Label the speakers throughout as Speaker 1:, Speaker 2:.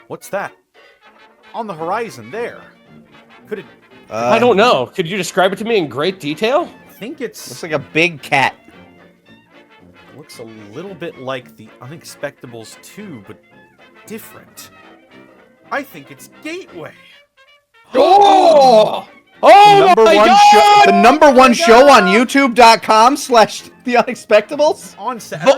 Speaker 1: What's that? On the horizon there. Could it...
Speaker 2: I don't know. Could you describe it to me in great detail?
Speaker 1: I think it's...
Speaker 3: Looks like a big cat.
Speaker 1: Looks a little bit like the Unexpectables 2, but different. I think it's Gateway.
Speaker 2: Oh! Oh my God!
Speaker 3: The number one show on YouTube.com/The Unexpectables.
Speaker 1: On Saturday.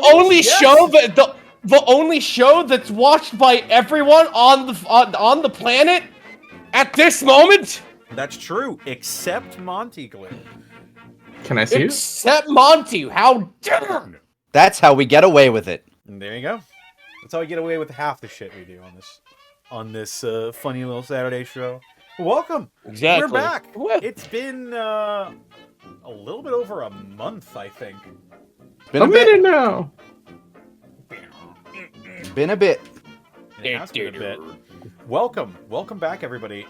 Speaker 2: The only show that's watched by everyone on the planet at this moment.
Speaker 1: That's true, except Monty Glue.
Speaker 4: Can I see it?
Speaker 2: Except Monty. How dare!
Speaker 3: That's how we get away with it.
Speaker 1: And there you go. That's how we get away with half the shit we do on this funny little Saturday show. Welcome.
Speaker 2: Exactly.
Speaker 1: We're back. It's been a little bit over a month, I think.
Speaker 3: Been a
Speaker 4: minute now.
Speaker 3: Been a bit.
Speaker 1: It has been a bit. Welcome back, everybody.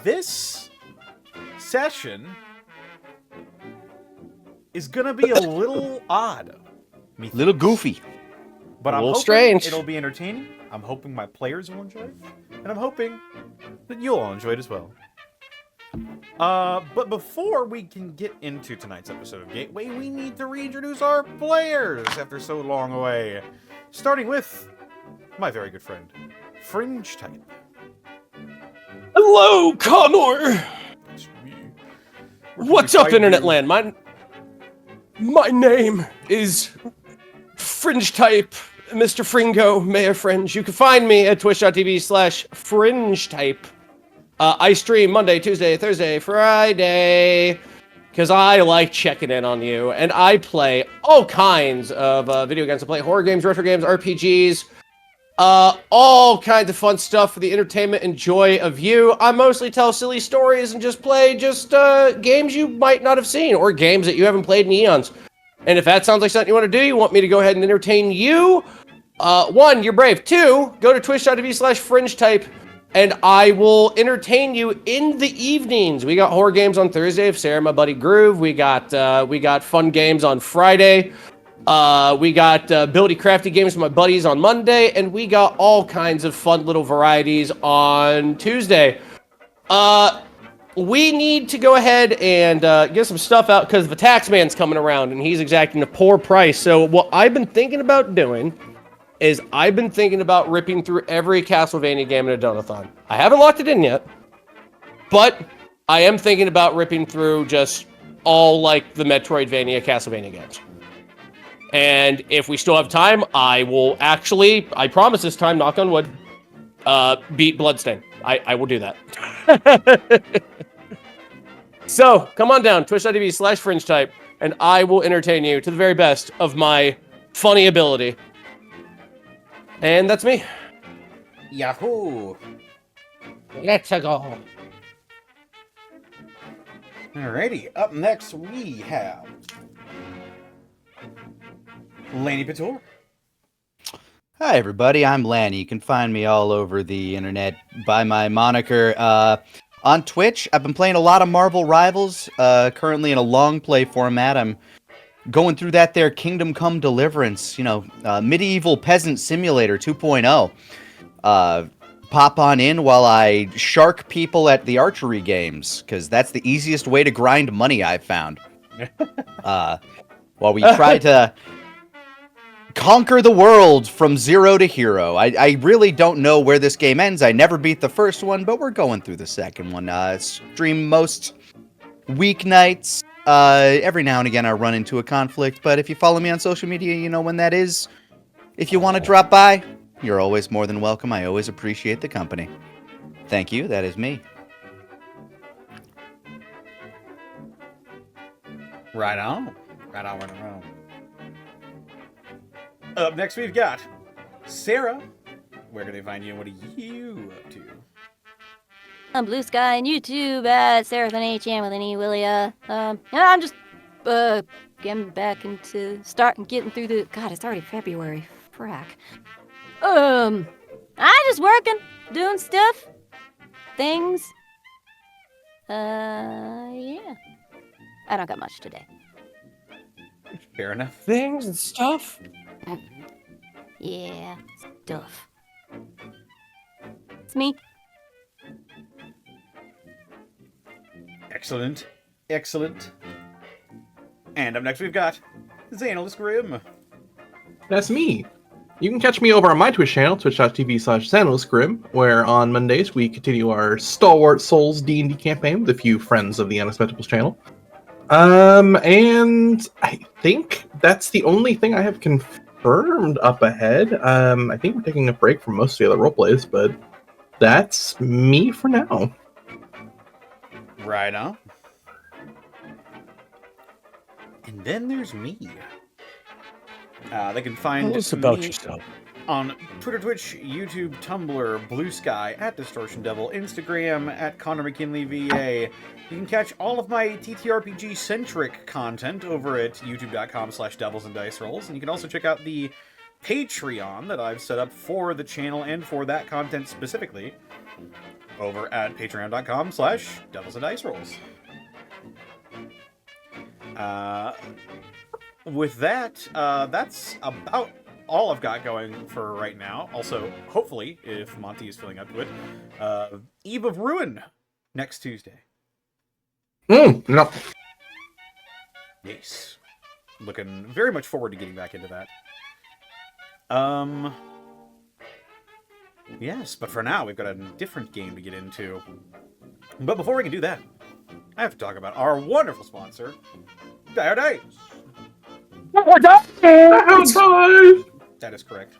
Speaker 1: This session is gonna be a little odd,
Speaker 3: Little goofy.
Speaker 1: but I'm
Speaker 2: little
Speaker 1: hoping
Speaker 2: strange.
Speaker 1: it'll be entertaining. I'm hoping my players will enjoy it, and I'm hoping that you'll all enjoy it as well. But before we can get into tonight's episode of Gateway, we need to reintroduce our players after so long away. Starting with my very good friend, Fringe Type.
Speaker 2: Hello, Connor.
Speaker 1: That's me.
Speaker 2: What's up, Internet Land? My name is Fringe Type, Mr. Fringo, Mayor Fringe. You can find me at twitch.tv/Fringe Type. I stream Monday, Tuesday, Thursday, Friday, because I like checking in on you, and I play all kinds of video games. I play horror games, retro games, RPGs, all kinds of fun stuff for the entertainment and joy of you. I mostly tell silly stories and just play games you might not have seen, or games that you haven't played in eons. And if that sounds like something you want to do, you want me to go ahead and entertain you, one, you're brave. Two, go to twitch.tv/Fringe Type. And I will entertain you in the evenings. We got horror games on Thursday with Sarah, my buddy Groove. We got fun games on Friday. We got ability crafty games with my buddies on Monday, and we got all kinds of fun little varieties on Tuesday. We need to go ahead and get some stuff out because the tax man's coming around and he's exacting a poor price. So what I've been thinking about doing is I've been thinking about ripping through every Castlevania game in a donathon. I haven't locked it in yet, but I am thinking about ripping through just all like the Metroidvania Castlevania games. And if we still have time, I will actually, I promise this time, knock on wood, beat Bloodstain. I will do that. So come on down, twitch.tv/Fringe Type, and I will entertain you to the very best of my funny ability. And that's me.
Speaker 1: Yahoo!
Speaker 2: Let's go.
Speaker 1: Alrighty, up next we have Lanny Pator.
Speaker 3: Hi, everybody. I'm Lanny. You can find me all over the internet by my moniker. On Twitch, I've been playing a lot of Marvel Rivals, currently in a long play format. I'm going through that there Kingdom Come Deliverance, medieval peasant simulator 2.0. Pop on in while I shark people at the archery games, because that's the easiest way to grind money I've found. While we try to conquer the world from zero to hero. I really don't know where this game ends. I never beat the first one, but we're going through the second one. Stream most weeknights. Every now and again I run into a conflict, but if you follow me on social media, you know when that is. If you want to drop by, you're always more than welcome. I always appreciate the company. Thank you. That is me.
Speaker 1: Right on. Up next we've got Sarah. Where can they find you and what are you up to?
Speaker 5: On Blue Sky and YouTube at Sarah with an HM with an E Willia. I'm just getting back into getting through the. God, it's already February. Frack. I'm just working, doing stuff, things. Yeah. I don't got much today.
Speaker 1: Fair enough.
Speaker 2: Things and stuff.
Speaker 5: Yeah, stuff. It's me.
Speaker 1: Excellent. Excellent. And up next we've got Xanalus Grim.
Speaker 4: That's me. You can catch me over on my Twitch channel, twitch.tv/SanosGrim, where on Mondays we continue our Stalwart Souls D&D campaign with a few friends of the Unexpectables channel. And I think that's the only thing I have confirmed up ahead. I think we're taking a break from most of the other roleplays, but that's me for now.
Speaker 1: Right on. And then there's me. They can find
Speaker 2: Tell us about
Speaker 1: me
Speaker 2: yourself.
Speaker 1: on Twitter, Twitch, YouTube, Tumblr, Blue Sky, at Distortion Devil, Instagram, at Connor McKinley VA. You can catch all of my TTRPG-centric content over at youtube.com/devilsanddicerolls, and you can also check out the Patreon that I've set up for the channel and for that content specifically over at patreon.com/devilsanddicerolls. With that, that's about all I've got going for right now. Also, hopefully, if Monty is feeling up to it, Eve of Ruin next Tuesday.
Speaker 4: No.
Speaker 1: Yes. Looking very much forward to getting back into that. Yes, but for now, we've got a different game to get into. But before we can do that, I have to talk about our wonderful sponsor, Dire Dice. That is correct.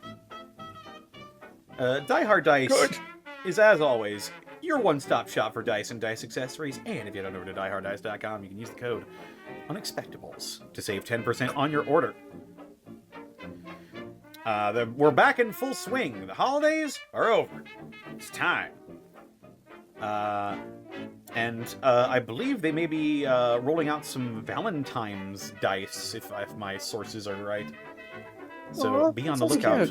Speaker 1: Die Hard Dice is, as always, your one-stop shop for dice and dice accessories. And if you head over to dieharddice.com, you can use the code Unexpectables to save 10% on your order. We're back in full swing. The holidays are over. It's time. And I believe they may be rolling out some Valentine's dice, if my sources are right. So be on the lookout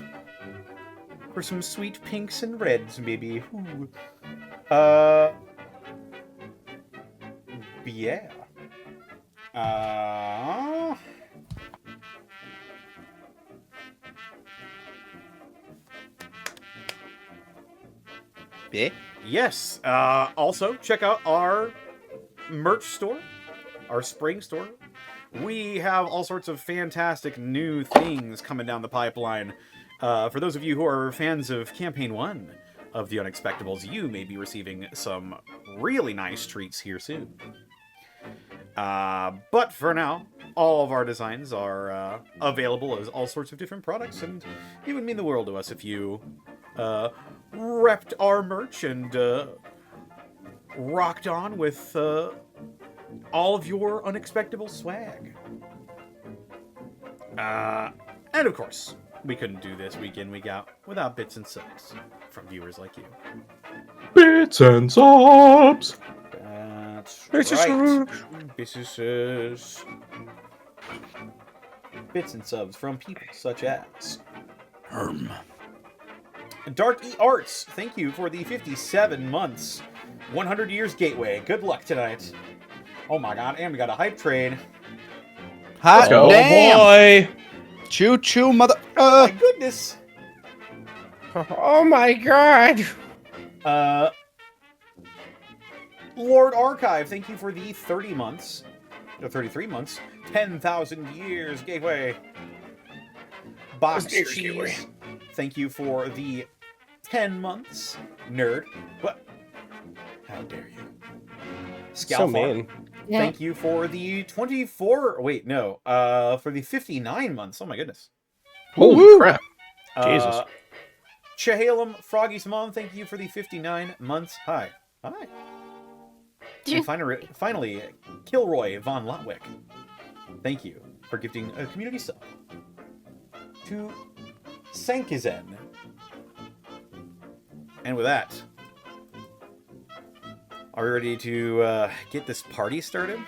Speaker 1: for some sweet pinks and reds, maybe. Ooh. Yeah.
Speaker 3: Yeah.
Speaker 1: Yes. Also, check out our merch store, our spring store. We have all sorts of fantastic new things coming down the pipeline. For those of you who are fans of Campaign 1 of the Unexpectables, you may be receiving some really nice treats here soon. But for now, all of our designs are available as all sorts of different products, and it would mean the world to us if you repped our merch and rocked on with all of your Unexpectable swag. And of course, we couldn't do this week in, week out without bits and subs from viewers like you.
Speaker 4: Bits and subs.
Speaker 1: That's
Speaker 2: Bits
Speaker 1: right.
Speaker 2: and
Speaker 1: Bits and subs from people such as Dark E Arts, thank you for the 57 months. 100 years Gateway. Good luck tonight. Oh my god, and we got a hype trade.
Speaker 3: Hot
Speaker 4: go.
Speaker 3: damn!
Speaker 2: Boy.
Speaker 3: Choo choo, mother.
Speaker 1: Oh my goodness.
Speaker 2: Oh my god.
Speaker 1: Lord Archive, thank you for the 30 months. No, 33 months. 10,000 years Gateway. Box
Speaker 2: Years
Speaker 1: Cheese,
Speaker 2: Gateway.
Speaker 1: thank you for the 10 months. Nerd. What? How dare you?
Speaker 2: So
Speaker 1: Scalfar,
Speaker 2: mean.
Speaker 5: Yeah.
Speaker 1: thank you for the 24... Wait, no. For the 59 months. Oh my goodness.
Speaker 4: Holy crap.
Speaker 2: Jesus.
Speaker 1: Chehalem Froggy's mom, thank you for the 59 months. Hi. Hi. And finally, Kilroy Von Lotwick, thank you for gifting a community sub to Sankizen. And with that, are we ready to get this party started?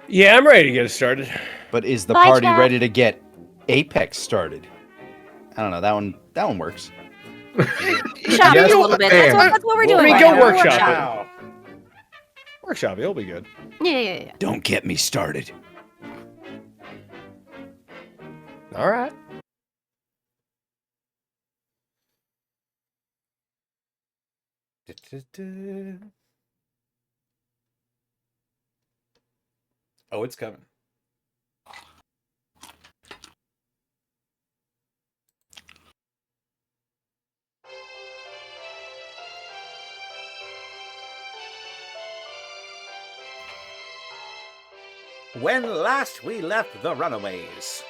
Speaker 2: Yeah, I'm ready to get it started.
Speaker 3: But is the
Speaker 5: Bye,
Speaker 3: party
Speaker 5: chat.
Speaker 3: ready to get Apex started? I don't know. That one works.
Speaker 5: Shop
Speaker 4: Yes,
Speaker 5: a little bit.
Speaker 4: and.
Speaker 5: That's what we're doing.
Speaker 2: Let me
Speaker 5: right
Speaker 2: go
Speaker 5: now.
Speaker 2: workshop it.
Speaker 1: Wow.
Speaker 2: Workshop, it'll be good.
Speaker 5: Yeah.
Speaker 3: Don't get me started.
Speaker 2: All right.
Speaker 1: Oh, it's coming. When last we left the runaways,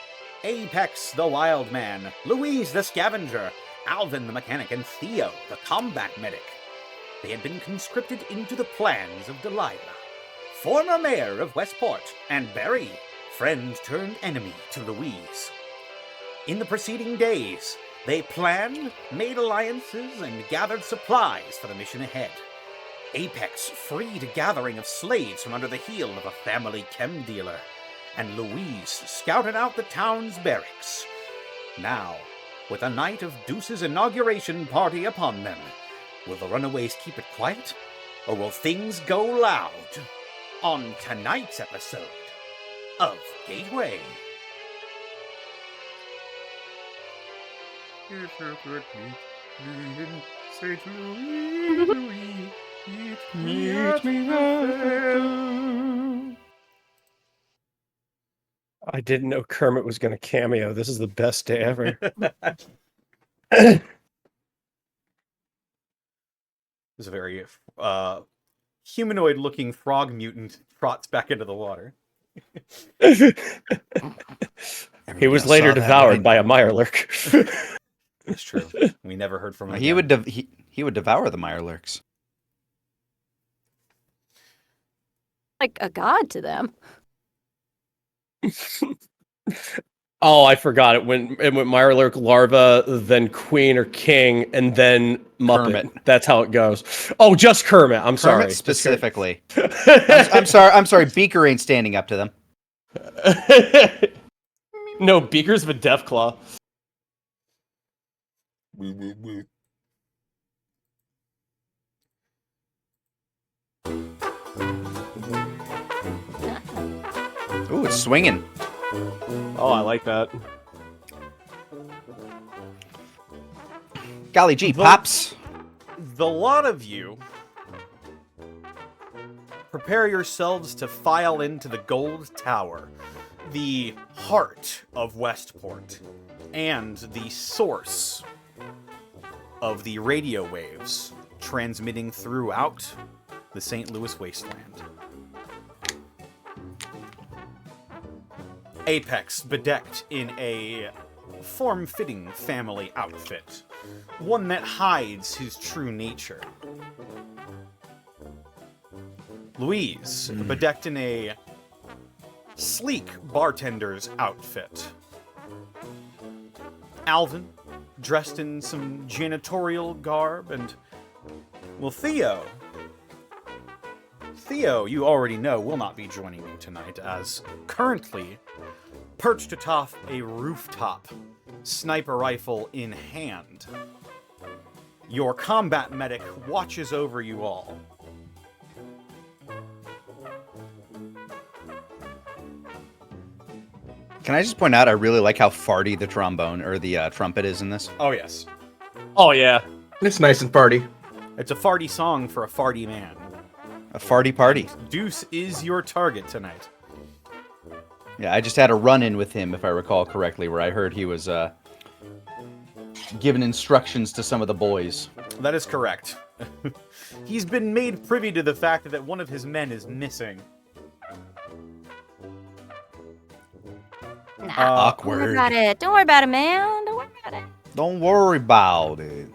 Speaker 1: Apex the Wildman, Louise the Scavenger, Alvin the Mechanic, and Theo the combat medic. They had been conscripted into the plans of Delilah, former mayor of Westport, and Barry, friend turned enemy to Louise. In the preceding days, they planned, made alliances, and gathered supplies for the mission ahead. Apex freed a gathering of slaves from under the heel of a family chem dealer, and Louise scouted out the town's barracks. Now, with the night of Deuce's inauguration party upon them, will the runaways keep it quiet, or will things go loud? On tonight's episode of Gateway.
Speaker 2: I didn't know Kermit was going to cameo. This is the best day ever.
Speaker 1: This very humanoid-looking frog mutant trots back into the water.
Speaker 2: He was later devoured by a mirelurk.
Speaker 1: That's true. We never heard from him.
Speaker 3: He would devour the mirelurks.
Speaker 5: Like a god to them.
Speaker 2: Oh, I forgot it. It went mirelurk, larva, then queen or king, and then Muppet.
Speaker 3: Kermit.
Speaker 2: That's how it goes. Oh, just Kermit. I'm sorry.
Speaker 3: Kermit specifically. I'm sorry. Beaker ain't standing up to them.
Speaker 2: No, Beaker's the Deathclaw.
Speaker 3: Ooh, it's swinging.
Speaker 2: Oh, I like that.
Speaker 3: Golly gee, Pops.
Speaker 1: The lot of you prepare yourselves to file into the Gold Tower, the heart of Westport, and the source of the radio waves transmitting throughout the St. Louis Wasteland. Apex, bedecked in a form-fitting family outfit, one that hides his true nature. Louise, bedecked in a sleek bartender's outfit. Alvin, dressed in some janitorial garb, and, well, Theo, you already know, will not be joining you tonight, as currently perched atop a rooftop, sniper rifle in hand. Your combat medic watches over you all.
Speaker 3: Can I just point out, I really like how farty the trombone or the trumpet is in this.
Speaker 1: Oh, yes.
Speaker 2: Oh, yeah.
Speaker 4: It's nice and farty.
Speaker 1: It's a farty song for a farty man.
Speaker 3: A farty party.
Speaker 1: Deuce is your target tonight.
Speaker 3: Yeah, I just had a run-in with him, if I recall correctly, where I heard he was giving instructions to some of the boys.
Speaker 1: That is correct. He's been made privy to the fact that one of his men is missing.
Speaker 5: Nah,
Speaker 3: Awkward.
Speaker 5: Don't worry about it. Don't worry about it, man. Don't worry about it.
Speaker 3: Don't worry about it.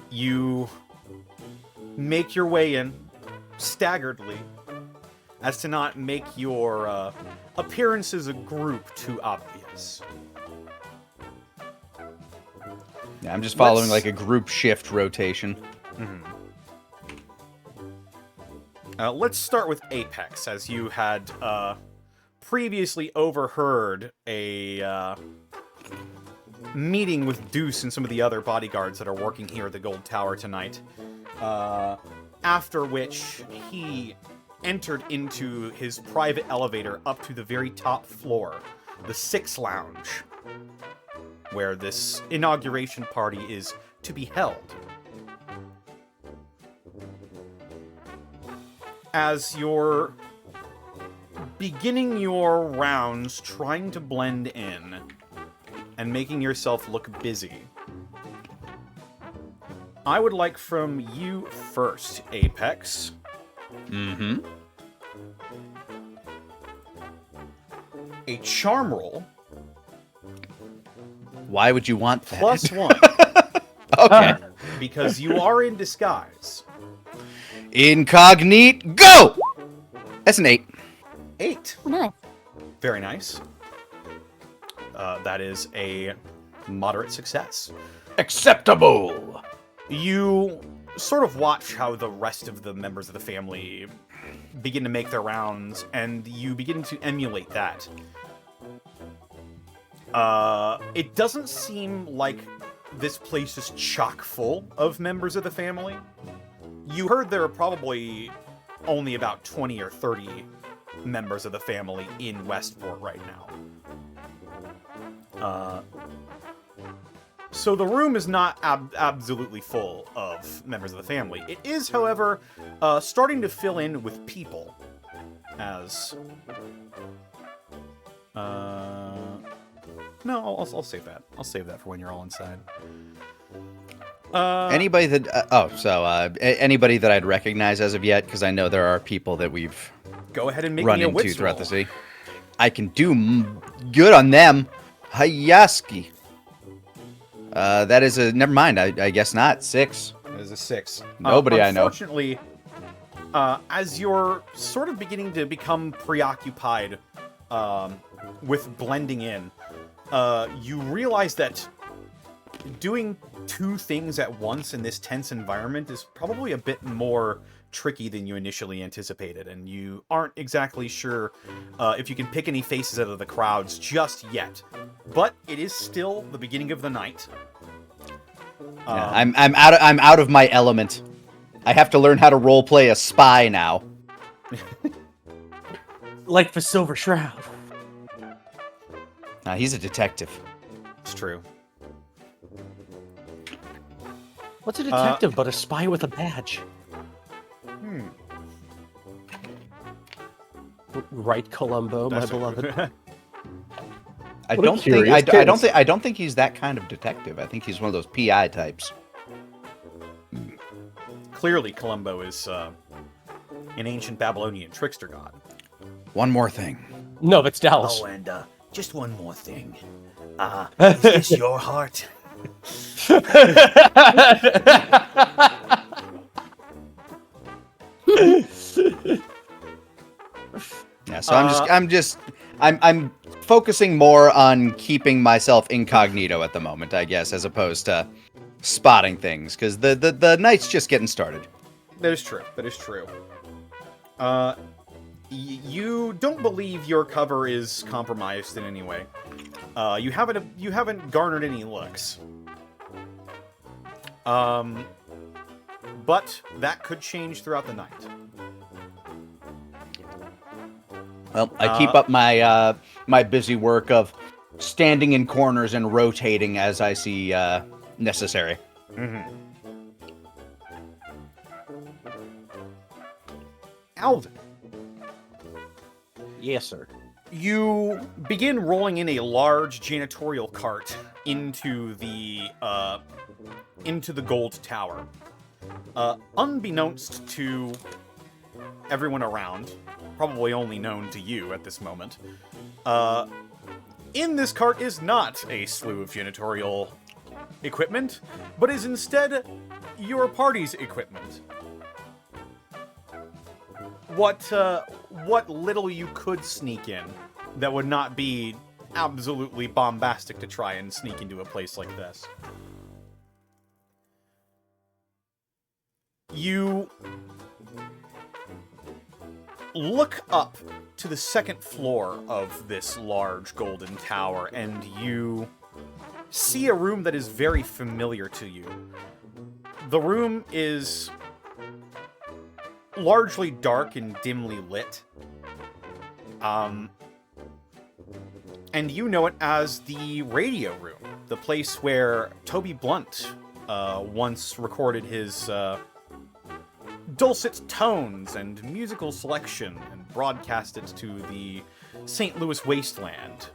Speaker 1: You make your way in, staggeredly, as to not make your appearance as a group too obvious.
Speaker 3: Yeah, I'm just following like a group shift rotation.
Speaker 1: Let's start with Apex, as you had previously overheard a meeting with Deuce and some of the other bodyguards that are working here at the Gold Tower tonight. After which he entered into his private elevator up to the very top floor, the 6 Lounge. where this inauguration party is to be held. As you're beginning your rounds trying to blend in and making yourself look busy, I would like from you first, Apex.
Speaker 3: Mm-hmm.
Speaker 1: A charm roll
Speaker 3: Why would you want that?
Speaker 1: +1,
Speaker 3: Okay.
Speaker 1: because you are in disguise.
Speaker 3: Incognito, go! That's an 8.
Speaker 1: 8.
Speaker 5: Oh, nice.
Speaker 1: Very nice. That is a moderate success.
Speaker 2: Acceptable.
Speaker 1: You sort of watch how the rest of the members of the family begin to make their rounds, and you begin to emulate that. It doesn't seem like this place is chock full of members of the family. You heard there are probably only about 20 or 30 members of the family in Westport right now. So the room is not absolutely full of members of the family. It is, however, starting to fill in with people. As... No, I'll save that. I'll save that for when you're all inside.
Speaker 3: Anybody that anybody that I'd recognize as of yet, because I know there are people that we've
Speaker 1: Go ahead and make
Speaker 3: run
Speaker 1: me a
Speaker 3: into
Speaker 1: wits
Speaker 3: throughout
Speaker 1: roll.
Speaker 3: the city. I can do good on them. Hayaski. That is a never mind. I guess not 6.
Speaker 1: It is a 6.
Speaker 3: Nobody I know.
Speaker 1: Unfortunately, as you're sort of beginning to become preoccupied with blending in, you realize that doing 2 things at once in this tense environment is probably a bit more tricky than you initially anticipated, and you aren't exactly sure if you can pick any faces out of the crowds just yet. But it is still the beginning of the night.
Speaker 3: Yeah, I'm out of my element. I have to learn how to roleplay a spy now.
Speaker 2: Like the Silver Shroud.
Speaker 3: He's a detective.
Speaker 1: It's true.
Speaker 2: What's a detective but a spy with a badge? Right, Columbo, my beloved.
Speaker 3: I
Speaker 2: What a
Speaker 3: don't think
Speaker 2: curious case.
Speaker 3: I don't think he's that kind of detective. I think he's one of those PI types.
Speaker 1: Clearly, Columbo is an ancient Babylonian trickster god.
Speaker 3: One more thing.
Speaker 2: No, that's Dallas.
Speaker 6: Oh, and just one more thing. Is this your heart?
Speaker 3: Yeah, so I'm focusing more on keeping myself incognito at the moment, I guess, as opposed to spotting things, because the night's just getting started.
Speaker 1: That is true. That is true. You don't believe your cover is compromised in any way. You haven't garnered any looks. But that could change throughout the night.
Speaker 3: Well, I keep up my my busy work of standing in corners and rotating as I see necessary.
Speaker 1: Mm-hmm. Alvin,
Speaker 2: Yes, sir.
Speaker 1: you begin rolling in a large janitorial cart into the gold tower. Unbeknownst to everyone around, probably only known to you at this moment, in this cart is not a slew of janitorial equipment, but is instead your party's equipment. What little you could sneak in that would not be absolutely bombastic to try and sneak into a place like this. You look up to the second floor of this large golden tower, and you see a room that is very familiar to you. The room is largely dark and dimly lit. And you know it as the radio room. the place where Toby Blunt once recorded his dulcet tones and musical selection and broadcast it to the St. Louis Wasteland.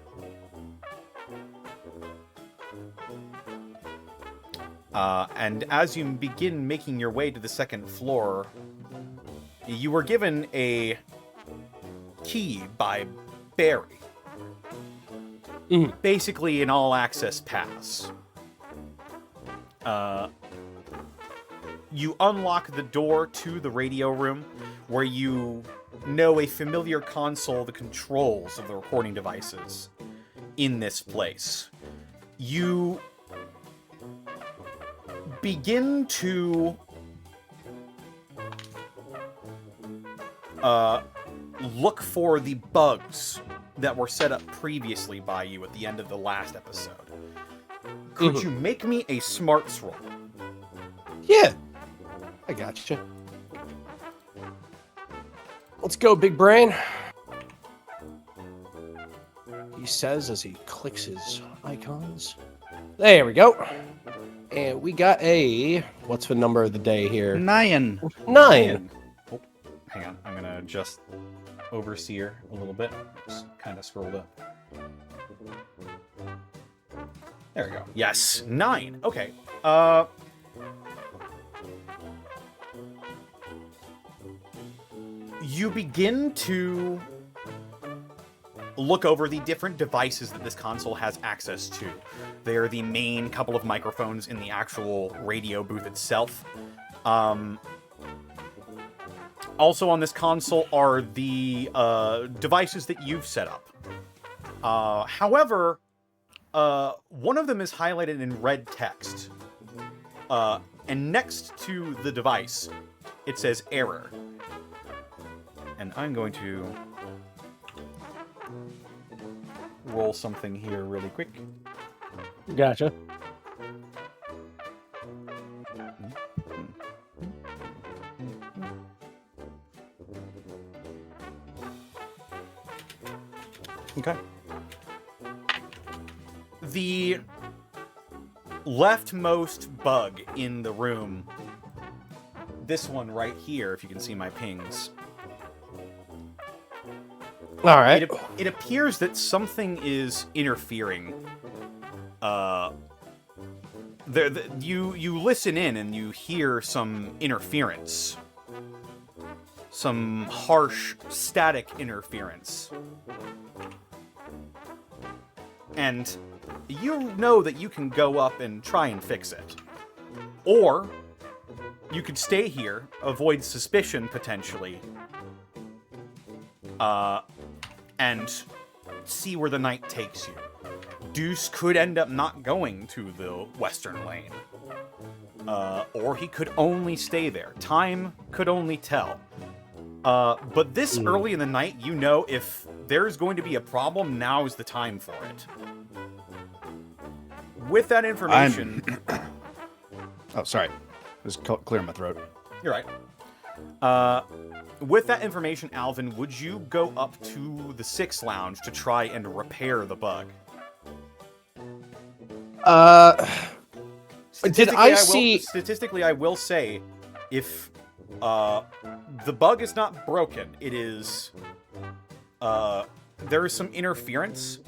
Speaker 1: And as you begin making your way to the second floor, you were given a key by Barry. Basically an all-access pass. You unlock the door to the radio room, where you know a familiar console, the controls of the recording devices in this place. You begin to look for the bugs that were set up previously by you at the end of the last episode. Could you make me a smarts roll?
Speaker 2: Yeah. I gotcha. Let's go, big brain. He says as he clicks his icons. There we go. And we got a... What's the number of the day here?
Speaker 3: 9.
Speaker 2: 9.
Speaker 1: Oh, hang on. I'm going to adjust Overseer a little bit. Just kind of scrolled up. There we go. Yes, 9. Okay. You begin to look over the different devices that this console has access to. They are the main couple of microphones in the actual radio booth itself. Also on this console are the devices that you've set up. However, one of them is highlighted in red text. And next to the device, it says error. And I'm going to roll something here really quick.
Speaker 2: Gotcha.
Speaker 1: Okay. The leftmost bug in the room, this one right here, if you can see my pings.
Speaker 2: All right.
Speaker 1: It appears that something is interfering. You listen in and you hear some interference. Some harsh static interference. And you know that you can go up and try and fix it. Or you could stay here, avoid suspicion potentially, and see where the night takes you. Deuce could end up not going to the western lane. Or he could only stay there. Time could only tell. But this early in the night, you know if there's going to be a problem, now is the time for it. With that information...
Speaker 3: Oh, sorry. Just clearing my throat.
Speaker 1: You're right. With that information, Alvin, would you go up to the 6 lounge to try and repair the bug? Statistically, I will say, if the bug is not broken, it is... there is some interference.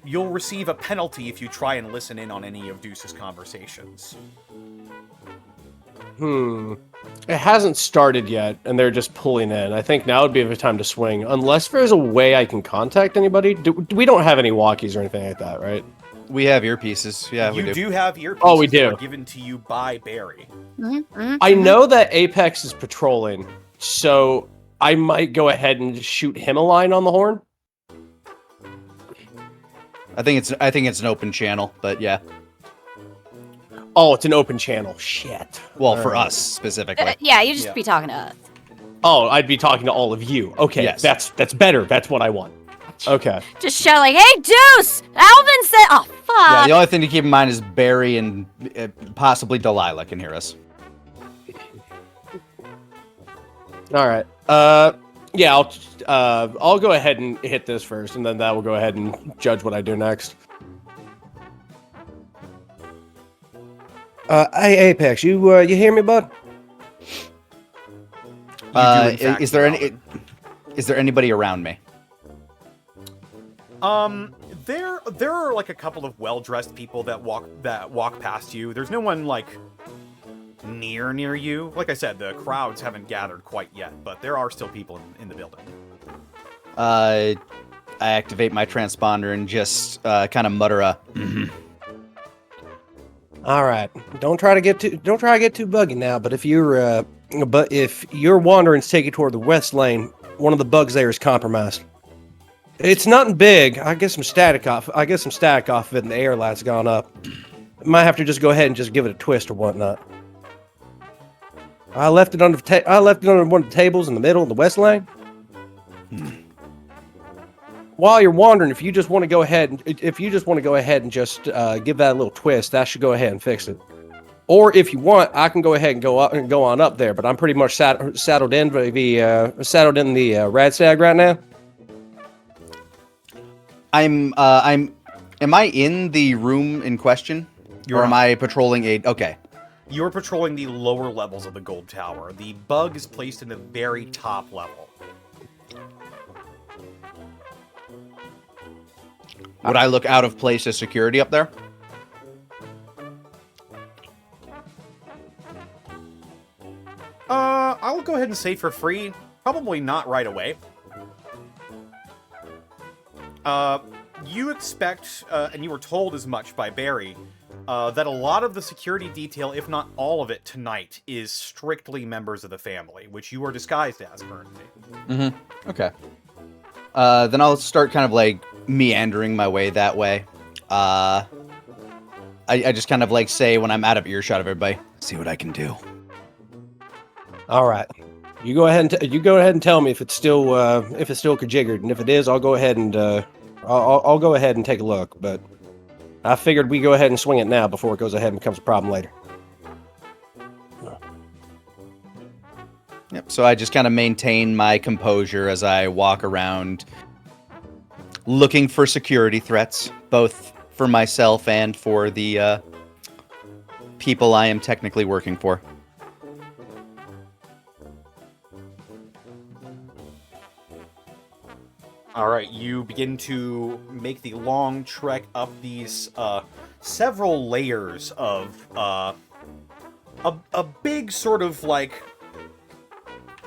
Speaker 1: You'll receive a penalty if you try and listen in on any of Deuce's conversations.
Speaker 2: It hasn't started yet, and they're just pulling in. I think now would be the time to swing, unless there's a way I can contact anybody. We don't have any walkies or anything like that, right?
Speaker 3: We have earpieces. Yeah, we do.
Speaker 1: You do have earpieces.
Speaker 2: Oh, we do.
Speaker 1: That were given to you by Barry.
Speaker 2: I know that Apex is patrolling, so I might go ahead and shoot him a line on the horn.
Speaker 3: I think it's an open channel, but yeah.
Speaker 2: Oh, it's an open channel. Shit.
Speaker 3: Well, for us specifically.
Speaker 5: Yeah, you just be talking to us.
Speaker 2: Oh, I'd be talking to all of you. Okay,
Speaker 3: yes.
Speaker 2: That's better. That's what I want. Okay.
Speaker 5: Just shout like, "Hey, Deuce! Alvin said." Oh, fuck.
Speaker 3: Yeah, the only thing to keep in mind is Barry and possibly Delilah can hear us.
Speaker 2: All right. Yeah, I'll go ahead and hit this first, and then that will go ahead and judge what I do next. Hey, Apex, you hear me, bud?
Speaker 1: You do, in fact,
Speaker 3: Is there
Speaker 1: Alvin.
Speaker 3: is there anybody around me?
Speaker 1: There are like a couple of well-dressed people that walk past you. There's no one like near you. Like I said, the crowds haven't gathered quite yet, but there are still people in the building.
Speaker 3: I activate my transponder and just kind of mutter a.
Speaker 2: All right. Don't try to get too buggy now. But if your wanderings take you toward the west lane, one of the bugs there is compromised. It's nothing big. I get some static off of it, and the air light's gone up. Might have to just go ahead and just give it a twist or whatnot. I left it under one of the tables in the middle of the west lane. While you're wandering, if you just want to go ahead and just give that a little twist, that should go ahead and fix it. Or if you want, I can go ahead and go on up there. But I'm pretty much saddled in the Radstag right now.
Speaker 3: Am I in the room in question?
Speaker 1: You're
Speaker 3: or am
Speaker 1: not.
Speaker 3: I patrolling a? Okay.
Speaker 1: You're patrolling the lower levels of the gold tower. The bug is placed in the very top level.
Speaker 3: Would I look out of place as security up there?
Speaker 1: I'll go ahead and say for free, probably not right away. You expect, and you were told as much by Barry, that a lot of the security detail, if not all of it tonight, is strictly members of the family, which you are disguised as currently.
Speaker 3: Mm-hmm. Okay. Then I'll start kind of like meandering my way that way. I just kind of like say when I'm out of earshot of everybody, see what I can do.
Speaker 2: All right. You go ahead and tell me if it's still kajiggered, and if it is, I'll go ahead and I'll go ahead and take a look. But I figured we go ahead and swing it now before it goes ahead and becomes a problem later.
Speaker 3: Yep. So I just kind of maintain my composure as I walk around, looking for security threats, both for myself and for the people I am technically working for.
Speaker 1: All right, you begin to make the long trek up these several layers of a big sort of like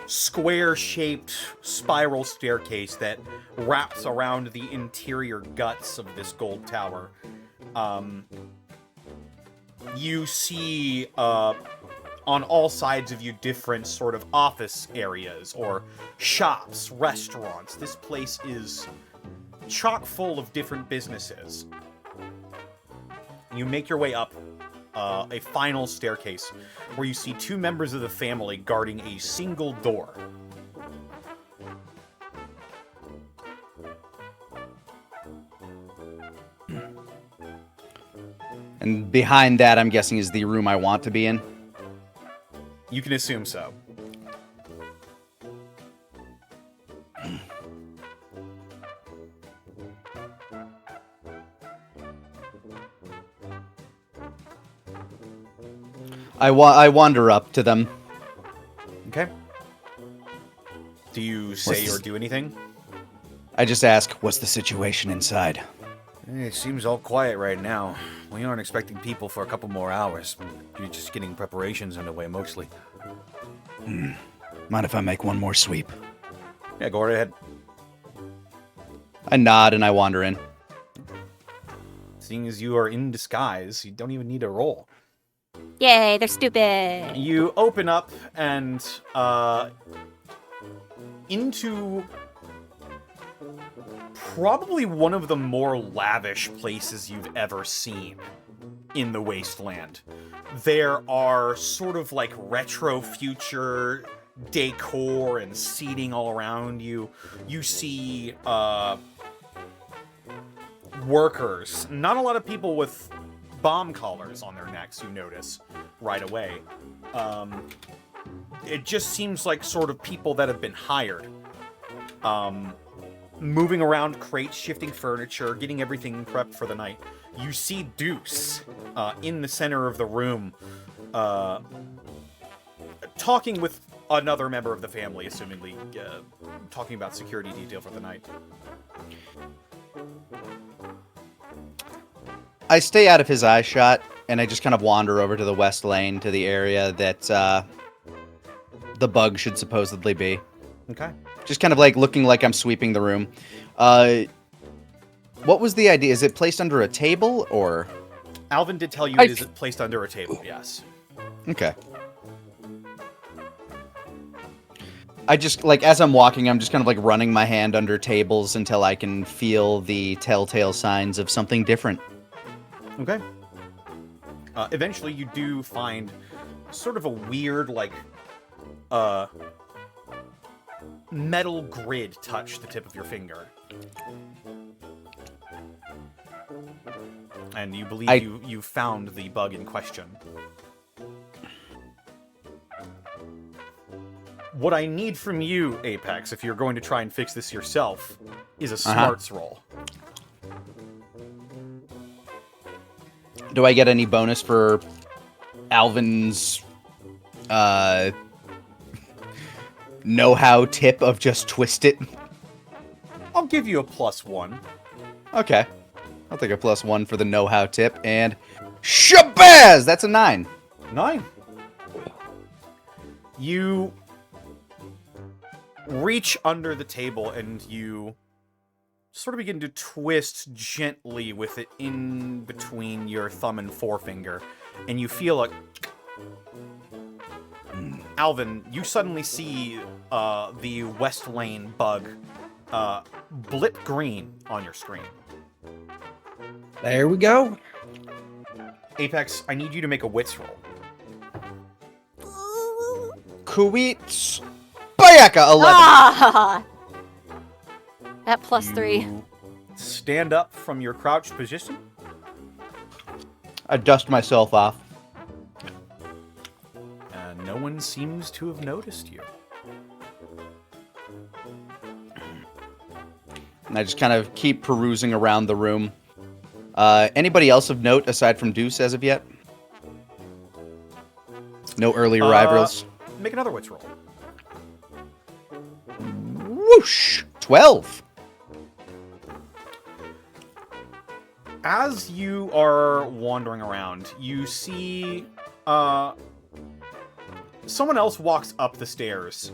Speaker 1: square-shaped spiral staircase that wraps around the interior guts of this gold tower. You see on all sides of you different sort of office areas or shops, restaurants. This place is chock full of different businesses. You make your way up a final staircase where you see two members of the family guarding a single door.
Speaker 3: And behind that, I'm guessing, is the room I want to be in.
Speaker 1: You can assume so.
Speaker 3: I wander up to them.
Speaker 1: Okay. Do you say or do anything?
Speaker 3: I just ask, what's the situation inside?
Speaker 6: It seems all quiet right now. We aren't expecting people for a couple more hours. You're just getting preparations underway, mostly.
Speaker 3: Mind if I make one more sweep?
Speaker 6: Yeah, go right ahead.
Speaker 3: I nod and I wander in.
Speaker 1: Seeing as you are in disguise, you don't even need a roll.
Speaker 5: Yay, they're stupid.
Speaker 1: You open up and into probably one of the more lavish places you've ever seen in the Wasteland. There are sort of like retro future decor and seating all around you. You see workers, not a lot of people with bomb collars on their necks, you notice right away. It just seems like sort of people that have been hired. moving around crates, shifting furniture, getting everything prepped for the night, you see Deuce in the center of the room, talking with another member of the family, assumingly talking about security detail for the night.
Speaker 3: I stay out of his eye shot, and I just kind of wander over to the west lane, to the area that the bug should supposedly be.
Speaker 1: Okay.
Speaker 3: Just kind of like looking like I'm sweeping the room. What was the idea? Is it placed under a table, or...?
Speaker 1: Alvin did tell you it is placed under a table, yes.
Speaker 3: Okay. I just, like, as I'm walking, I'm just kind of, like, running my hand under tables until I can feel the telltale signs of something different.
Speaker 1: Okay. Eventually, you do find sort of a weird, like, metal grid touch the tip of your finger. And you believe you found the bug in question. What I need from you, Apex, if you're going to try and fix this yourself, is a smarts roll.
Speaker 3: Do I get any bonus for Alvin's know-how tip of just twist it?
Speaker 1: I'll give you a +1.
Speaker 3: Okay. I'll take a +1 for the know-how tip, and shabazz! That's a 9.
Speaker 1: 9. You reach under the table and you sort of begin to twist gently with it in between your thumb and forefinger, and you feel a... Alvin, you suddenly see the West Lane bug blip green on your screen.
Speaker 2: There we go.
Speaker 1: Apex, I need you to make a wits roll.
Speaker 3: Kuwait Bayaka 11.
Speaker 5: Ah! That +3.
Speaker 1: You stand up from your crouched position.
Speaker 3: I dust myself off.
Speaker 1: And no one seems to have noticed you.
Speaker 3: And I just kind of keep perusing around the room. Anybody else of note aside from Deuce as of yet? No early arrivals?
Speaker 1: Make another wits roll.
Speaker 3: Whoosh! 12.
Speaker 1: As you are wandering around, you see someone else walks up the stairs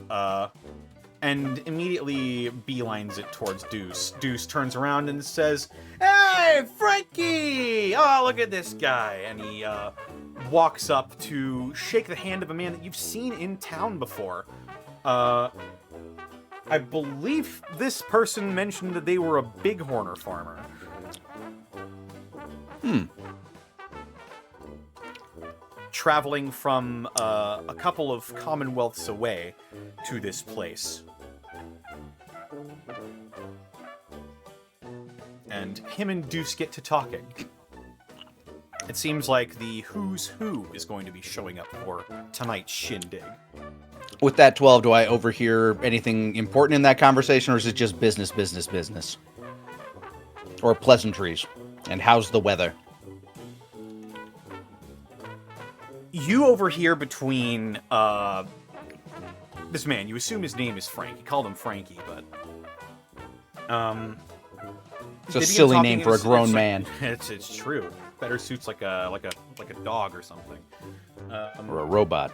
Speaker 1: and immediately beelines it towards Deuce. Deuce turns around and says, "Hey, Frankie! Oh, look at this guy!" And he walks up to shake the hand of a man that you've seen in town before. I believe this person mentioned that they were a bighorner farmer. Traveling from a couple of commonwealths away to this place. And him and Deuce get to talking. It seems like the who's who is going to be showing up for tonight's shindig.
Speaker 3: With that 12, do I overhear anything important in that conversation, or is it just business, business, business? Or pleasantries? And how's the weather?
Speaker 1: You overhear between this man. You assume his name is Frank. You called him Frankie, but
Speaker 3: it's a silly name for a grown man.
Speaker 1: It's true. Better suits like a dog or something.
Speaker 3: Or a robot.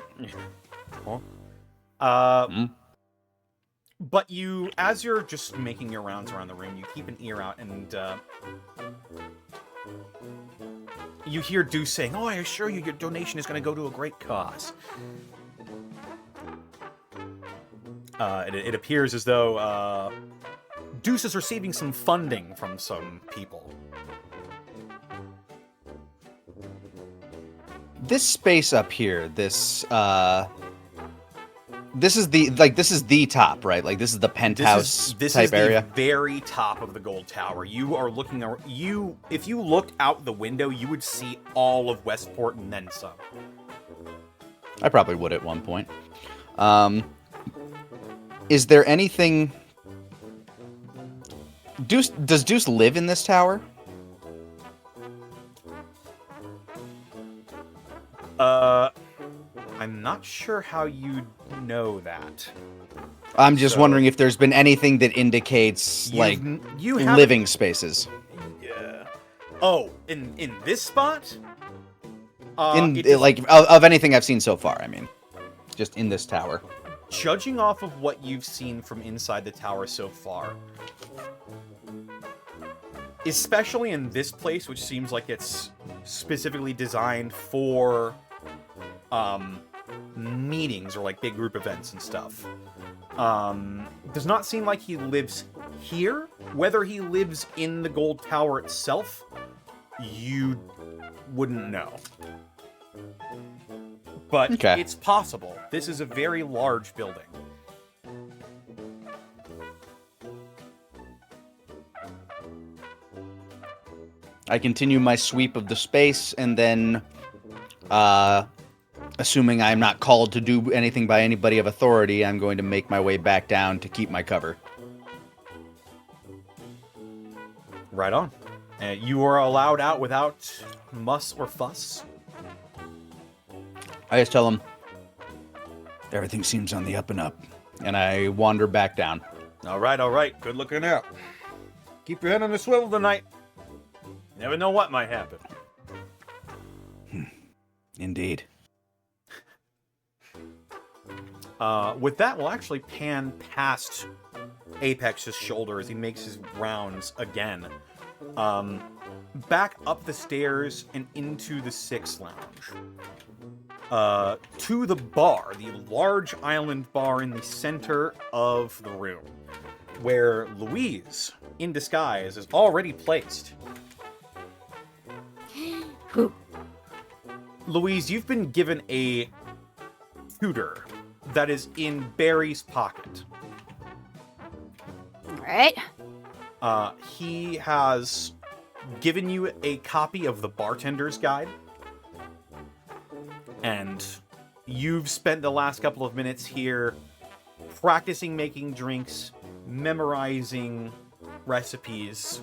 Speaker 1: But you, as you're just making your rounds around the room, you keep an ear out, and you hear Deuce saying, "Oh, I assure you, your donation is going to go to a great cause." It appears as though Deuce is receiving some funding from some people.
Speaker 3: This space up here, this is the top, right? Like this is the penthouse
Speaker 1: this
Speaker 3: type
Speaker 1: is the
Speaker 3: area.
Speaker 1: Very top of the gold tower. You are looking. If you looked out the window, you would see all of Westport and then some.
Speaker 3: I probably would at one point. Is there anything Does Deuce live in this tower?
Speaker 1: I'm not sure how you'd know that.
Speaker 3: I'm just
Speaker 1: So-
Speaker 3: wondering if there's been anything that indicates like
Speaker 1: you haven't-
Speaker 3: living spaces.
Speaker 1: Yeah. Oh, in this spot?
Speaker 3: Of anything I've seen so far, I mean. Just in this tower.
Speaker 1: Judging off of what you've seen from inside the tower so far, especially in this place, which seems like it's specifically designed for meetings or like big group events and stuff, does not seem like he lives here. Whether he lives in the gold tower itself, you wouldn't know. But
Speaker 3: Okay.
Speaker 1: It's possible. This is a very large building.
Speaker 3: I continue my sweep of the space, and then, assuming I'm not called to do anything by anybody of authority, I'm going to make my way back down to keep my cover.
Speaker 1: Right on. You are allowed out without muss or fuss.
Speaker 3: I just tell him, everything seems on the up and up, and I wander back down.
Speaker 1: All right. Good looking out. Keep your head on the swivel tonight. Never know what might happen.
Speaker 3: Indeed.
Speaker 1: With that, we'll actually pan past Apex's shoulder as he makes his rounds again. Back up the stairs and into the 6 lounge. To the bar, the large island bar in the center of the room, where Louise, in disguise, is already placed.
Speaker 5: Who?
Speaker 1: Louise, you've been given a tutor that is in Barry's pocket.
Speaker 5: Alright.
Speaker 1: He has given you a copy of the bartender's guide. And you've spent the last couple of minutes here practicing making drinks, memorizing recipes.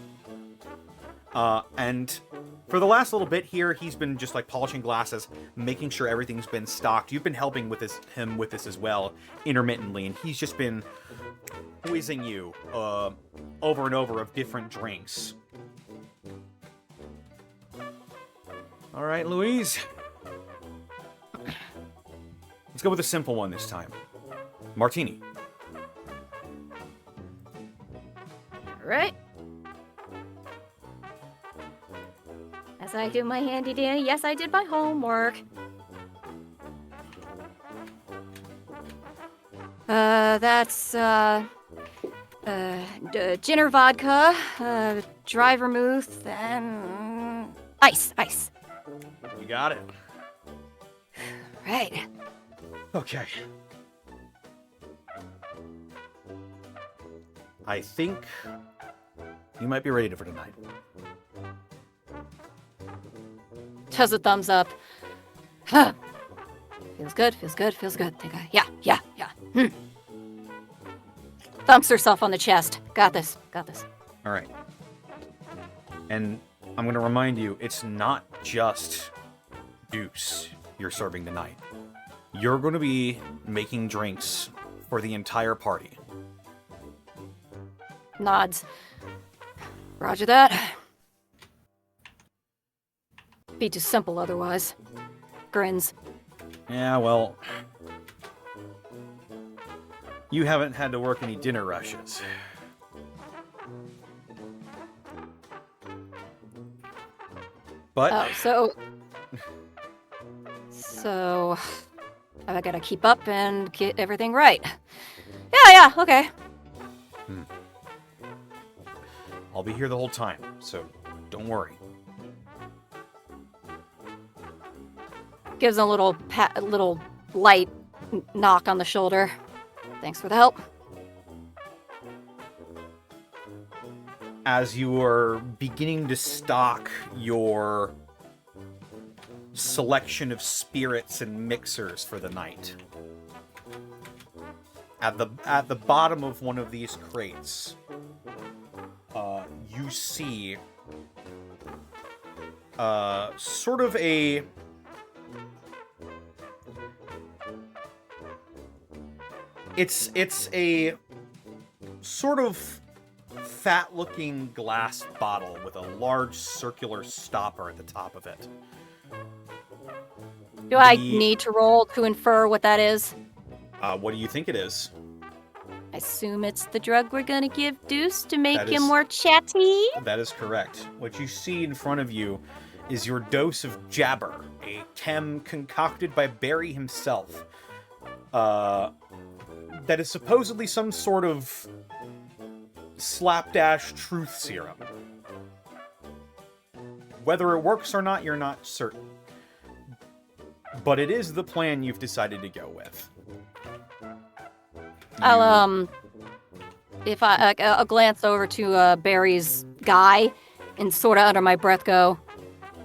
Speaker 1: And for the last little bit here, he's been just like polishing glasses, making sure everything's been stocked. You've been helping with him with this as well, intermittently, and he's just been quizzing you over and over of different drinks. All right, Louise. Let's go with a simple one this time. Martini.
Speaker 5: Alright. As I do my handy dandy, yes, I did my homework. That's, gin or vodka, dry vermouth, and ice.
Speaker 1: You got it.
Speaker 5: Right.
Speaker 1: Okay. I think you might be ready for tonight.
Speaker 5: Does a thumbs up. Huh. Feels good. Think I. Yeah. Thumps herself on the chest. Got this.
Speaker 1: All right. And I'm going to remind you, it's not just Deuce you're serving tonight. You're going to be making drinks for the entire party.
Speaker 5: Nods. Roger that. Be too simple otherwise. Grins.
Speaker 1: Yeah, well, you haven't had to work any dinner rushes. But
Speaker 5: Oh, so I gotta keep up and get everything right. Yeah, okay.
Speaker 1: I'll be here the whole time, so don't worry.
Speaker 5: Gives a little light knock on the shoulder. Thanks for the help.
Speaker 1: As you are beginning to stock your selection of spirits and mixers for the night, at the bottom of one of these crates, you see sort of a it's a sort of fat-looking glass bottle with a large circular stopper at the top of it.
Speaker 5: Do I need to roll to infer what that is?
Speaker 1: What do you think it is?
Speaker 5: I assume it's the drug we're gonna give Deuce to make
Speaker 1: That
Speaker 5: him
Speaker 1: is-
Speaker 5: more chatty?
Speaker 1: That is correct. What you see in front of you is your dose of Jabber, a chem concocted by Barry himself. That is supposedly some sort of slapdash truth serum. Whether it works or not, you're not certain. But it is the plan you've decided to go with.
Speaker 5: I'll glance over to Barry's guy and sort of under my breath go,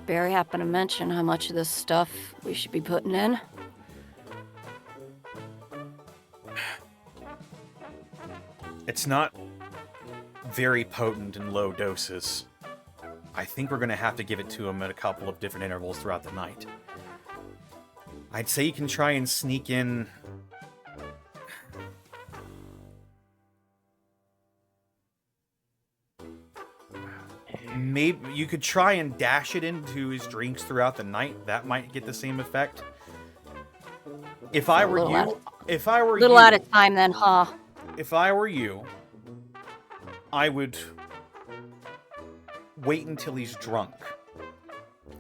Speaker 5: Barry happened to mention how much of this stuff we should be putting in.
Speaker 1: It's not very potent in low doses. I think we're going to have to give it to him at a couple of different intervals throughout the night. I'd say you can try and sneak in... Maybe you could try and dash it into his drinks throughout the night. That might get the same effect. If I were you...
Speaker 5: Little out of time then, huh?
Speaker 1: If I were you, I would wait until he's drunk.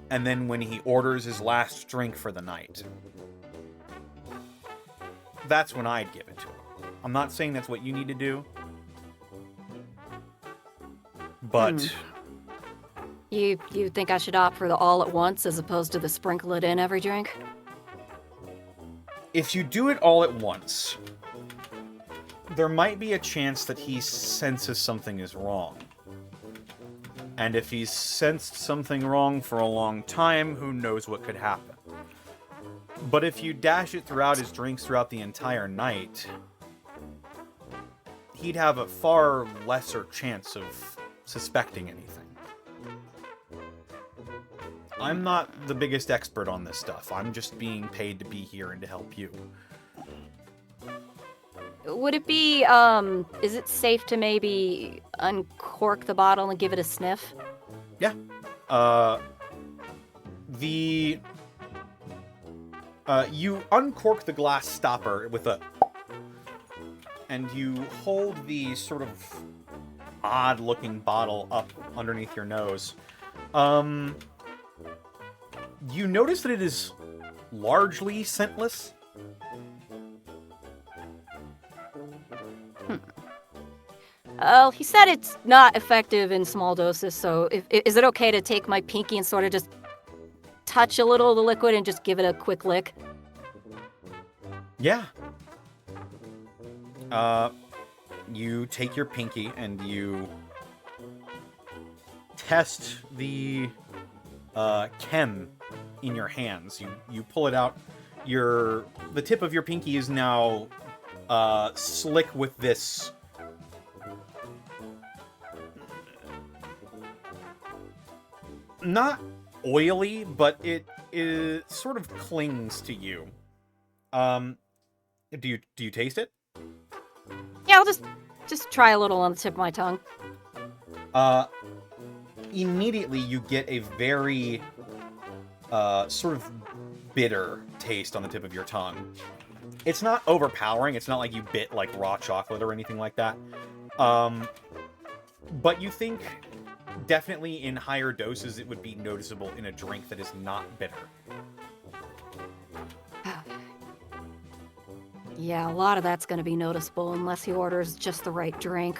Speaker 1: And then when he orders his last drink for the night, that's when I'd give it to him. I'm not saying that's what you need to do, but...
Speaker 5: You think I should opt for the all at once as opposed to the sprinkle it in every drink?
Speaker 1: If you do it all at once, there might be a chance that he senses something is wrong. And if he's sensed something wrong for a long time, who knows what could happen. But if you dash it throughout his drinks throughout the entire night, he'd have a far lesser chance of suspecting anything. I'm not the biggest expert on this stuff. I'm just being paid to be here and to help you.
Speaker 5: Would it be, is it safe to maybe uncork the bottle and give it a sniff?
Speaker 1: Yeah. You uncork the glass stopper with a... And you hold the sort of odd-looking bottle up underneath your nose. You notice that it is largely scentless.
Speaker 5: He said it's not effective in small doses, so is it okay to take my pinky and sort of just touch a little of the liquid and just give it a quick lick?
Speaker 1: Yeah. You take your pinky and you test the chem in your hands. You pull it out. The tip of your pinky is now slick with this not oily, but it sort of clings to you. Do you taste it?
Speaker 5: Yeah, I'll just try a little on the tip of my tongue.
Speaker 1: Immediately you get a very sort of bitter taste on the tip of your tongue. It's not overpowering. It's not like you bit like raw chocolate or anything like that. But you think definitely in higher doses it would be noticeable in a drink that is not bitter.
Speaker 5: Yeah, a lot of that's going to be noticeable unless he orders just the right drink.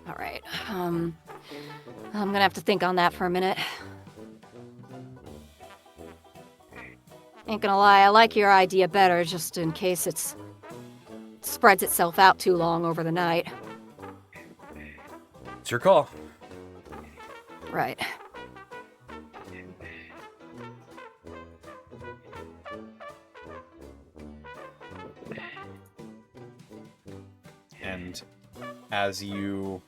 Speaker 5: All right. I'm going to have to think on that for a minute. Ain't gonna lie, I like your idea better just in case it spreads itself out too long over the night.
Speaker 1: It's your call.
Speaker 5: Right.
Speaker 1: And as you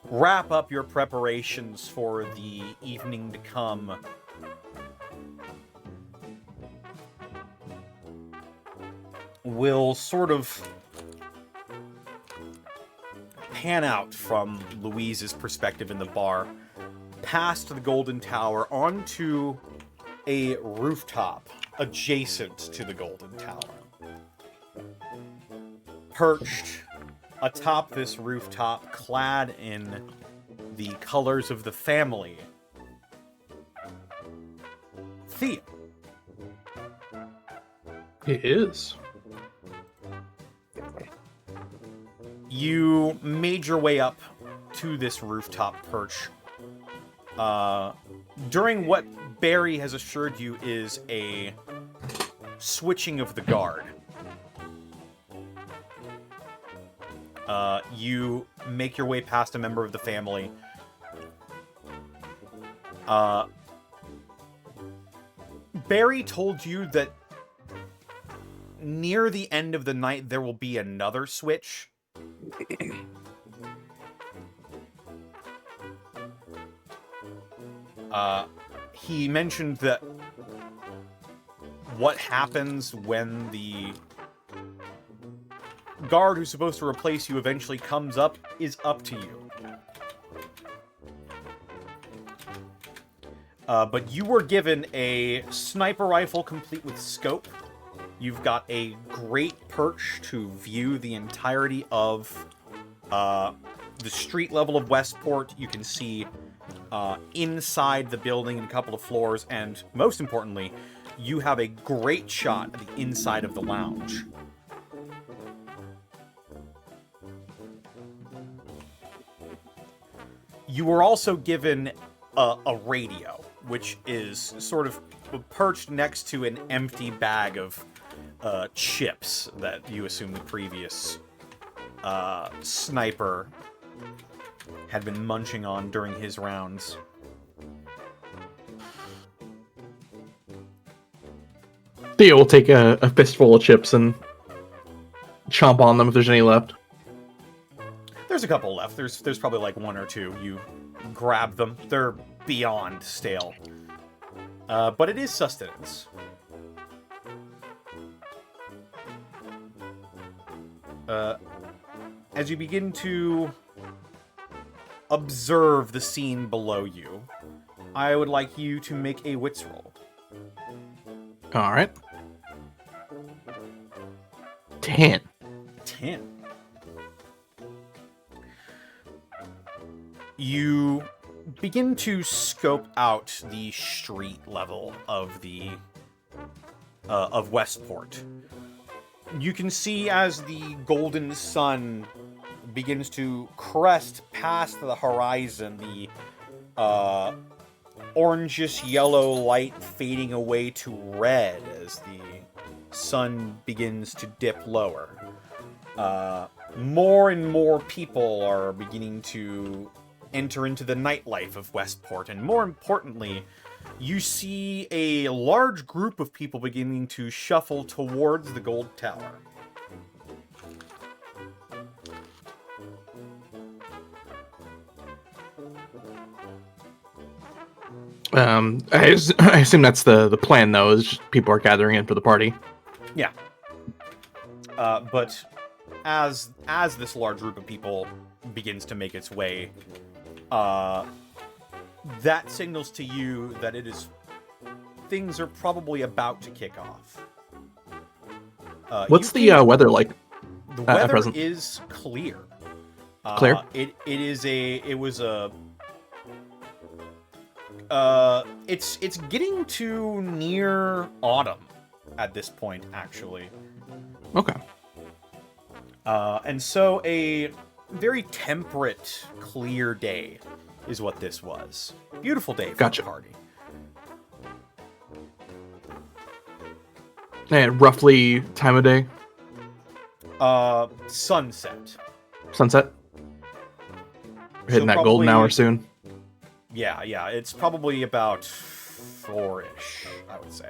Speaker 1: wrap up your preparations for the evening to come, we'll sort of pan out from Louise's perspective in the bar, past the Golden Tower, onto a rooftop adjacent to the Golden Tower. Perched atop this rooftop, clad in the colors of the family, Thea.
Speaker 4: It is.
Speaker 1: You made your way up to this rooftop perch during what Barry has assured you is a switching of the guard. You make your way past a member of the family. Barry told you that near the end of the night there will be another switch. He mentioned that what happens when the guard who's supposed to replace you eventually comes up is up to you. But you were given a sniper rifle complete with scope. You've got a great perch to view the entirety of the street level of Westport. You can see inside the building and a couple of floors, and most importantly, you have a great shot at the inside of the lounge. You were also given a radio, which is sort of perched next to an empty bag of chips that you assume the previous sniper had been munching on during his rounds.
Speaker 4: Theo will take a fistful of chips and chomp on them if there's any left.
Speaker 1: There's a couple left. There's probably like one or two. You grab them. They're beyond stale. But it is sustenance. As you begin to observe the scene below you, I would like you to make a wits roll.
Speaker 4: All right. 10.
Speaker 1: 10. You begin to scope out the street level of the of Westport. You can see as the golden sun begins to crest past the horizon, the orangish yellow light fading away to red as the sun begins to dip lower. More and more people are beginning to enter into the nightlife of Westport, and more importantly, you see a large group of people beginning to shuffle towards the Gold Tower.
Speaker 4: I assume that's the plan, though, is just people are gathering in for the party.
Speaker 1: Yeah. But as this large group of people begins to make its way, that signals to you that things are probably about to kick off.
Speaker 4: What's the weather like?
Speaker 1: The weather
Speaker 4: present?
Speaker 1: is clear.
Speaker 4: Clear?
Speaker 1: It's getting to near autumn at this point, actually.
Speaker 4: Okay.
Speaker 1: And so a very temperate, clear day is what this was. Beautiful day for
Speaker 4: Gotcha.
Speaker 1: the party.
Speaker 4: And roughly time of day?
Speaker 1: Sunset.
Speaker 4: Sunset? We're hitting that golden hour soon.
Speaker 1: Yeah, it's probably about 4-ish, I would say.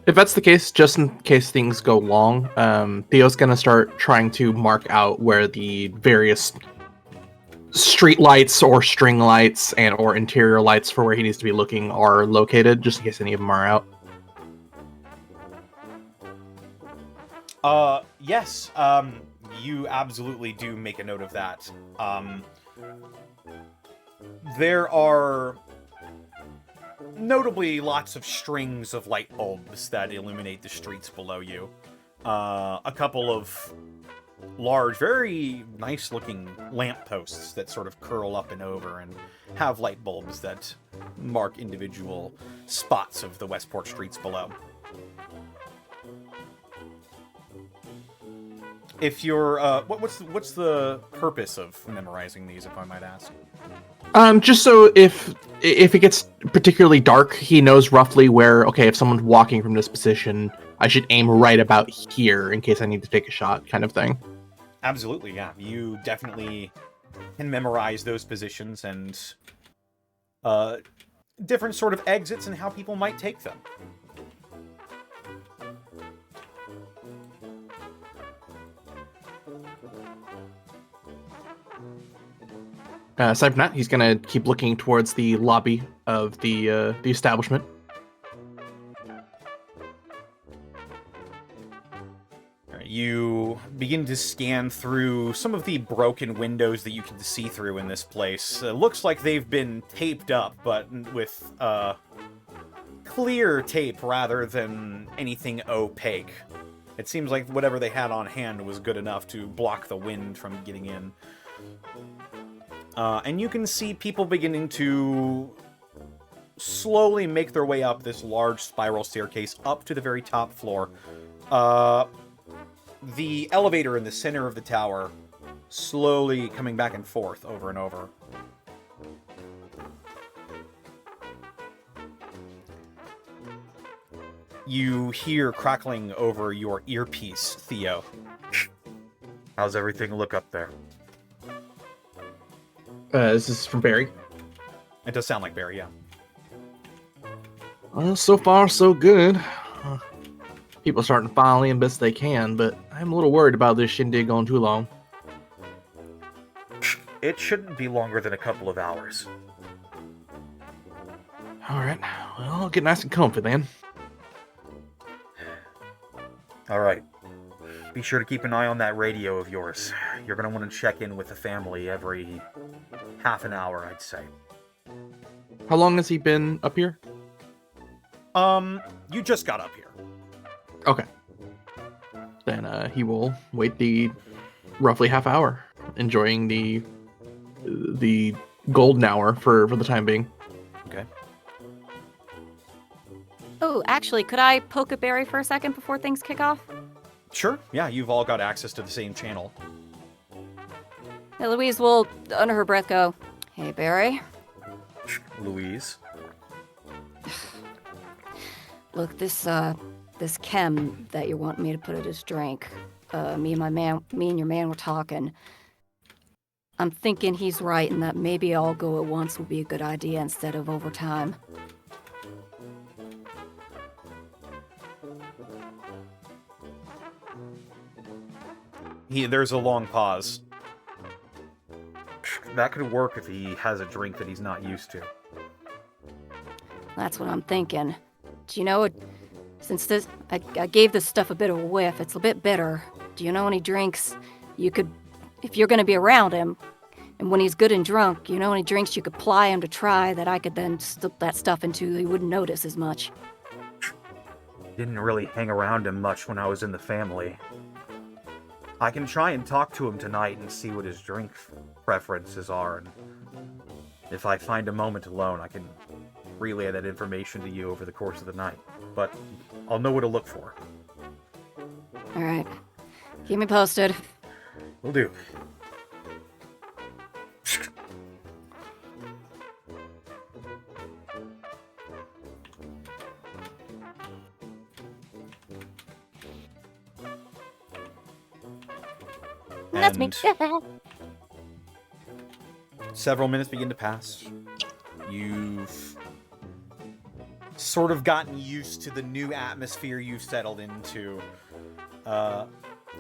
Speaker 4: If that's the case, just in case things go long, Theo's gonna start trying to mark out where the various street lights or string lights and or interior lights for where he needs to be looking are located, just in case any of them are out.
Speaker 1: Yes, you absolutely do make a note of that. There are notably lots of strings of light bulbs that illuminate the streets below you. A couple of large, very nice-looking lampposts that sort of curl up and over and have light bulbs that mark individual spots of the Westport streets below. If you're, what's the purpose of memorizing these, if I might ask?
Speaker 4: Just so if it gets particularly dark, he knows roughly where, okay, if someone's walking from this position, I should aim right about here in case I need to take a shot, kind of thing.
Speaker 1: Absolutely, yeah. You definitely can memorize those positions and different sort of exits and how people might take them.
Speaker 4: Aside from that, he's gonna keep looking towards the lobby of the establishment.
Speaker 1: You begin to scan through some of the broken windows that you can see through in this place. Looks like they've been taped up, but with clear tape rather than anything opaque. It seems like whatever they had on hand was good enough to block the wind from getting in. And you can see people beginning to slowly make their way up this large spiral staircase up to the very top floor. The elevator in the center of the tower slowly coming back and forth over and over. You hear crackling over your earpiece, Theo.
Speaker 6: How's everything look up there?
Speaker 4: This is from Barry.
Speaker 1: It does sound like Barry, yeah.
Speaker 4: Well, so far so good. People are starting to file in best they can, but I'm a little worried about this shindig going too long.
Speaker 6: It shouldn't be longer than a couple of hours.
Speaker 4: Alright, well, I'll get nice and comfy then.
Speaker 6: Alright. Be sure to keep an eye on that radio of yours. You're gonna want to check in with the family every half an hour, I'd say.
Speaker 4: How long has he been up here?
Speaker 1: You just got up here.
Speaker 4: Okay. Then he will wait the roughly half hour, enjoying the golden hour for the time being.
Speaker 1: Okay.
Speaker 5: Oh, actually, could I poke at Barry for a second before things kick off?
Speaker 1: Sure, yeah, you've all got access to the same channel.
Speaker 5: And Louise will, under her breath, go, "Hey, Barry.
Speaker 6: Louise?
Speaker 5: Look, this chem that you're wanting me to put in this drink, me and your man were talking. I'm thinking he's right and that maybe all go at once would be a good idea instead of over time."
Speaker 1: There's a long pause.
Speaker 6: That could work if he has a drink that he's not used to.
Speaker 5: That's what I'm thinking. Do you know, since I gave this stuff a bit of a whiff, it's a bit bitter. Do you know any drinks you could, if you're going to be around him, and when he's good and drunk, you know any drinks you could ply him to try that I could then slip that stuff into that he wouldn't notice as much?
Speaker 6: Didn't really hang around him much when I was in the family. I can try and talk to him tonight and see what his drink preferences are, and if I find a moment alone, I can relay that information to you over the course of the night. But I'll know what to look for.
Speaker 5: All right. Keep me posted.
Speaker 6: Will do.
Speaker 5: That's me.
Speaker 1: Several minutes begin to pass. You've sort of gotten used to the new atmosphere you've settled into.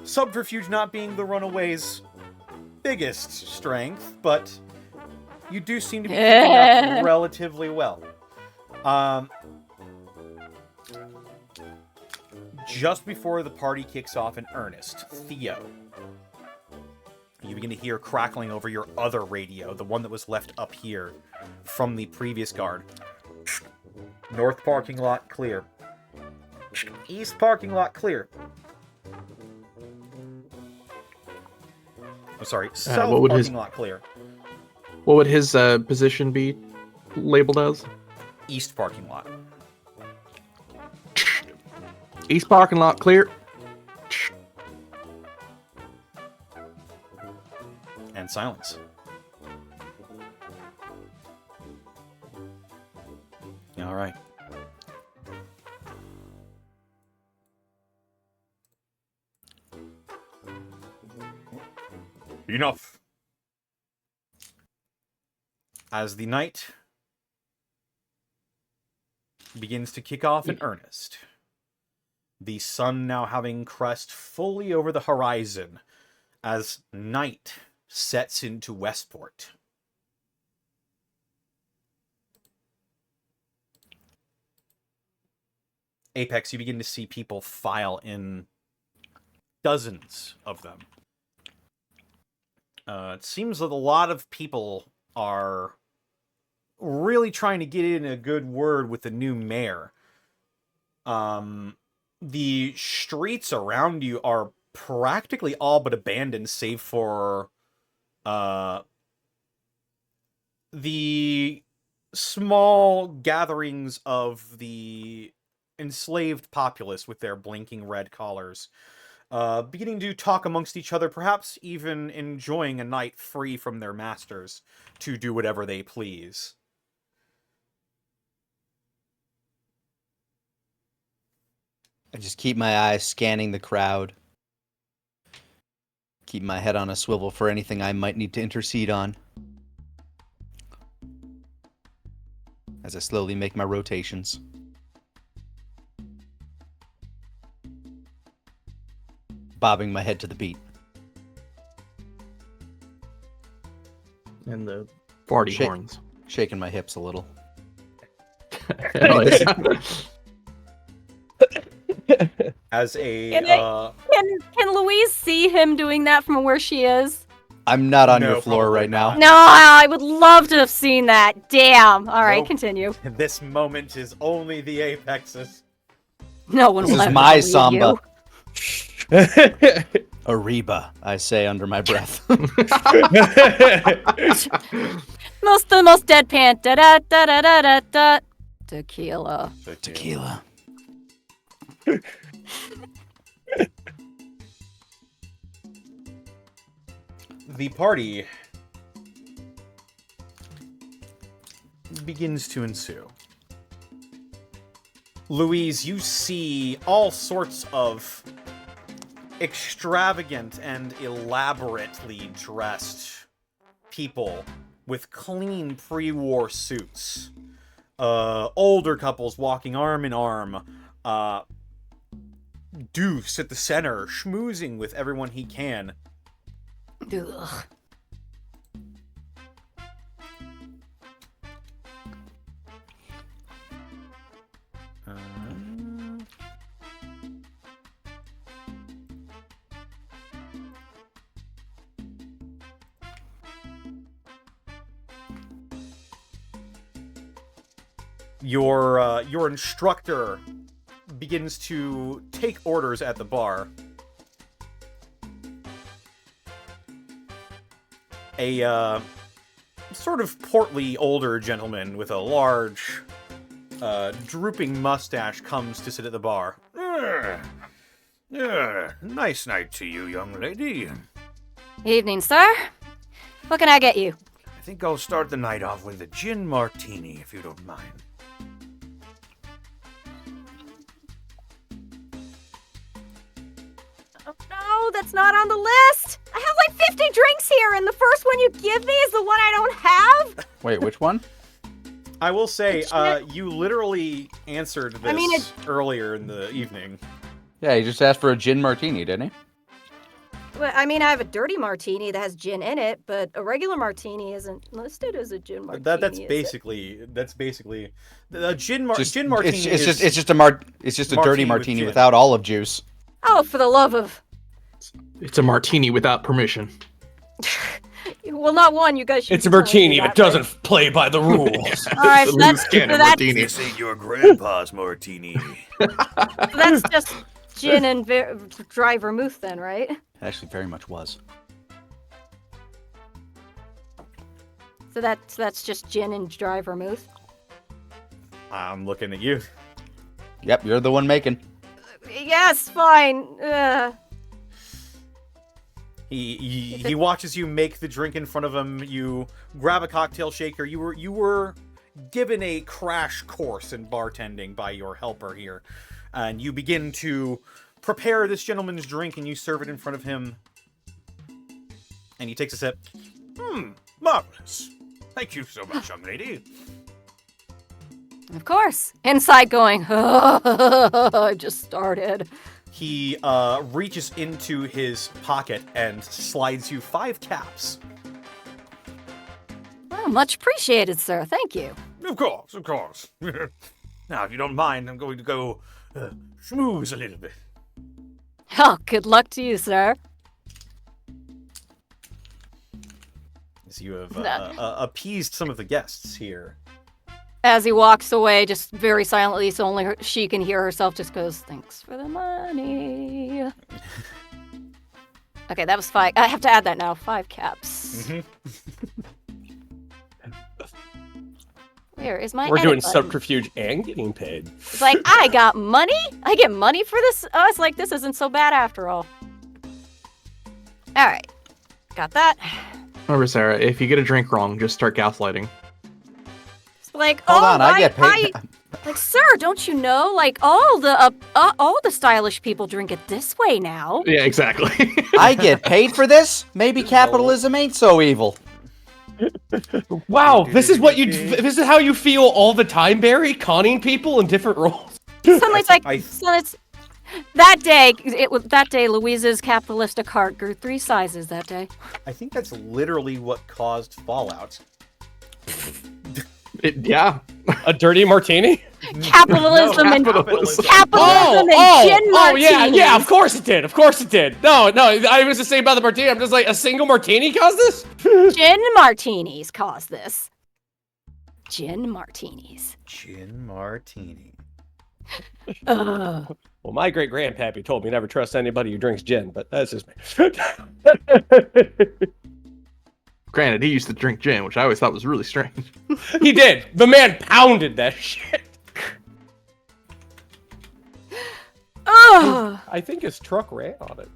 Speaker 1: Subterfuge not being the Runaways' biggest strength, but you do seem to be keeping up relatively well. Just before the party kicks off in earnest, Theo, you begin to hear crackling over your other radio, the one that was left up here from the previous guard. North parking lot clear. East parking lot clear. I'm sorry, south parking lot clear.
Speaker 4: What would his position be labeled as?
Speaker 1: East parking lot.
Speaker 4: East parking lot clear.
Speaker 1: And silence. All right. Enough. As the night begins to kick off in earnest, the sun now having crest fully over the horizon as night sets into Westport. Apex, you begin to see people file in, dozens of them. It seems that a lot of people are really trying to get in a good word with the new mayor. The streets around you are practically all but abandoned, save for the small gatherings of the enslaved populace with their blinking red collars, beginning to talk amongst each other, perhaps even enjoying a night free from their masters to do whatever they please.
Speaker 3: I just keep my eyes scanning the crowd. Keep my head on a swivel for anything I might need to intercede on. As I slowly make my rotations. Bobbing my head to the beat.
Speaker 4: And the 40 horns.
Speaker 3: Shaking my hips a little.
Speaker 4: Hell yeah.
Speaker 1: As a
Speaker 5: Can Louise see him doing that from where she is?
Speaker 3: I'm not on
Speaker 1: No,
Speaker 3: your floor
Speaker 1: probably
Speaker 3: right now.
Speaker 1: not.
Speaker 5: No, I would love to have seen that. Damn. All right,
Speaker 1: Nope.
Speaker 5: continue.
Speaker 1: This moment is only the apexes.
Speaker 5: No one
Speaker 3: This
Speaker 5: will
Speaker 3: is
Speaker 5: ever
Speaker 3: my
Speaker 5: believe
Speaker 3: samba.
Speaker 5: you.
Speaker 3: Ariba, I say under my breath.
Speaker 5: The most deadpan. Da da da da da da da. Tequila.
Speaker 3: Tequila.
Speaker 1: The party begins to ensue. Louise, you see all sorts of extravagant and elaborately dressed people with clean pre-war suits. Older couples walking arm in arm. Deuce at the center, schmoozing with everyone he can.
Speaker 5: Ugh.
Speaker 1: Your instructor begins to take orders at the bar. A sort of portly older gentleman with a large drooping mustache comes to sit at the bar. Nice night to you, young lady.
Speaker 5: Evening, sir. What can I get you?
Speaker 6: I think I'll start the night off with a gin martini, if you don't mind.
Speaker 5: Oh, no, that's not on the list. I have like 50 drinks here, and the first one you give me is the one I don't have.
Speaker 3: Wait, which one?
Speaker 1: I will say,
Speaker 5: Legit.
Speaker 1: you literally answered this
Speaker 5: I mean,
Speaker 1: earlier in the evening.
Speaker 3: Yeah, he just asked for a gin martini, didn't he?
Speaker 5: Well, I mean, I have a dirty martini that has gin in it, but a regular martini isn't listed as a gin martini.
Speaker 1: That's
Speaker 5: is it?
Speaker 1: basically the gin
Speaker 3: Just,
Speaker 1: martini.
Speaker 3: it's just a dirty
Speaker 1: martini with
Speaker 3: martini
Speaker 1: gin.
Speaker 3: without olive juice.
Speaker 5: Oh, for the love of.
Speaker 4: It's a martini without permission.
Speaker 5: Well, not one. You guys should.
Speaker 2: It's a
Speaker 5: be telling me
Speaker 2: martini,
Speaker 5: that,
Speaker 2: but doesn't play by the rules.
Speaker 5: All right,
Speaker 4: It's a
Speaker 5: so that's,
Speaker 4: loose cannon
Speaker 5: so that's,
Speaker 4: martini.
Speaker 7: This ain't your grandpa's martini.
Speaker 5: so that's just gin and dry vermouth, then, right?
Speaker 3: Actually, very much was.
Speaker 5: So that's just gin and dry vermouth.
Speaker 1: I'm looking at you.
Speaker 3: Yep, you're the one making.
Speaker 5: Yes, fine.
Speaker 1: He watches you make the drink in front of him. You grab a cocktail shaker. You were given a crash course in bartending by your helper here, and you begin to prepare this gentleman's drink, and you serve it in front of him. And he takes a sip.
Speaker 7: Marvelous. Thank you so much, young lady.
Speaker 5: Of course. Inside going, I just started.
Speaker 1: He reaches into his pocket and slides you 5 caps.
Speaker 5: Well, much appreciated, sir. Thank you.
Speaker 7: Of course, of course. Now, if you don't mind, I'm going to go schmooze a little bit.
Speaker 5: Oh, good luck to you, sir.
Speaker 1: As you have appeased some of the guests here.
Speaker 5: As he walks away, just very silently, so only she can hear herself, just goes, thanks for the money. Okay, that was 5. I have to add that now. 5 caps. Where is my
Speaker 2: We're doing
Speaker 5: edit button?
Speaker 2: subterfuge and getting paid.
Speaker 5: It's like, I got money? I get money for this? Oh, it's like, this isn't so bad after all. Alright. Got that.
Speaker 4: Remember, Sarah, if you get a drink wrong, just start gaslighting.
Speaker 5: It's like,
Speaker 3: Hold on, I get paid.
Speaker 5: Like, sir, don't you know? Like, all the stylish people drink it this way now.
Speaker 4: Yeah, exactly.
Speaker 3: I get paid for this? Maybe capitalism ain't so evil.
Speaker 2: Wow, this is how you feel all the time, Barry, conning people in different roles.
Speaker 5: Suddenly it's like, that day, Louise's capitalistic heart grew 3 sizes that day.
Speaker 1: I think that's literally what caused Fallout.
Speaker 4: Yeah.
Speaker 2: A dirty martini?
Speaker 5: Capitalism and
Speaker 1: capitalism.
Speaker 5: gin martinis.
Speaker 2: Yeah, of course it did. No, I was just saying about the martini. I'm just like, a single martini caused this?
Speaker 5: Gin martinis caused this. Gin martinis.
Speaker 1: Gin martini.
Speaker 5: Ugh.
Speaker 2: Well, my great-grandpappy told me never trust anybody who drinks gin, but that's just me.
Speaker 4: Granted, he used to drink gin, which I always thought was really strange.
Speaker 2: He did. The man pounded that shit.
Speaker 5: Ugh.
Speaker 2: I think his truck ran on it.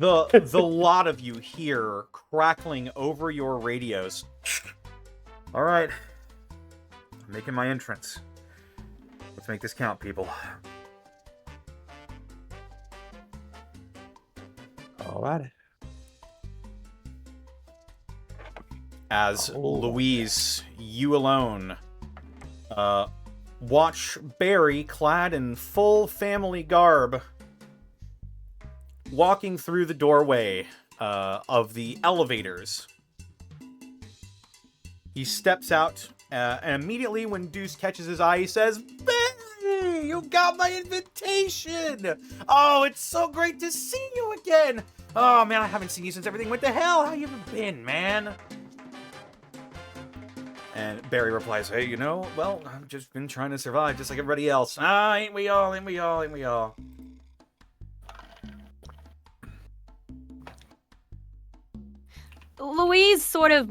Speaker 1: The lot of you hear crackling over your radios.
Speaker 6: All right. I'm making my entrance. Let's make this count, people.
Speaker 2: All right.
Speaker 1: As Louise, you alone, watch Barry, clad in full family garb, walking through the doorway of the elevators. He steps out, and immediately when Deuce catches his eye, he says, "Barry, you got my invitation! Oh, it's so great to see you again! Oh, man, I haven't seen you since everything went to hell! How you been, man?" And Barry replies, "Hey, you know, well, I've just been trying to survive just like everybody else. Ah, ain't we all, ain't we all, ain't we all?"
Speaker 5: Louise sort of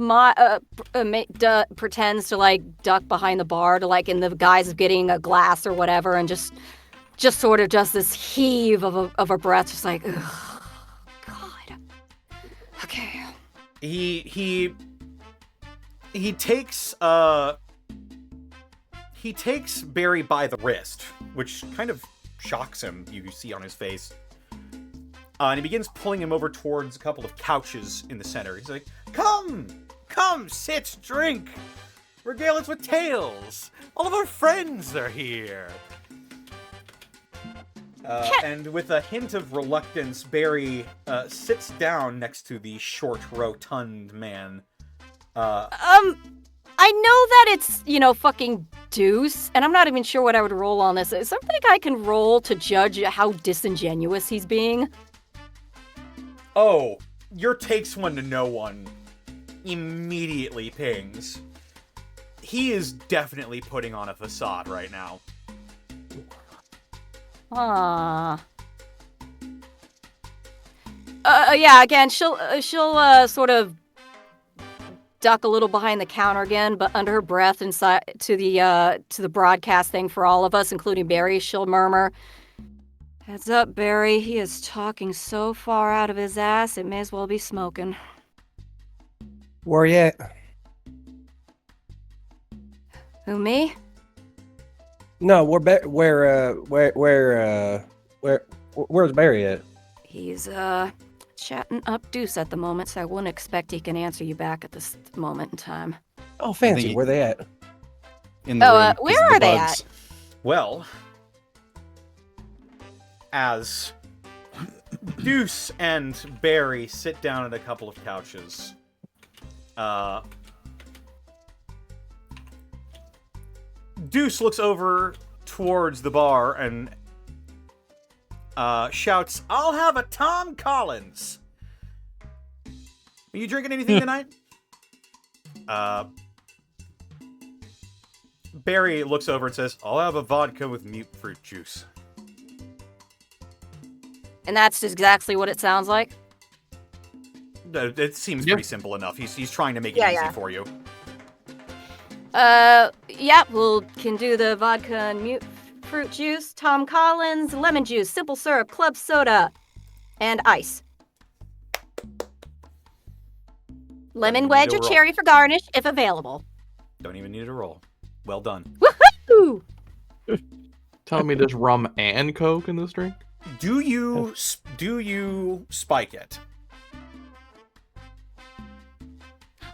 Speaker 5: pretends to like duck behind the bar to like in the guise of getting a glass or whatever, and just sort of does this heave of a breath, just like, ugh, God. Okay.
Speaker 1: He takes Barry by the wrist, which kind of shocks him. You see on his face. And he begins pulling him over towards a couple of couches in the center. He's like, Come, sit, drink.
Speaker 6: Regale us with tales! All of our friends are here! And with a hint of reluctance, Barry sits down next to the short, rotund man.
Speaker 5: I know that it's, fucking Deuce, and I'm not even sure what I would roll on this. Is something I can roll to judge how disingenuous he's being?
Speaker 6: Oh, your takes one to no one immediately pings. He is definitely putting on a facade right now.
Speaker 5: Yeah, again, she'll sort of duck a little behind the counter again, but under her breath inside to the broadcast thing for all of us, including Barry, she'll murmur, "Heads up, Barry. He is talking so far out of his ass, it may as well be smoking."
Speaker 2: Where you at?
Speaker 5: Who, me?
Speaker 2: No, where's Barry at?
Speaker 5: He's, chatting up Deuce at the moment, so I wouldn't expect he can answer you back at this moment in time.
Speaker 2: Oh, fancy.
Speaker 3: think-
Speaker 2: Where they at?
Speaker 3: In the room 'cause
Speaker 5: where
Speaker 3: of the
Speaker 5: are they
Speaker 3: bugs.
Speaker 5: at?
Speaker 6: Well, as Deuce and Barry sit down at a couple of couches, Deuce looks over towards the bar and shouts, "I'll have a Tom Collins." Are you drinking anything tonight? Barry looks over and says, "I'll have a vodka with mute fruit juice."
Speaker 5: And that's exactly what it sounds like?
Speaker 6: It seems
Speaker 4: Yeah.
Speaker 6: pretty simple enough. He's trying to make it
Speaker 5: Yeah,
Speaker 6: easy
Speaker 5: yeah.
Speaker 6: for you.
Speaker 5: Yeah, we'll can do the vodka and mute fruit juice, Tom Collins, lemon juice, simple syrup, club soda, and ice. Lemon
Speaker 6: Don't
Speaker 5: wedge
Speaker 6: need
Speaker 5: or
Speaker 6: to roll.
Speaker 5: cherry for garnish, if available.
Speaker 6: Don't even need a roll. Well done.
Speaker 5: Woohoo!
Speaker 4: Tell me there's rum and Coke in this drink?
Speaker 6: Do you spike it?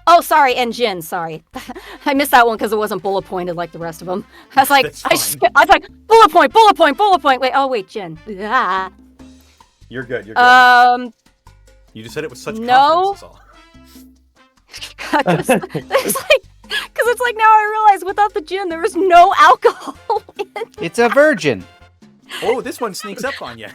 Speaker 5: Oh, sorry, and gin, sorry. I missed that one because it wasn't bullet pointed like the rest of them. I was like,
Speaker 6: That's
Speaker 5: I
Speaker 6: fine.
Speaker 5: was like, bullet point, bullet point, bullet point. Wait, gin. Ah.
Speaker 6: You're good. You're good.
Speaker 5: Um,
Speaker 6: You just said it with such
Speaker 5: no.
Speaker 6: confidence. That's all.
Speaker 5: Because it's like now I realize without the gin there is no alcohol in it.
Speaker 3: It's a virgin.
Speaker 6: Oh, this one sneaks up on you.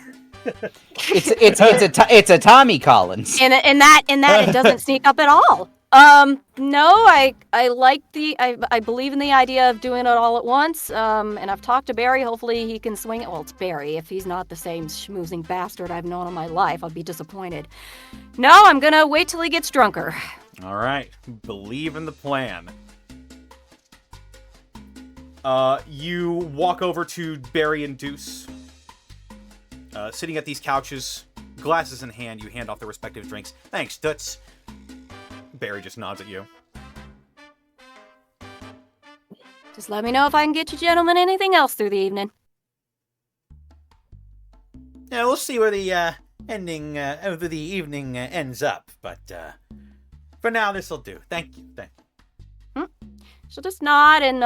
Speaker 3: It's a Tommy Collins.
Speaker 5: In that it doesn't sneak up at all. No, I like I believe in the idea of doing it all at once. And I've talked to Barry. Hopefully he can swing it. Well, it's Barry. If he's not the same schmoozing bastard I've known in my life, I'll be disappointed. No, I'm gonna wait till he gets drunker.
Speaker 6: All right. Believe in the plan. You walk over to Barry and Deuce. Sitting at these couches, glasses in hand, you hand off their respective drinks. Thanks, Dutz. Barry just nods at you.
Speaker 5: Just let me know if I can get you gentlemen anything else through the evening.
Speaker 6: Yeah, we'll see where the ending of the evening ends up, but for now, this'll do. Thank you.
Speaker 5: She'll just nod and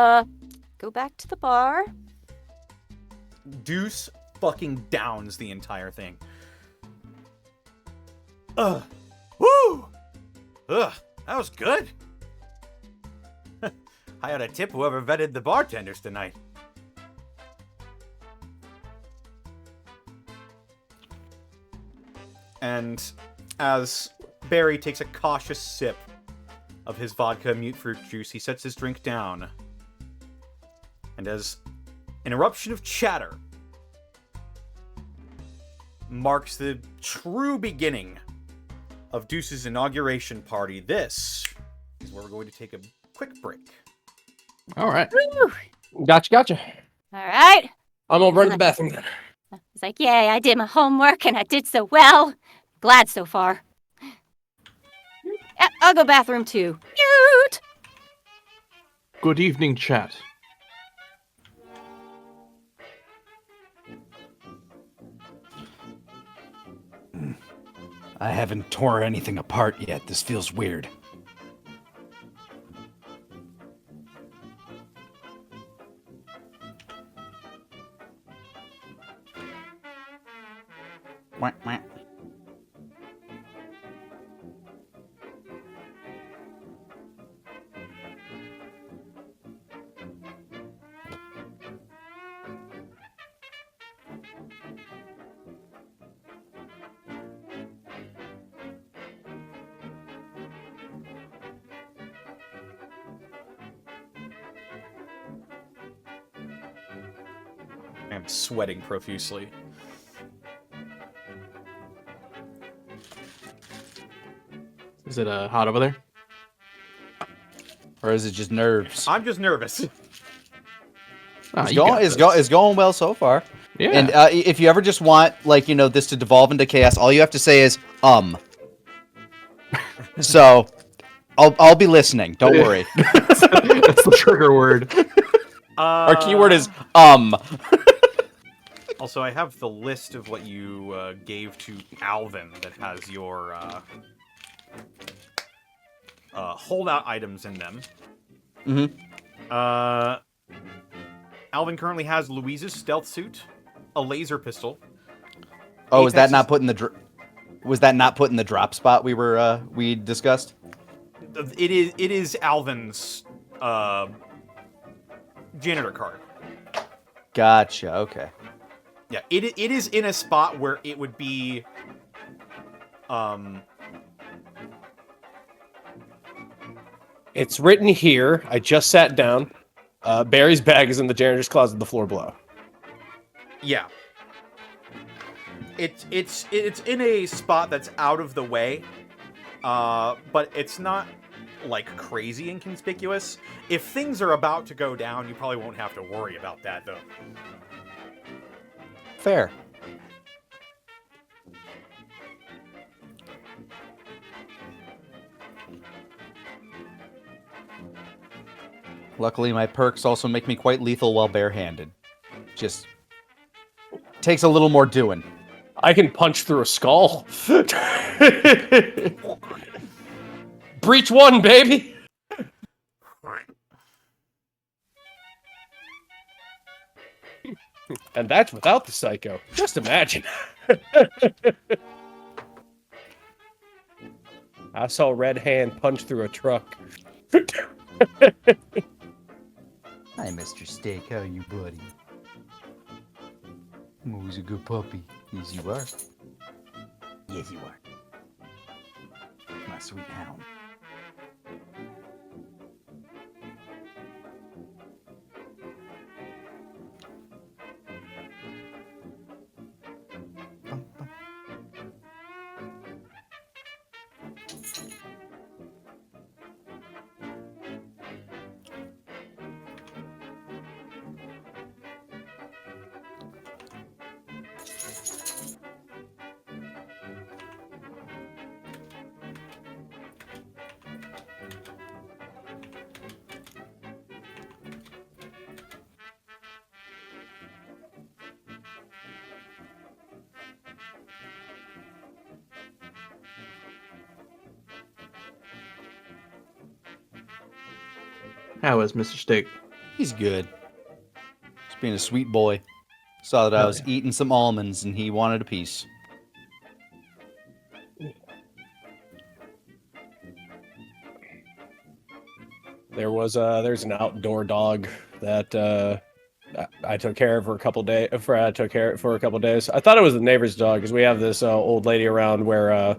Speaker 5: go back to the bar.
Speaker 6: Deuce fucking downs the entire thing. Woo! Ugh, that was good. I ought to tip whoever vetted the bartenders tonight. And as Barry takes a cautious sip of his vodka mute fruit juice, he sets his drink down. And as an eruption of chatter marks the true beginning of Deuce's inauguration party, this is where we're going to take a quick break.
Speaker 4: All right.
Speaker 5: Woo!
Speaker 2: Gotcha.
Speaker 5: All right.
Speaker 2: I'm gonna run to the bathroom then.
Speaker 5: It's like, yay, I did my homework and I did so well. Glad so far. I'll go bathroom too. Cute.
Speaker 4: Good evening, chat.
Speaker 3: I haven't tore anything apart yet. This feels weird.
Speaker 1: I am sweating profusely.
Speaker 4: Is it hot over there?
Speaker 3: Or is it just nerves?
Speaker 1: I'm just nervous.
Speaker 4: Ah, you got this.
Speaker 3: It's going well so far.
Speaker 4: Yeah.
Speaker 3: And if you ever just want, like, this to devolve into chaos, all you have to say is, So, I'll be listening. Don't worry.
Speaker 4: That's the trigger word.
Speaker 3: Our keyword is,
Speaker 1: Also, I have the list of what you gave to Alvin that has your holdout items in them.
Speaker 3: Mm-hmm.
Speaker 1: Alvin currently has Louise's stealth suit, a laser pistol.
Speaker 3: Oh, was that not put in the drop spot we discussed?
Speaker 1: It is Alvin's janitor card.
Speaker 3: Gotcha. Okay.
Speaker 1: Yeah, it is in a spot where it would be
Speaker 2: It's written here. I just sat down. Barry's bag is in the janitor's closet, the floor below.
Speaker 1: yeah. It's in a spot that's out of the way, but it's not like crazy inconspicuous. If things are about to go down, you probably won't have to worry about that though.
Speaker 3: Fair. Luckily, my perks also make me quite lethal while barehanded. Just takes a little more doing.
Speaker 2: I can punch through a skull. Breach 1, baby. And that's without the psycho. Just imagine. I saw Red Hand punch through a truck.
Speaker 3: Hi, Mr. Steak. How are you, buddy? I'm always a good puppy. Yes, you are. Yes, you are. My sweet hound. Bum, bum.
Speaker 4: How is Mr. Steak?
Speaker 3: He's good. He's being a sweet boy. Saw that I was eating some almonds and he wanted a piece.
Speaker 2: There's an outdoor dog that I took care of for a couple days. I took care of for a couple days. I thought it was the neighbor's dog because we have this old lady around where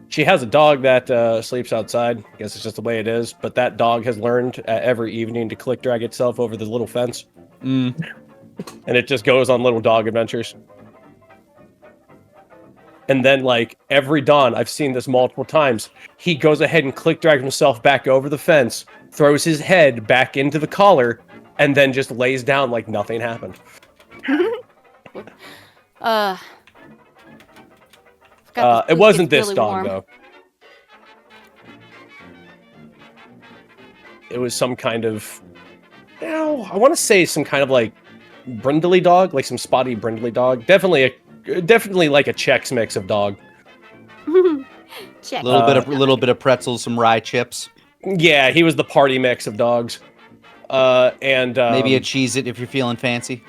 Speaker 2: she has a dog that sleeps outside. I guess it's just the way it is. But that dog has learned every evening to click drag itself over the little fence, and it just goes on little dog adventures. And then, like, every dawn, I've seen this multiple times, he goes ahead and click drags himself back over the fence, throws his head back into the collar, and then just lays down like nothing happened. It wasn't this
Speaker 5: really
Speaker 2: dog,
Speaker 5: warm.
Speaker 2: though. It was some kind of... I want to say some kind of, like, brindley dog, like some spotty brindley dog. Definitely like a Chex Mix of dog.
Speaker 5: Check.
Speaker 3: Little bit of pretzels, some rye chips.
Speaker 2: Yeah, he was the party mix of dogs. And
Speaker 3: Maybe a Cheez-It if you're feeling fancy.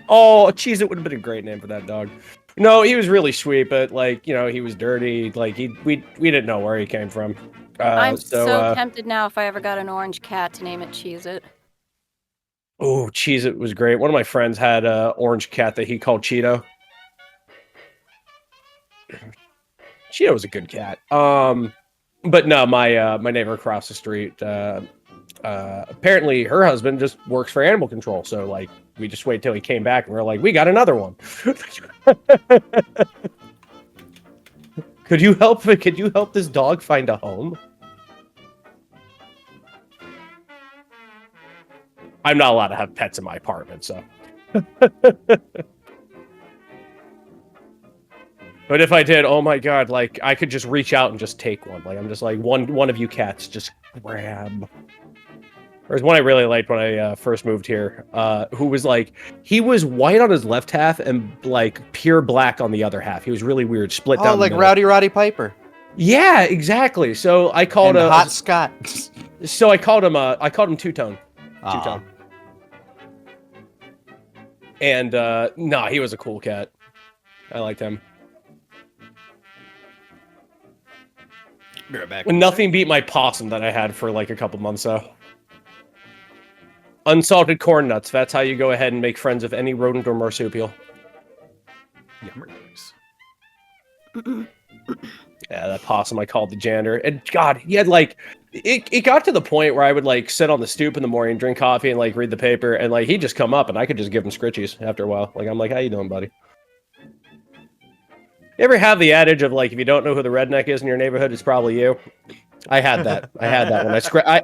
Speaker 2: Oh, Cheez-It would have been a great name for that dog. No, he was really sweet, but like, he was dirty. Like we didn't know where he came from.
Speaker 5: I'm so tempted now if I ever got an orange cat to name it Cheez-It.
Speaker 2: Oh, Cheez-It was great. One of my friends had an orange cat that he called Cheeto. Cheeto was a good cat. But no, my neighbor across the street, apparently her husband just works for animal control. So like we just wait till he came back and we're like, we got another one. Could you help this dog find a home? I'm not allowed to have pets in my apartment, so. But if I did, oh my god, like I could just reach out and just take one. Like I'm just like one of you cats, just grab. There's one I really liked when I first moved here, who was like, he was white on his left half and like pure black on the other half. He was really weird, split down.
Speaker 3: Oh, like Roddy Piper.
Speaker 2: Yeah, exactly. So I called
Speaker 3: him Hot Scott.
Speaker 2: So I called him two-tone. Two-tone. And nah, he was a cool cat. I liked him.
Speaker 3: Be right back.
Speaker 2: When nothing beat my possum that I had for like a couple months though. Unsalted corn nuts. That's how you go ahead and make friends of any rodent or marsupial.
Speaker 1: Yummers.
Speaker 2: Yeah, that possum I called the janitor. And God, he had like it got to the point where I would like sit on the stoop in the morning, drink coffee, and like read the paper, and like he'd just come up and I could just give him scritchies after a while. Like I'm like, how you doing, buddy? You ever have the adage of like if you don't know who the redneck is in your neighborhood, it's probably you? I had that. I had that when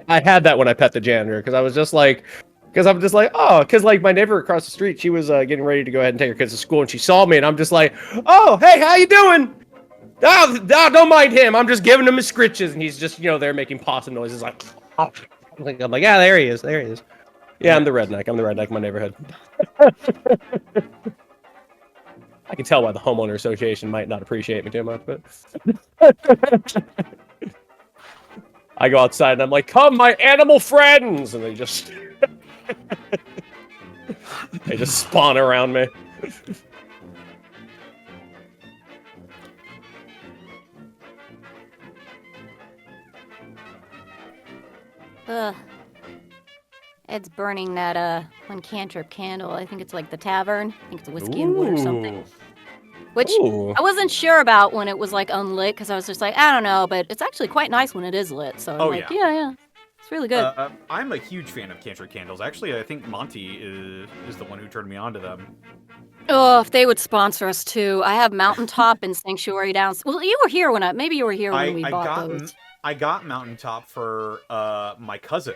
Speaker 2: I had that when I pet the janitor because I was just like, because I'm just like, oh, because like my neighbor across the street, she was getting ready to go ahead and take her kids to school, and she saw me, and I'm just like, oh, hey, how you doing? Oh, don't mind him. I'm just giving him his scritches, and he's just there making possum noises like, oh. I'm like, yeah, there he is. Yeah, I'm the redneck in my neighborhood. I can tell why the homeowner association might not appreciate me too much, but I go outside and I'm like, come, my animal friends! And they just spawn around me.
Speaker 5: Ugh. Ed's burning that one cantrip candle. I think it's like the tavern. I think it's a whiskey and wood or something. Which I wasn't sure about when it was like unlit because I was just like, I don't know, but it's actually quite nice when it is lit. So I'm like, yeah. It's really good.
Speaker 1: I'm a huge fan of cantrip candles. Actually, I think Monty is the one who turned me on to them.
Speaker 5: Oh, if they would sponsor us too. I have Mountaintop and Sanctuary down. Well, you were here when maybe you were here when we bought those.
Speaker 1: I got Mountaintop for my cousin,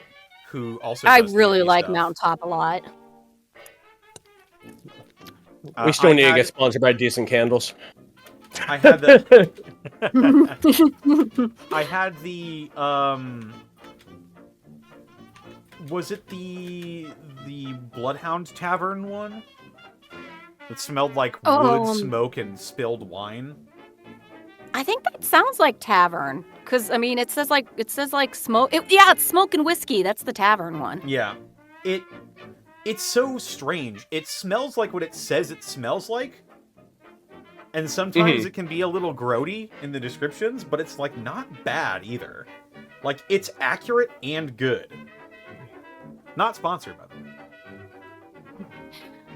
Speaker 1: who also.
Speaker 5: I really like Mountaintop a lot.
Speaker 2: We still need to get sponsored by decent candles.
Speaker 1: I had the. I had the. Was it the Bloodhound Tavern one? It smelled like wood, smoke, and spilled wine.
Speaker 5: I think that sounds like tavern, because I mean it says like smoke. It's smoke and whiskey. That's the tavern one.
Speaker 1: Yeah, it's so strange. It smells like what it says it smells like, and sometimes it can be a little grody in the descriptions, but it's like not bad either. Like it's accurate and good. Not sponsored, by the way.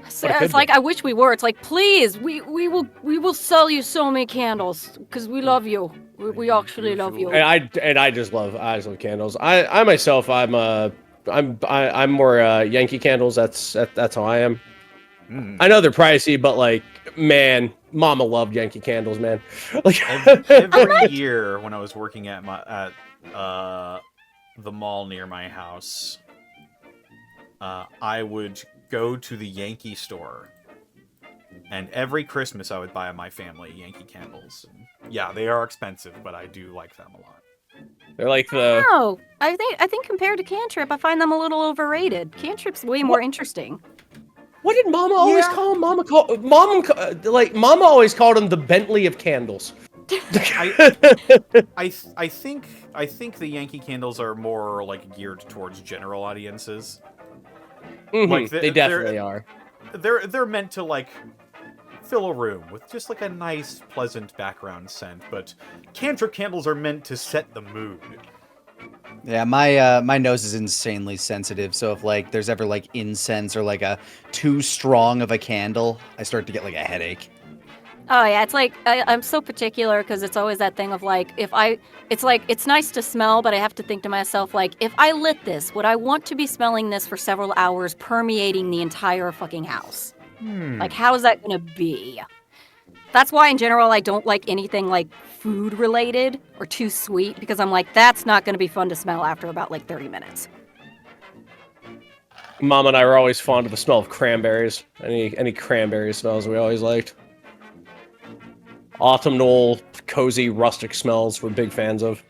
Speaker 5: So it's like, I wish we were. It's like, please, we will sell you so many candles because we love you. We actually love you.
Speaker 2: And I just love candles. I myself, I'm more Yankee candles. That's how I am. I know they're pricey, but like, man, Mama loved Yankee candles, man. Like
Speaker 1: every year when I was working at the mall near my house, I would go to the Yankee store, and every Christmas I would buy my family Yankee candles. Yeah, they are expensive, but I do like them a lot.
Speaker 2: They're like the.
Speaker 5: No, I think compared to Cantrip, I find them a little overrated. Cantrip's way more interesting.
Speaker 2: What did Mama always call them? Mama always called them the Bentley of candles.
Speaker 1: I think the Yankee candles are more like geared towards general audiences.
Speaker 2: Like they definitely are.
Speaker 1: They're meant to like fill a room with just like a nice, pleasant background scent, but cantrip candles are meant to set the mood.
Speaker 3: Yeah, my nose is insanely sensitive, so if like there's ever like incense or like a too strong of a candle, I start to get like a headache.
Speaker 5: Oh yeah, it's like I'm so particular because it's always that thing of like it's nice to smell, but I have to think to myself like if I lit this, would I want to be smelling this for several hours, permeating the entire fucking house? Like how is that gonna be? That's why in general I don't like anything like food related or too sweet because I'm like that's not gonna be fun to smell after about like 30 minutes.
Speaker 2: Mom and I were always fond of the smell of cranberries. Any cranberry smells we always liked. Autumnal, cozy, rustic smells we're big fans of.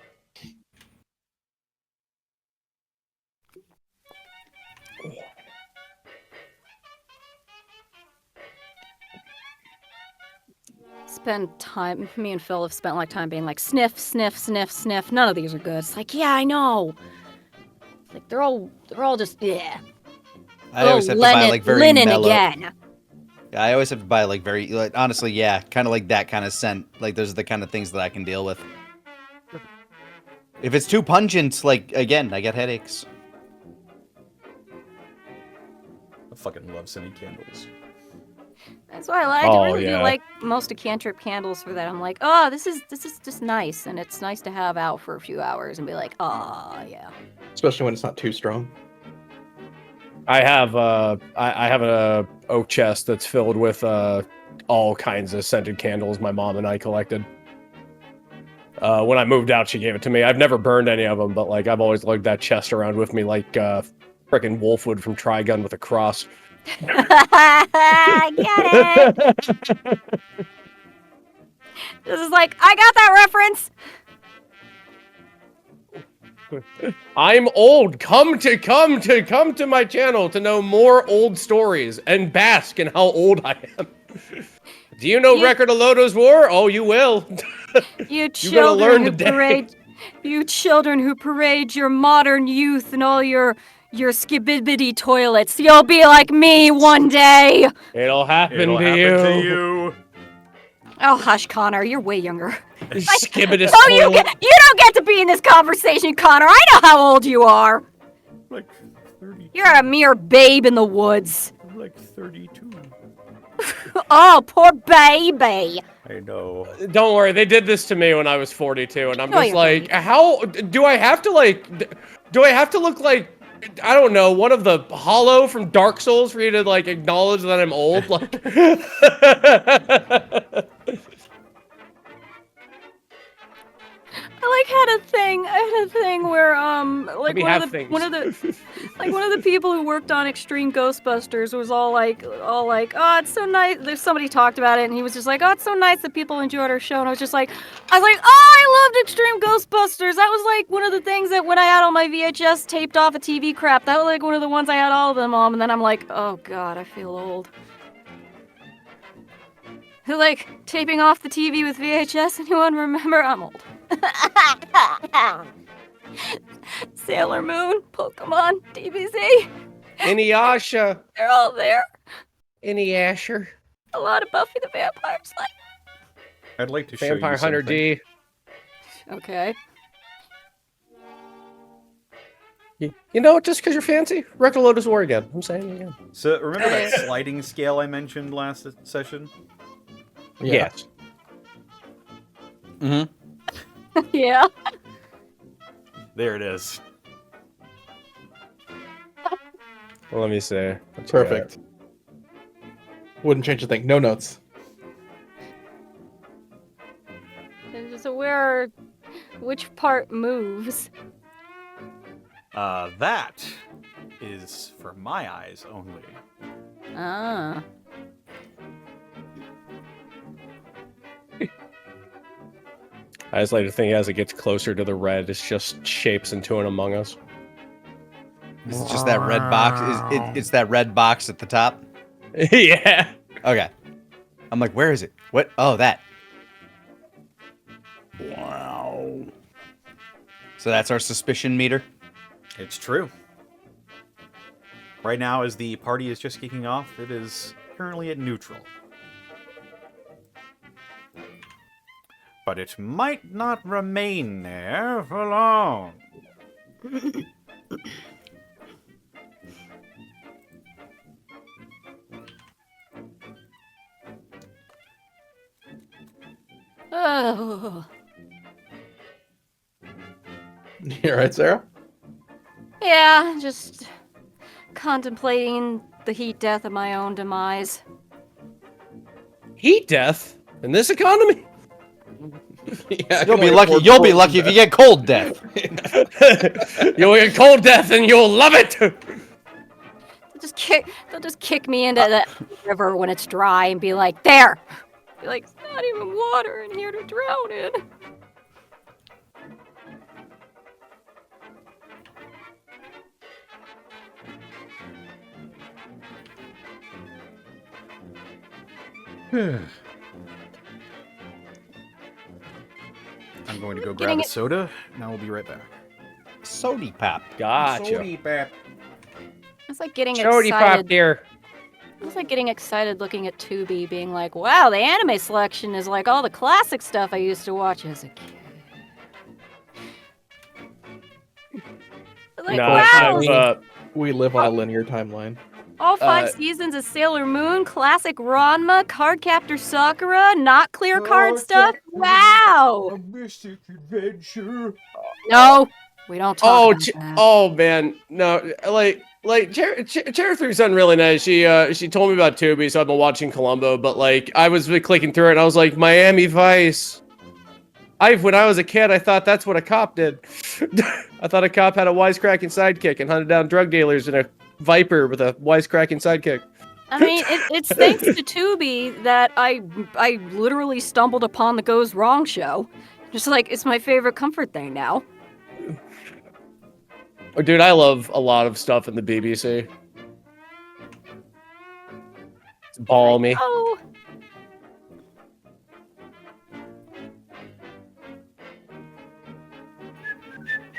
Speaker 5: Me and Phil have spent like time being like sniff, sniff, sniff, sniff. None of these are good. It's like, yeah, I know. Like they're all just yeah.
Speaker 3: I always have to buy like very
Speaker 5: linen
Speaker 3: mellow.
Speaker 5: again.
Speaker 3: Yeah, I always have to buy like very, like, honestly, yeah, kind of like that kind of scent. Like those are the kind of things that I can deal with. If it's too pungent, like again, I get headaches.
Speaker 1: I fucking love scented candles.
Speaker 5: That's why I really do like most of cantrip candles for that. I'm like, oh, this is just nice, and it's nice to have out for a few hours and be like, oh yeah.
Speaker 4: Especially when it's not too strong.
Speaker 2: I have a oak chest that's filled with all kinds of scented candles my mom and I collected. When I moved out, she gave it to me. I've never burned any of them, but like I've always lugged that chest around with me like frickin' Wolfwood from Trigun with a cross.
Speaker 5: I get it. This is like, I got that reference.
Speaker 2: I'm old. Come to my channel to know more old stories and bask in how old I am. Do you know Record of Lodo's War? Oh, you will.
Speaker 5: You children who parade your modern youth and all your skibbity toilets. You'll be like me one day.
Speaker 2: It'll happen to you.
Speaker 5: Oh, hush, Connor. You're way younger.
Speaker 2: Skibbity
Speaker 5: Oh, you don't get to be in this conversation, Connor. I know how old you are.
Speaker 1: Like 30.
Speaker 5: You're a mere babe in the woods.
Speaker 1: Like 32.
Speaker 5: Oh, poor baby.
Speaker 1: I know.
Speaker 2: Don't worry, they did this to me when I was 42, and I'm
Speaker 5: No,
Speaker 2: just
Speaker 5: you
Speaker 2: like,
Speaker 5: didn't.
Speaker 2: how do I have to look like, I don't know, one of the Hollow from Dark Souls for you to like acknowledge that I'm old? Like,
Speaker 5: I had a thing where like
Speaker 2: We
Speaker 5: one
Speaker 2: have
Speaker 5: of the
Speaker 2: things.
Speaker 5: one of the people who worked on Extreme Ghostbusters was all like, oh, it's so nice. There's somebody talked about it, and he was just like, oh, it's so nice that people enjoyed our show. And I was like, oh, I loved Extreme Ghostbusters. That was like one of the things that when I had all my VHS taped off of TV crap, that was like one of the ones I had all of them on. And then I'm like, oh god, I feel old. Like taping off the TV with VHS. Anyone remember? I'm old. Sailor Moon, Pokemon, DBZ.
Speaker 2: Inuyasha.
Speaker 5: They're all there.
Speaker 2: Inuyasha.
Speaker 5: A lot of Buffy the Vampire Slayer.
Speaker 1: I'd like to show
Speaker 2: Vampire
Speaker 1: you
Speaker 2: Hunter
Speaker 1: something.
Speaker 2: D.
Speaker 5: Okay.
Speaker 2: You know, just because you're fancy, Record of Lodo's War again. I'm saying it again.
Speaker 1: So remember that sliding scale I mentioned last session?
Speaker 2: Yes.
Speaker 3: Mm-hmm.
Speaker 5: Yeah.
Speaker 1: There it is.
Speaker 2: Well, let me see.
Speaker 4: Perfect. Wouldn't change a thing. No notes.
Speaker 5: So which part moves?
Speaker 1: That is for my eyes only.
Speaker 5: Ah.
Speaker 2: I just like to think as it gets closer to the red, it just shapes into an Among Us.
Speaker 3: Is it just that red box? It's that red box at the top?
Speaker 2: Yeah.
Speaker 3: Okay. I'm like, where is it? What? Oh, that. Wow. So that's our suspicion meter?
Speaker 1: It's true. Right now, as the party is just kicking off, it is currently at neutral. But it might not remain there for long.
Speaker 5: Oh.
Speaker 4: You alright, Sarah?
Speaker 5: Yeah, just contemplating the heat death of my own demise.
Speaker 2: Heat death in this economy?
Speaker 4: Yeah,
Speaker 3: You'll be lucky. You'll be lucky if you get cold death.
Speaker 2: You'll get cold death and you'll love it.
Speaker 5: They'll just kick me into the river when it's dry and be like, there. Be like, it's not even water in here to drown in.
Speaker 1: I'm going to go
Speaker 5: Getting
Speaker 1: grab a
Speaker 5: it-
Speaker 1: soda, and I will be right back.
Speaker 3: Sody pop.
Speaker 2: Gotcha.
Speaker 1: Sody pap.
Speaker 5: It's like getting
Speaker 2: Chody pop
Speaker 5: excited.
Speaker 2: dear.
Speaker 5: It's like getting excited looking at Tubi, being like, wow, the anime selection is like all the classic stuff I used to watch as a kid. Like,
Speaker 2: No,
Speaker 5: wow,
Speaker 4: We live on a linear timeline.
Speaker 5: all 5 seasons of Sailor Moon, classic Ranma, Cardcaptor Sakura, not clear card stuff. Wow.
Speaker 1: A mystic adventure.
Speaker 5: No, we don't talk about that.
Speaker 2: Oh man, no, like Cherry 3's done really nice. She told me about Tubi, so I've been watching Columbo, but like I was clicking through it and I was like, Miami Vice. When I was a kid, I thought that's what a cop did. I thought a cop had a wisecracking sidekick and hunted down drug dealers in a Viper with a wisecracking sidekick.
Speaker 5: I mean, it's thanks to Tubi that I literally stumbled upon the Goes Wrong show. Just like, it's my favorite comfort thing now.
Speaker 2: Oh, dude, I love a lot of stuff in the BBC. It's balmy.
Speaker 5: Oh.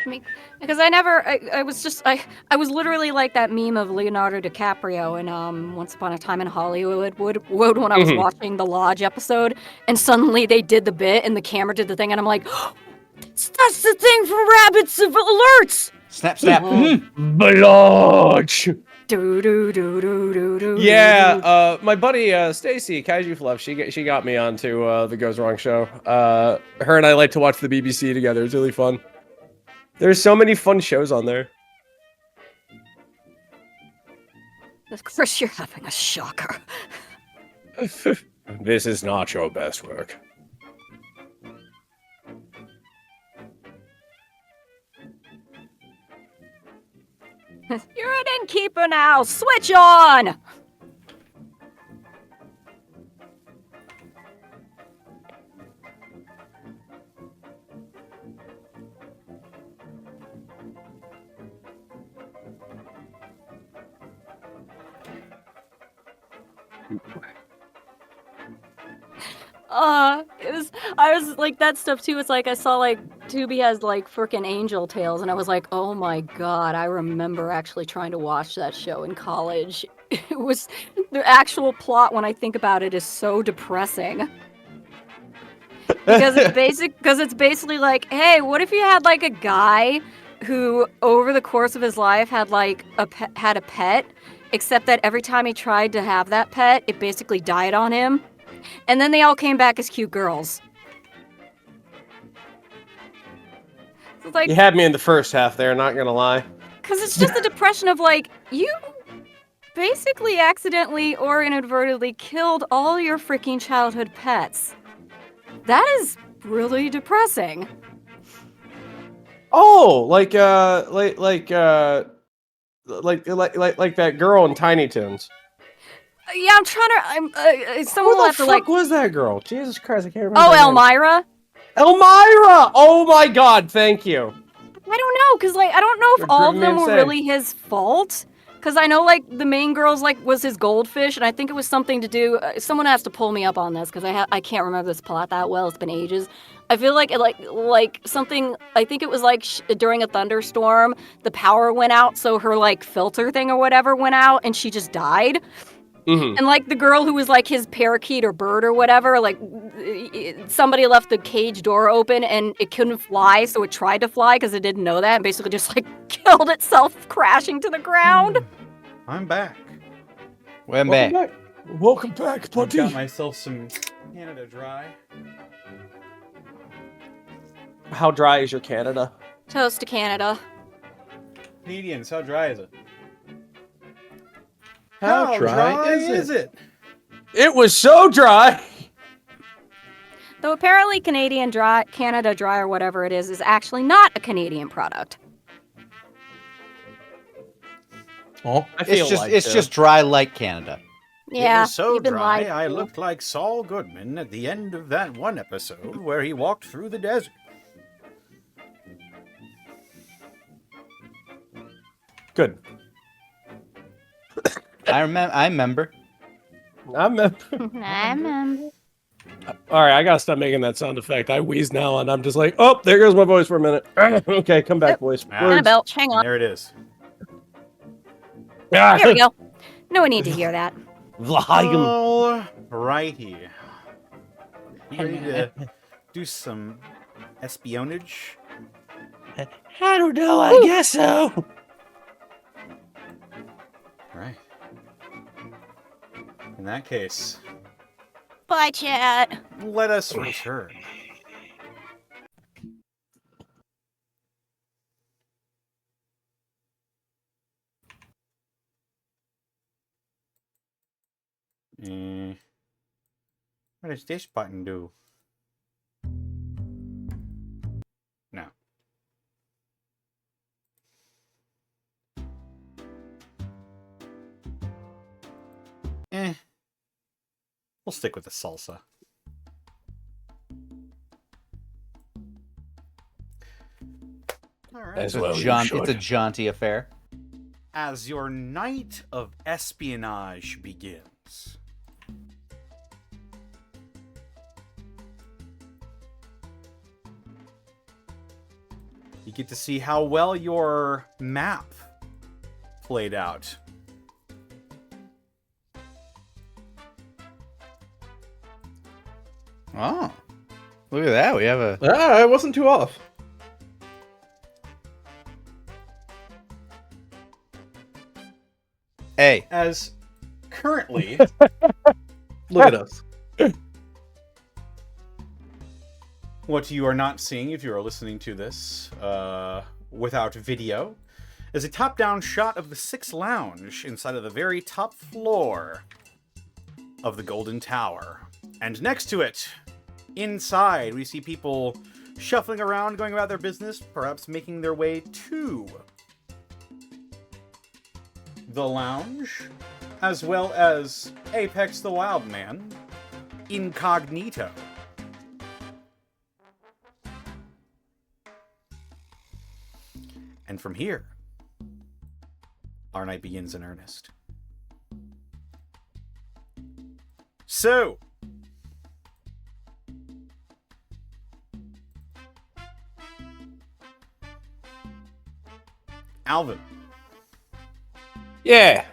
Speaker 5: I mean, because I was literally like that meme of Leonardo DiCaprio in Once Upon a Time in Hollywood when I was watching the Lodge episode, and suddenly they did the bit and the camera did the thing, and I'm like, oh, that's the thing from Rabbits of Alerts!
Speaker 3: Snap, snap.
Speaker 2: Blodge.
Speaker 5: Do do do do do do.
Speaker 2: Yeah, my buddy Stacy Kaiju Fluff, she got me onto the Goes Wrong show. Her and I like to watch the BBC together. It's really fun. There's so many fun shows on there.
Speaker 5: Chris, you're having a shocker.
Speaker 2: This is not your best work.
Speaker 5: You're an innkeeper now. Switch on. I was like that stuff too. It's like I saw like Tubi has like frickin' Angel Tales, and I was like, oh my god, I remember actually trying to watch that show in college. It was the actual plot when I think about it is so depressing. Because it's basically like, hey, what if you had like a guy who over the course of his life had like had a pet, except that every time he tried to have that pet, it basically died on him. And then they all came back as cute girls. It's like,
Speaker 2: You had me in the first half there, not gonna lie.
Speaker 5: because it's just the depression of like, you basically accidentally or inadvertently killed all your freaking childhood pets. That is really depressing.
Speaker 2: Oh, like that girl in Tiny Toons.
Speaker 5: Yeah, I'm trying to. Someone will
Speaker 2: Who
Speaker 5: have
Speaker 2: the
Speaker 5: to
Speaker 2: fuck
Speaker 5: like.
Speaker 2: was that girl? Jesus Christ, I can't remember.
Speaker 5: Oh,
Speaker 2: her name.
Speaker 5: Elmira.
Speaker 2: Elmira! Oh my god, thank you.
Speaker 5: I don't know, because like I don't know if
Speaker 2: You're
Speaker 5: all of
Speaker 2: driven me
Speaker 5: them were
Speaker 2: insane.
Speaker 5: really his fault. Because I know like the main girl's like was his goldfish, and I think it was something to do. Someone has to pull me up on this because I can't remember this plot that well. It's been ages. I feel like it like something. I think it was like during a thunderstorm, the power went out, so her like filter thing or whatever went out, and she just died.
Speaker 2: Mm-hmm.
Speaker 5: And like the girl who was like his parakeet or bird or whatever, like somebody left the cage door open and it couldn't fly, so it tried to fly because it didn't know that, and basically just like killed itself crashing to the ground.
Speaker 1: I'm back.
Speaker 3: Welcome back.
Speaker 2: Welcome back,
Speaker 1: I've
Speaker 2: buddy.
Speaker 1: got myself some Canada dry.
Speaker 2: How dry is your Canada?
Speaker 5: Toast to Canada.
Speaker 1: Canadians, how dry is it?
Speaker 4: How dry is
Speaker 1: it?
Speaker 2: It was so dry.
Speaker 5: Though apparently Canada Dry or whatever it is actually not a Canadian product.
Speaker 4: Oh,
Speaker 2: I feel
Speaker 3: It's just dry like Canada.
Speaker 5: Yeah,
Speaker 1: It was so
Speaker 5: you've been
Speaker 1: dry,
Speaker 5: lied
Speaker 1: I
Speaker 5: to.
Speaker 1: looked like Saul Goodman at the end of that one episode where he walked through the desert.
Speaker 2: Good.
Speaker 3: I remember.
Speaker 2: I'm
Speaker 5: I remember.
Speaker 2: all right. I gotta stop making that sound effect. I wheeze now, and I'm just like, oh, there goes my voice for a minute. Okay, come back, voice.
Speaker 5: And a belch. Hang on.
Speaker 1: There it is.
Speaker 2: Ah,
Speaker 5: There we go. No one need to hear that.
Speaker 2: volume.
Speaker 1: All righty. You ready to do some espionage?
Speaker 2: I don't know. I guess so.
Speaker 1: Right. In that case,
Speaker 5: Bye, chat.
Speaker 1: let us return. What does this button do? No. We'll stick with the salsa. All right.
Speaker 2: As well, you
Speaker 3: It's
Speaker 2: should.
Speaker 3: a jaunty affair.
Speaker 1: As your night of espionage begins, you get to see how well your map played out.
Speaker 3: Oh, look at that. We have a.
Speaker 4: I wasn't too off.
Speaker 3: Hey,
Speaker 1: As currently,
Speaker 4: Look at us.
Speaker 1: what you are not seeing if you are listening to this without video is a top-down shot of the Six Lounge inside of the very top floor of the Golden Tower. And next to it, inside, we see people shuffling around, going about their business, perhaps making their way to the lounge, as well as Apex the Wildman, incognito. And from here, our night begins in earnest. So, Alvin,
Speaker 2: Yeah.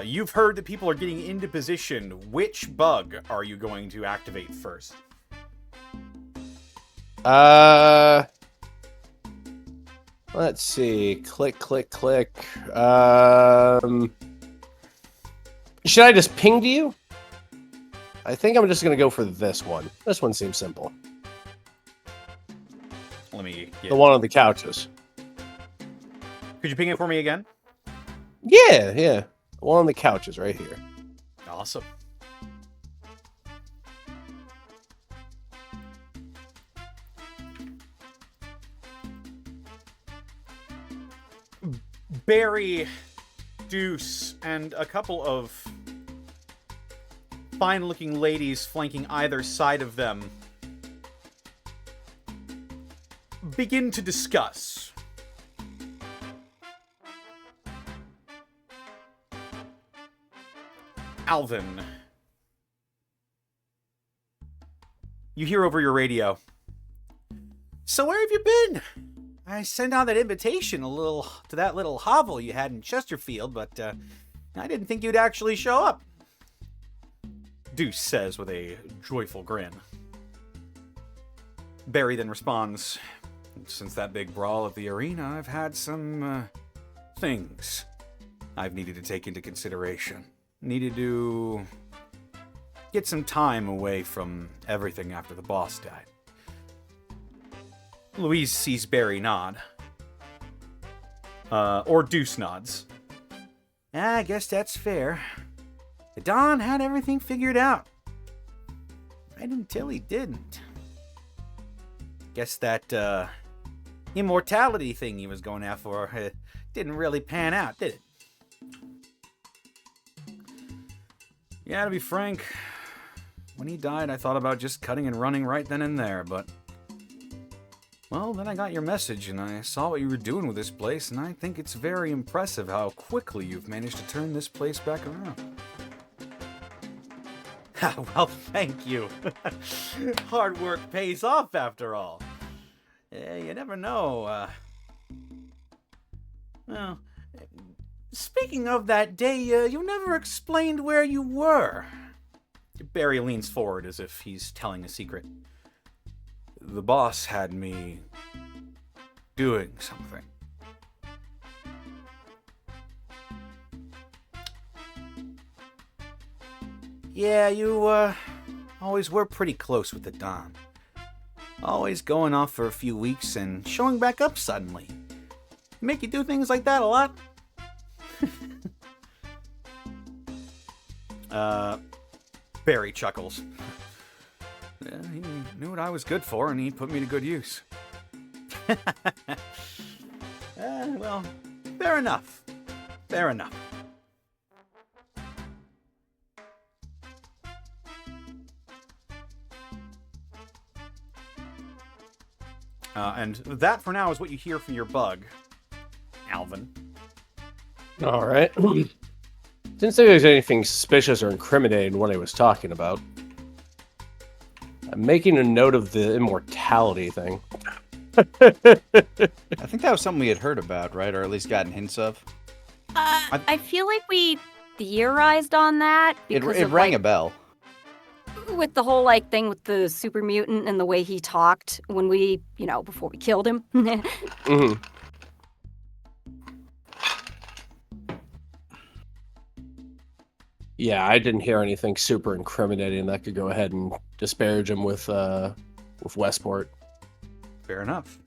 Speaker 1: you've heard that people are getting into position. Which bug are you going to activate first?
Speaker 2: Let's see. Click, click, click. Should I just ping to you? I think I'm just gonna go for this one. This one seems simple.
Speaker 1: Let me get...
Speaker 2: The one on the couches.
Speaker 1: Could you ping it for me again?
Speaker 2: Yeah. The one on the couches right here.
Speaker 1: Awesome. Barry, Deuce, and a couple of fine-looking ladies flanking either side of them begin to discuss. Alvin, you hear over your radio. So where have you been? I sent out that invitation to that little hovel you had in Chesterfield, but I didn't think you'd actually show up. Deuce says with a joyful grin. Barry then responds, since that big brawl at the arena, I've had some things I've needed to take into consideneeded to get some time away from everything after the boss died. Louise sees Barry nod. Or Deuce nods. I guess that's fair. Don had everything figured out. Right until he didn't. Guess that, immortality thing he was going after didn't really pan out, did it? Yeah, to be frank, when he died, I thought about just cutting and running right then and there, but... Well, then I got your message, and I saw what you were doing with this place, and I think it's very impressive how quickly you've managed to turn this place back around. Well, thank you. Hard work pays off, after all. You never know, Well, speaking of that day, you never explained where you were. Barry leans forward as if he's telling a secret. The boss had me doing something. Yeah, you, always were pretty close with the Don. Always going off for a few weeks and showing back up suddenly. Make you do things like that a lot? Barry chuckles. Yeah, he knew what I was good for, and he put me to good use. Well, fair enough. Fair enough. And that, for now, is what you hear from your bug, Alvin.
Speaker 2: All right. Didn't say there was anything suspicious or incriminating in what he was talking about. I'm making a note of the immortality thing.
Speaker 3: I think that was something we had heard about, right? Or at least gotten hints of.
Speaker 5: I feel like we theorized on that.
Speaker 3: It
Speaker 5: Because
Speaker 3: rang a bell.
Speaker 5: With the whole, thing with the super mutant and the way he talked when we, before we killed him.
Speaker 2: Mm-hmm. Yeah, I didn't hear anything super incriminating that could go ahead and disparage him with Westport.
Speaker 1: Fair enough.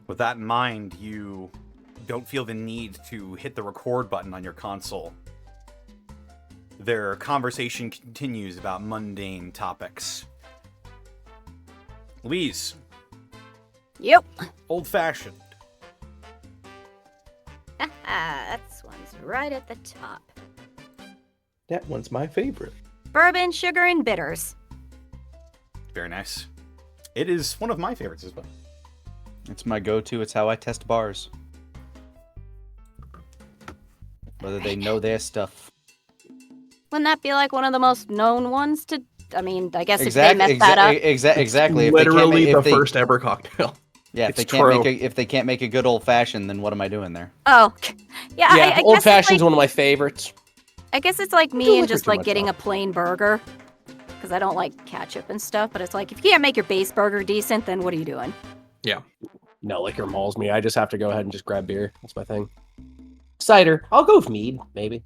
Speaker 1: With that in mind, you don't feel the need to hit the record button on your console. Their conversation continues about mundane topics. Louise.
Speaker 5: Yep.
Speaker 1: Old-fashioned.
Speaker 5: That one's right at the top.
Speaker 4: That one's my favorite.
Speaker 5: Bourbon, sugar, and bitters.
Speaker 1: Very nice. It is one of my favorites as well.
Speaker 3: It's my go-to. It's how I test bars. Whether they know their stuff.
Speaker 5: Wouldn't that be one of the most known ones to... I mean, I guess if they mess that up...
Speaker 3: Exactly.
Speaker 4: Literally the first ever cocktail.
Speaker 3: Yeah, if they can't make a good old-fashioned, then what am I doing there?
Speaker 5: Oh, yeah. I
Speaker 2: old-fashioned's one of my favorites.
Speaker 5: I guess it's like me and just getting a plain burger, because I don't like ketchup and stuff. But it's like, if you can't make your base burger decent, then what are you doing?
Speaker 4: Yeah.
Speaker 2: No liquor mauls me. I just have to go ahead and just grab beer. That's my thing. Cider. I'll go with mead, maybe.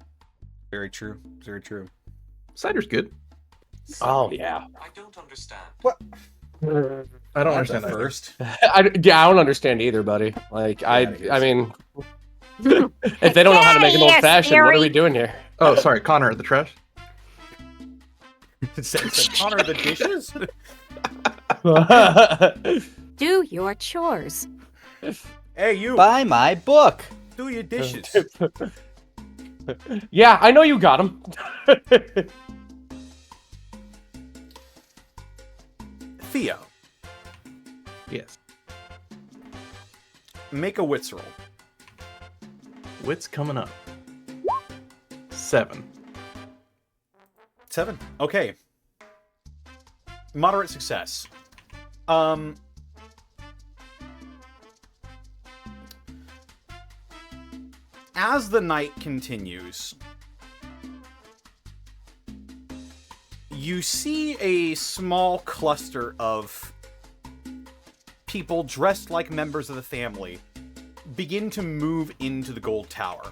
Speaker 1: Very true. Very true.
Speaker 4: Cider's good.
Speaker 2: Oh yeah.
Speaker 8: I don't understand.
Speaker 1: What?
Speaker 4: I don't understand that
Speaker 1: first.
Speaker 2: I don't understand either, buddy. I mean, if they don't know how to make an old-fashioned, what are we doing here?
Speaker 4: Oh, sorry, Connor at the trash.
Speaker 1: Said Connor the dishes?
Speaker 5: Do your chores.
Speaker 1: Hey, you.
Speaker 3: Buy my book.
Speaker 1: Do your dishes.
Speaker 2: Yeah, I know you got them.
Speaker 1: Theo.
Speaker 4: Yes.
Speaker 1: Make a wits roll.
Speaker 4: Wits coming up. 7.
Speaker 1: 7. Okay. Moderate success. As the night continues, you see a small cluster of people dressed like members of the family begin to move into the gold tower.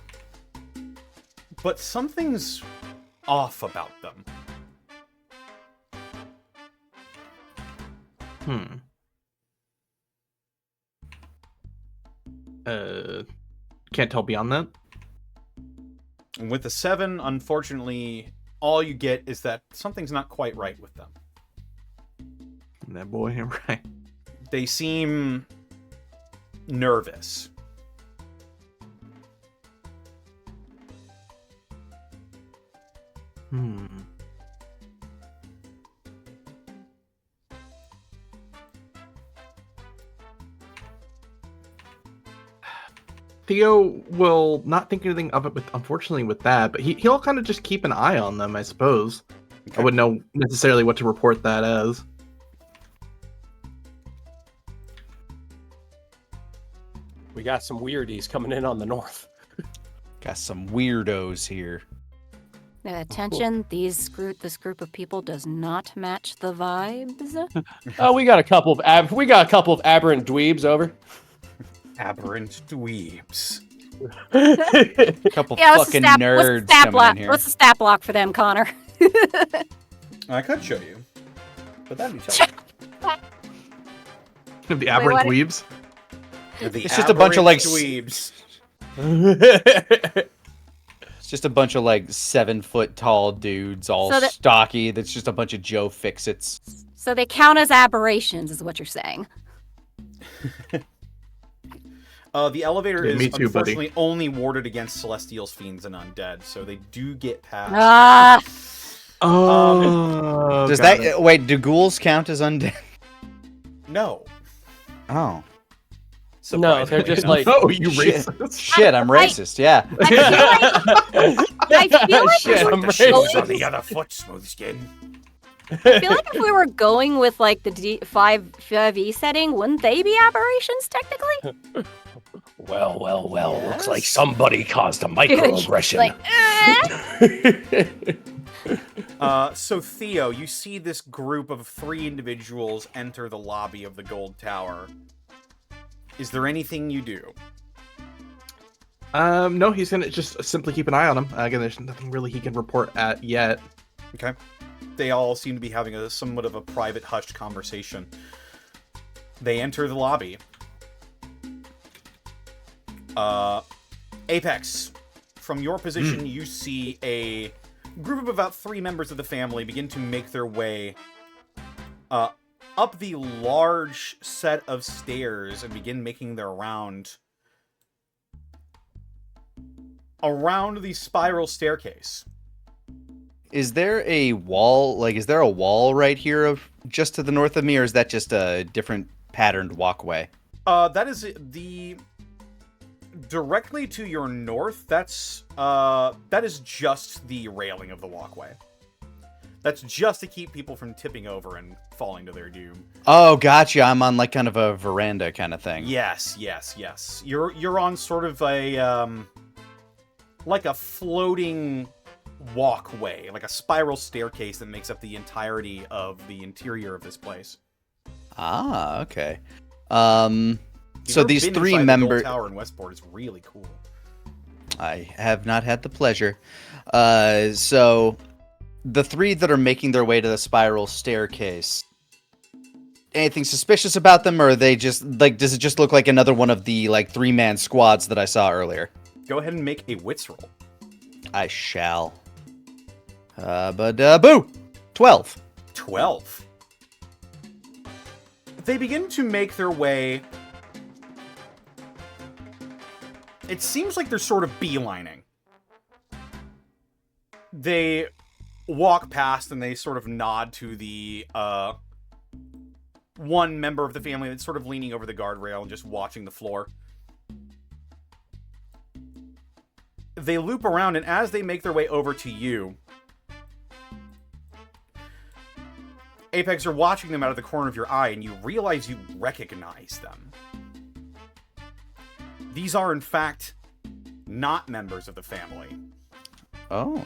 Speaker 1: But something's off about them.
Speaker 4: Hmm. Can't tell beyond that.
Speaker 1: And with the 7, unfortunately, all you get is that something's not quite right with them.
Speaker 4: That boy, right.
Speaker 1: They seem nervous.
Speaker 4: Hmm. Theo will not think anything of it, unfortunately, with that, but he'll kind of just keep an eye on them, I suppose.
Speaker 1: Okay.
Speaker 4: I wouldn't know necessarily what to report that as.
Speaker 2: We got some weirdies coming in on the north.
Speaker 3: Got some weirdos here.
Speaker 5: Attention, this group of people does not match the vibes.
Speaker 2: Oh, we got a couple of aberrant dweebs over.
Speaker 1: Aberrant dweebs.
Speaker 3: Couple fucking nerds coming in here.
Speaker 5: What's the stat block for them, Connor?
Speaker 1: I could show you, but that'd be tough.
Speaker 4: The aberrant
Speaker 5: what?
Speaker 4: dweebs.
Speaker 3: It's just a bunch of, like,
Speaker 1: dweebs.
Speaker 3: It's just a bunch of, like, 7-foot tall dudes, all
Speaker 5: So that-
Speaker 3: stocky. That's just a bunch of Joe Fix-Its.
Speaker 5: So they count as aberrations, is what you're saying.
Speaker 1: The elevator
Speaker 4: Yeah,
Speaker 1: is
Speaker 4: me too, buddy.
Speaker 1: unfortunately only warded against Celestials, Fiends, and Undead, so they do get past.
Speaker 5: Ah,
Speaker 4: Oh,
Speaker 3: Does
Speaker 4: got
Speaker 3: that
Speaker 4: it.
Speaker 3: wait? Do ghouls count as undead?
Speaker 1: No.
Speaker 3: Oh,
Speaker 2: No, they're just like
Speaker 4: Oh, you
Speaker 3: shit.
Speaker 4: racist.
Speaker 3: Shit, I'm racist. Yeah.
Speaker 5: I feel like
Speaker 2: Shit, I'm
Speaker 7: The shoes
Speaker 2: racist.
Speaker 7: on the other foot, smooth skin.
Speaker 5: I feel like if we were going with like the 5e setting, wouldn't they be aberrations technically?
Speaker 2: Well, looks like somebody caused a microaggression.
Speaker 5: Like,
Speaker 1: So Theo, you see this group of 3 individuals enter the lobby of the Gold Tower. Is there anything you do?
Speaker 4: No, he's gonna just simply keep an eye on him. Again, there's nothing really he can report at yet.
Speaker 1: Okay. They all seem to be having a somewhat of a private, hushed conversation. They enter the lobby. Apex, from your position, you see a group of about 3 members of the family begin to make their way up the large set of stairs and begin making their round around the spiral staircase.
Speaker 3: Is there a wall? Like, is there a wall right here of just to the north of me, or is that just a different patterned walkway?
Speaker 1: That is the directly to your north. That is just the railing of the walkway. That's just to keep people from tipping over and falling to their doom.
Speaker 3: Oh, gotcha. I'm on like kind of a veranda kind of thing.
Speaker 1: Yes. You're on sort of a like a floating walkway, like a spiral staircase that makes up the entirety of the interior of this place.
Speaker 3: Ah, okay.
Speaker 1: You've
Speaker 3: So
Speaker 1: ever
Speaker 3: these
Speaker 1: been
Speaker 3: 3
Speaker 1: inside the
Speaker 3: members.
Speaker 1: Gold Tower in Westport is really cool.
Speaker 3: I have not had the pleasure. So the 3 that are making their way to the spiral staircase. Anything suspicious about them, or are they just like? Does it just look like another one of the like 3-man squads that I saw earlier?
Speaker 1: Go ahead and make a wits roll.
Speaker 3: I shall. Boo! 12.
Speaker 1: 12. They begin to make their way. It seems like they're sort of beelining. They walk past and they sort of nod to the one member of the family that's sort of leaning over the guardrail and just watching the floor. They loop around, and as they make their way over to you, Apex, are watching them out of the corner of your eye, and you realize you recognize them. These are, in fact, not members of the family.
Speaker 3: Oh.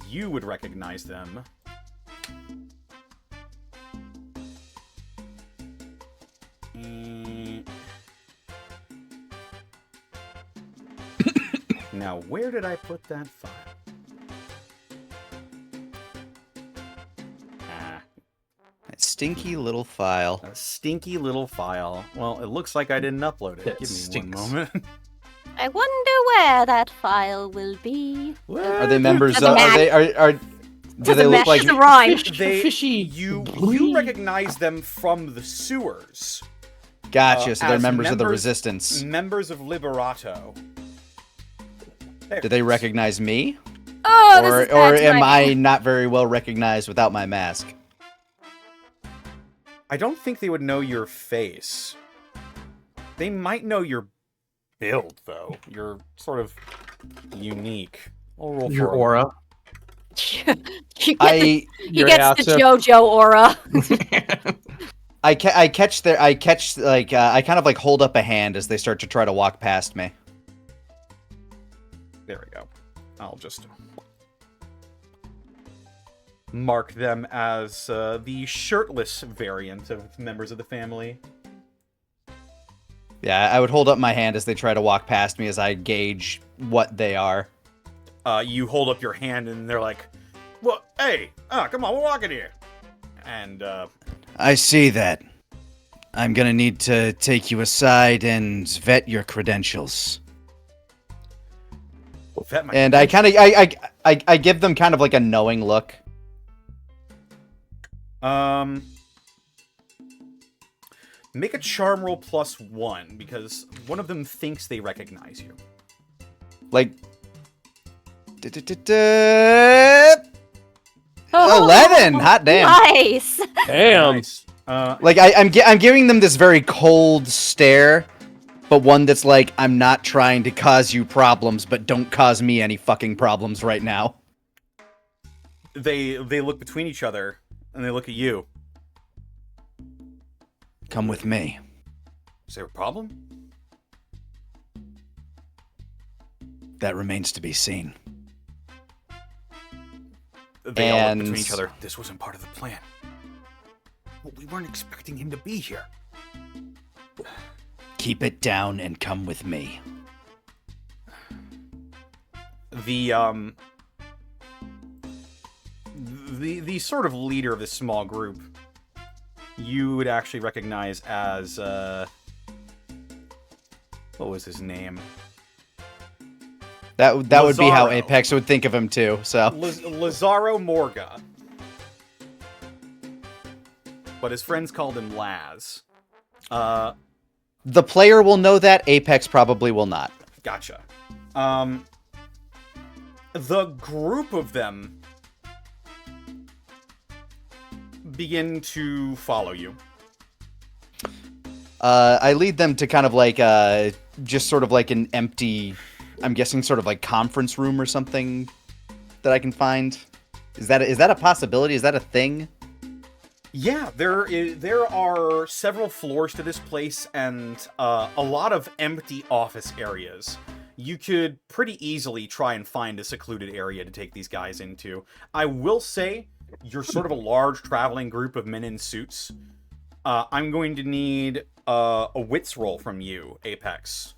Speaker 1: You would recognize them. Now, where did I put that file?
Speaker 3: stinky little file.
Speaker 1: A stinky little file. Well, it looks like I didn't upload it.
Speaker 4: That
Speaker 1: Give me
Speaker 4: stinks.
Speaker 1: one moment.
Speaker 5: I wonder where that file will be.
Speaker 3: Are they members?
Speaker 5: Doesn't
Speaker 3: Are do they look like?
Speaker 5: It's a rhyme.
Speaker 1: You recognize them from the sewers.
Speaker 3: Gotcha. So they're
Speaker 1: as
Speaker 3: members of the Resistance.
Speaker 1: Members of Liberato.
Speaker 3: Do they recognize me?
Speaker 5: Oh, this is bad
Speaker 3: or am
Speaker 5: timing.
Speaker 3: I not very well recognized without my mask?
Speaker 1: I don't think they would know your face. They might know your build, though. You're sort of unique. I'll roll
Speaker 4: Your
Speaker 1: for
Speaker 4: aura.
Speaker 5: He
Speaker 3: I
Speaker 5: gets the JoJo aura.
Speaker 3: I catch like I kind of like hold up a hand as they start to try to walk past me.
Speaker 1: There we go. I'll just mark them as the shirtless variant of members of the family.
Speaker 3: Yeah, I would hold up my hand as they try to walk past me as I gauge what they are.
Speaker 1: You hold up your hand and they're like, "Well, hey, come on, we're walking here." And
Speaker 3: I see that. I'm gonna need to take you aside and vet your credentials.
Speaker 1: vet my
Speaker 3: And I kind of I give them kind of like a knowing look.
Speaker 1: Make a charm roll +1 because one of them thinks they recognize you.
Speaker 3: Like 11.
Speaker 5: Oh,
Speaker 3: Hot damn.
Speaker 5: Nice.
Speaker 2: Damn.
Speaker 1: Nice.
Speaker 3: Like I'm giving them this very cold stare, but one that's like, I'm not trying to cause you problems, but don't cause me any fucking problems right now.
Speaker 1: They look between each other and they look at you.
Speaker 3: Come with me.
Speaker 1: Is there a problem?
Speaker 3: That remains to be seen.
Speaker 1: They all look between
Speaker 3: And-
Speaker 1: each other. This wasn't part of the plan. Well, we weren't expecting him to be here.
Speaker 3: Keep it down and come with me.
Speaker 1: The sort of leader of this small group, you would actually recognize as what was his name?
Speaker 3: That would be how
Speaker 1: Lazaro.
Speaker 3: Apex would think of him too. So
Speaker 1: Lazaro Morga. But his friends called him Laz.
Speaker 3: the player will know that. Apex probably will not.
Speaker 1: Gotcha. The group of them begin to follow you.
Speaker 3: I lead them to kind of like just sort of like an empty, I'm guessing sort of like conference room or something that I can find. Is that a possibility? Is that a thing?
Speaker 1: Yeah, there are several floors to this place and a lot of empty office areas. You could pretty easily try and find a secluded area to take these guys into. I will say, you're sort of a large traveling group of men in suits. I'm going to need a wits roll from you, Apex.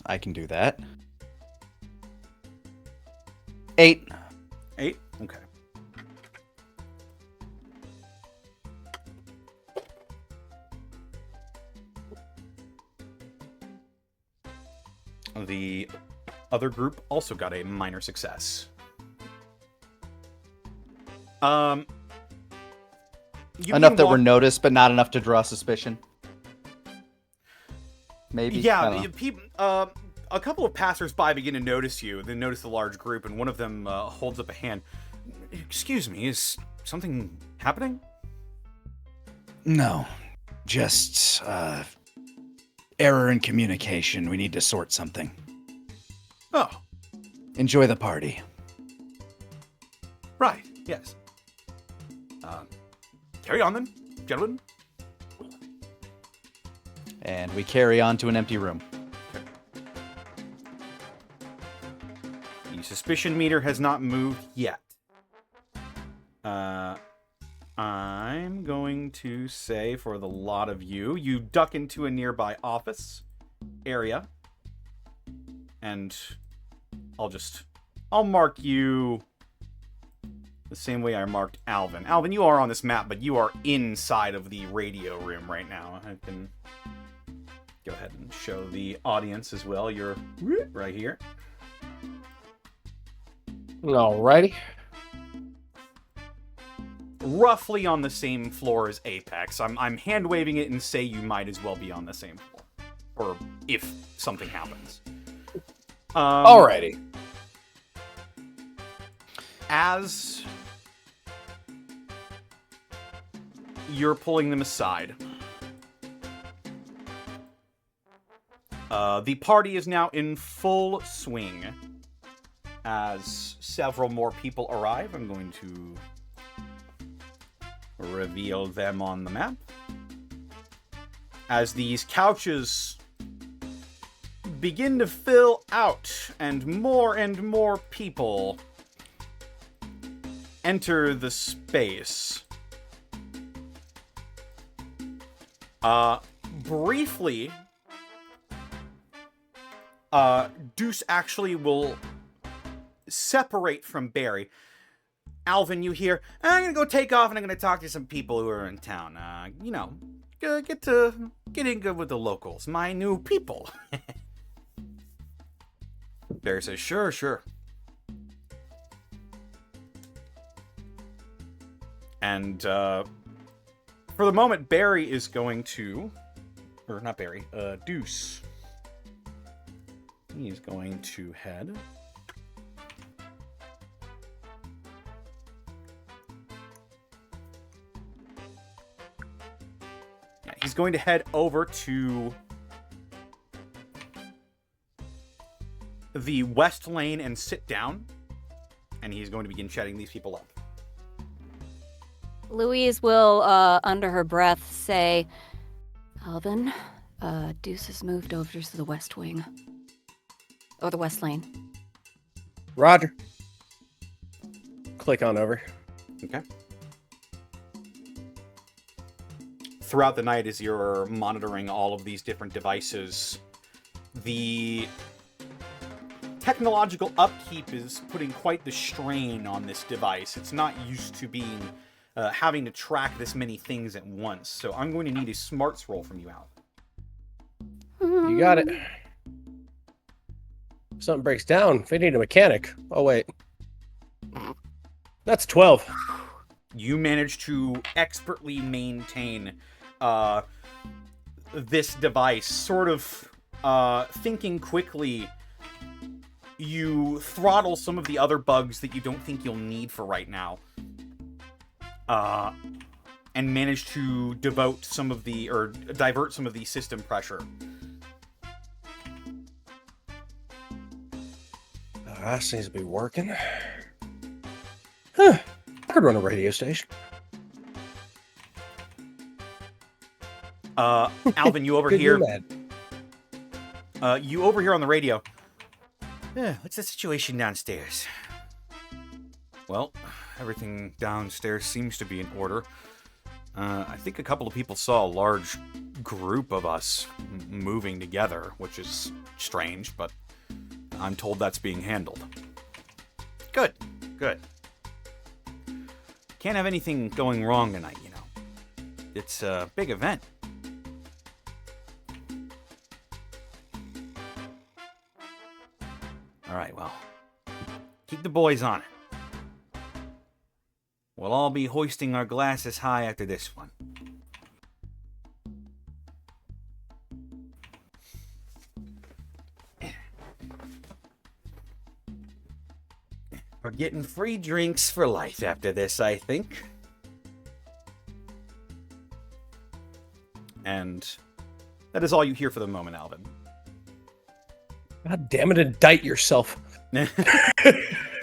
Speaker 3: I can do that. 8.
Speaker 1: 8? Okay. The other group also got a minor success. You
Speaker 3: Enough
Speaker 1: can
Speaker 3: that
Speaker 1: walk-
Speaker 3: we're noticed, but not enough to draw suspicion. Maybe. I
Speaker 1: Yeah,
Speaker 3: don't know.
Speaker 1: a couple of passersby begin to notice you. They notice the large group, and one of them holds up a hand. Excuse me, is something happening?
Speaker 3: No, just error in communication. We need to sort something.
Speaker 1: Oh,
Speaker 3: Enjoy the party.
Speaker 1: right, yes. Carry on then, gentlemen.
Speaker 3: And we carry on to an empty room.
Speaker 1: The suspicion meter has not moved yet. I'm going to say for the lot of you, you duck into a nearby office area. And I'll mark you The same way I marked Alvin. Alvin, you are on this map, but you are inside of the radio room right now. I can go ahead and show the audience as well. You're right here.
Speaker 2: Alrighty.
Speaker 1: Roughly on the same floor as Apex. I'm hand-waving it and say you might as well be on the same floor. Or if something happens.
Speaker 2: Alrighty.
Speaker 1: As you're pulling them aside, the party is now in full swing. As several more people arrive, I'm going to reveal them on the map. As these couches begin to fill out and more people enter the space. Briefly, Deuce actually will separate from Barry. Alvin, you hear, I'm gonna go take off and I'm gonna talk to some people who are in town. You know, get in good with the locals, my new people. Barry says, sure. And, for the moment, Barry is going to... Or, not Barry, Deuce. He's going to head... Yeah, he's going to head over to... the west lane and sit down. And he's going to begin chatting these people up.
Speaker 5: Louise will, under her breath, say, Alvin, Deuce has moved over to the west wing. Or the west lane.
Speaker 2: Roger. Click on over.
Speaker 1: Okay. Throughout the night, as you're monitoring all of these different devices, the technological upkeep is putting quite the strain on this device. It's not used to being... having to track this many things at once. So I'm going to need a smarts roll from you, Al.
Speaker 2: You got it. If something breaks down, they need a mechanic. Oh, wait. That's 12.
Speaker 1: You manage to expertly maintain this device. Sort of thinking quickly, you throttle some of the other bugs that you don't think you'll need for right now. And manage to divert some of the system pressure.
Speaker 2: That seems to be working. Huh. I could run a radio station.
Speaker 1: Alvin, you overhear. You overhear on the radio. What's the situation downstairs? Well, everything downstairs seems to be in order. I think a couple of people saw a large group of us moving together, which is strange, but I'm told that's being handled. Good. Can't have anything going wrong tonight, you know. It's a big event. Alright, well, keep the boys on it. We'll all be hoisting our glasses high after this one. We're getting free drinks for life after this, I think. And that is all you hear for the moment, Alvin.
Speaker 2: God damn it, indict yourself.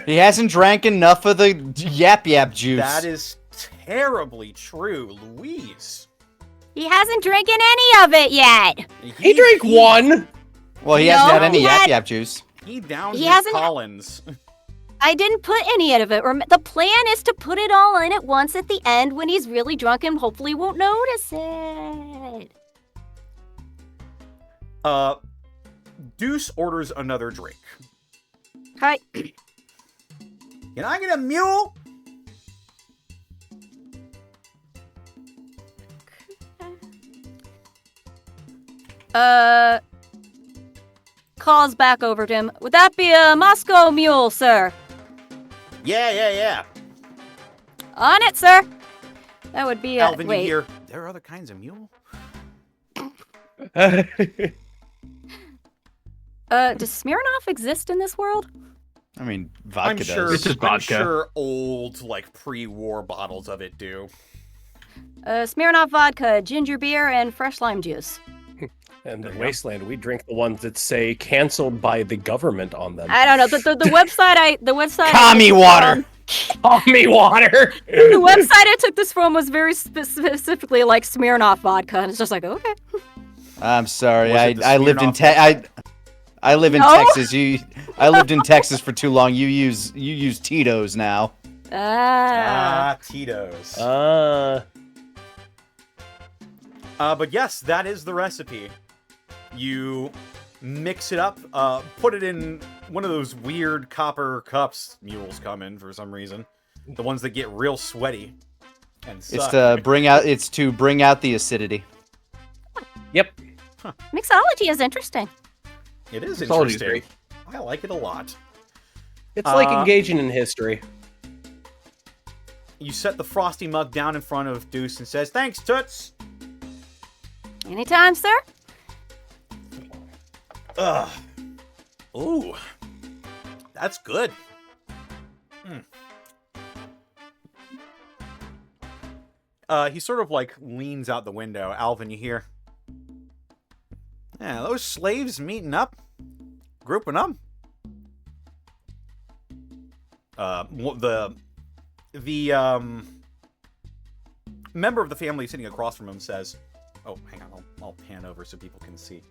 Speaker 3: He hasn't drank enough of the yap juice.
Speaker 1: That is terribly true, Louise.
Speaker 5: He hasn't drinking any of it yet.
Speaker 2: He drank one.
Speaker 3: Well, he
Speaker 5: No,
Speaker 3: hasn't had any
Speaker 5: he had-
Speaker 3: yap juice.
Speaker 1: He downed
Speaker 5: He
Speaker 1: his
Speaker 5: hasn't-
Speaker 1: Collins.
Speaker 5: I didn't put any of it. The plan is to put it all in at once at the end when he's really drunk and hopefully won't notice it.
Speaker 1: Deuce orders another drink.
Speaker 5: Hi.
Speaker 1: Can I get a mule?
Speaker 5: Calls back over to him. Would that be a Moscow mule, sir?
Speaker 7: Yeah.
Speaker 5: On it, sir. That would be a...
Speaker 7: Alvin,
Speaker 5: wait.
Speaker 7: you hear, there are other kinds of mule?
Speaker 5: Does Smirnoff exist in this world?
Speaker 3: I mean, vodka
Speaker 1: I'm
Speaker 3: does.
Speaker 1: sure.
Speaker 4: It's just
Speaker 1: I'm
Speaker 4: vodka.
Speaker 1: sure old, like pre-war bottles of it do.
Speaker 5: Smirnoff vodka, ginger beer, and fresh lime juice.
Speaker 2: And the Wasteland, we drink the ones that say canceled by the government on them.
Speaker 5: I don't know. The website.
Speaker 3: Commie water.
Speaker 2: Commie water.
Speaker 5: The website I took this from was very specifically like Smirnoff vodka, and it's just like, okay.
Speaker 3: I'm sorry.
Speaker 1: Was it the
Speaker 3: I lived in
Speaker 1: Smirnoff
Speaker 3: I live in
Speaker 5: No?
Speaker 3: Texas. I lived in Texas for too long. You use Tito's now.
Speaker 1: Tito's.
Speaker 2: Uh,
Speaker 1: But yes, that is the recipe. You mix it up, put it in one of those weird copper cups mules come in for some reason. The ones that get real sweaty and suck.
Speaker 3: It's to bring out the acidity.
Speaker 2: yep.
Speaker 5: Mixology is interesting.
Speaker 1: It is
Speaker 4: Mixology is
Speaker 1: interesting.
Speaker 4: great.
Speaker 1: I like it a lot.
Speaker 2: It's like engaging in history.
Speaker 1: You set the frosty mug down in front of Deuce and says, "Thanks, Toots."
Speaker 5: Anytime, sir.
Speaker 1: Ugh. Ooh. That's good. He sort of like leans out the window. Alvin, you hear? Yeah, those slaves meeting up, grouping up. The member of the family sitting across from him says, "Oh, hang on, I'll pan over so people can see."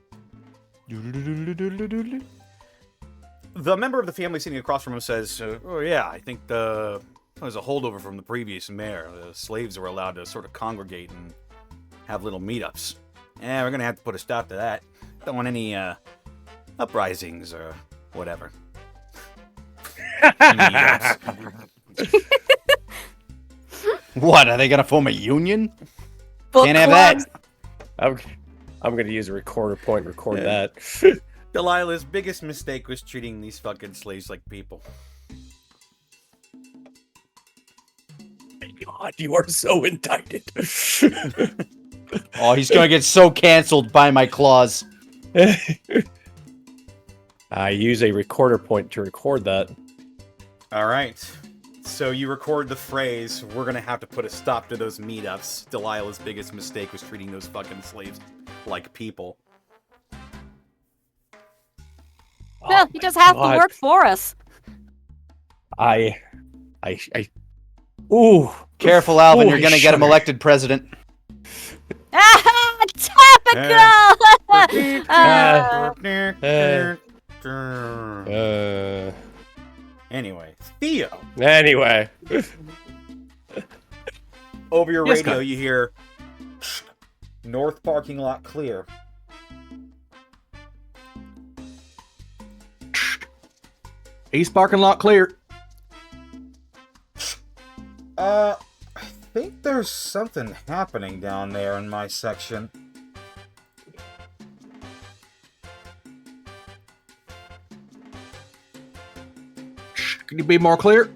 Speaker 1: The member of the family sitting across from him says, "Oh yeah, I think it was a holdover from the previous mayor. The slaves were allowed to sort of congregate and have little meetups. Yeah, we're gonna have to put a stop to that. Don't want any uprisings or whatever." Meetups.
Speaker 3: What, are they gonna form a union?
Speaker 5: Book
Speaker 3: Can't have
Speaker 5: clubs.
Speaker 3: that.
Speaker 2: I'm gonna use a recorder point and record that.
Speaker 1: Delilah's biggest mistake was treating these fucking slaves like people.
Speaker 2: God, you are so indicted.
Speaker 3: Oh, he's gonna get so canceled by my claws.
Speaker 2: I use a recorder point to record that.
Speaker 1: Alright. So you record the phrase, "We're gonna have to put a stop to those meetups. Delilah's biggest mistake was treating those fucking slaves like people."
Speaker 5: No, he just has to work for us.
Speaker 2: Ooh.
Speaker 3: Careful, Alvin, you're
Speaker 2: Holy
Speaker 3: gonna get him
Speaker 2: shit.
Speaker 3: elected president.
Speaker 5: Topical!
Speaker 1: Anyway, Theo.
Speaker 2: Anyway.
Speaker 1: Over your
Speaker 4: Yes,
Speaker 1: radio,
Speaker 4: God.
Speaker 1: you hear, "North parking lot clear."
Speaker 4: East parking lot clear.
Speaker 1: I think there's something happening down there in my section.
Speaker 4: Can you be more clear?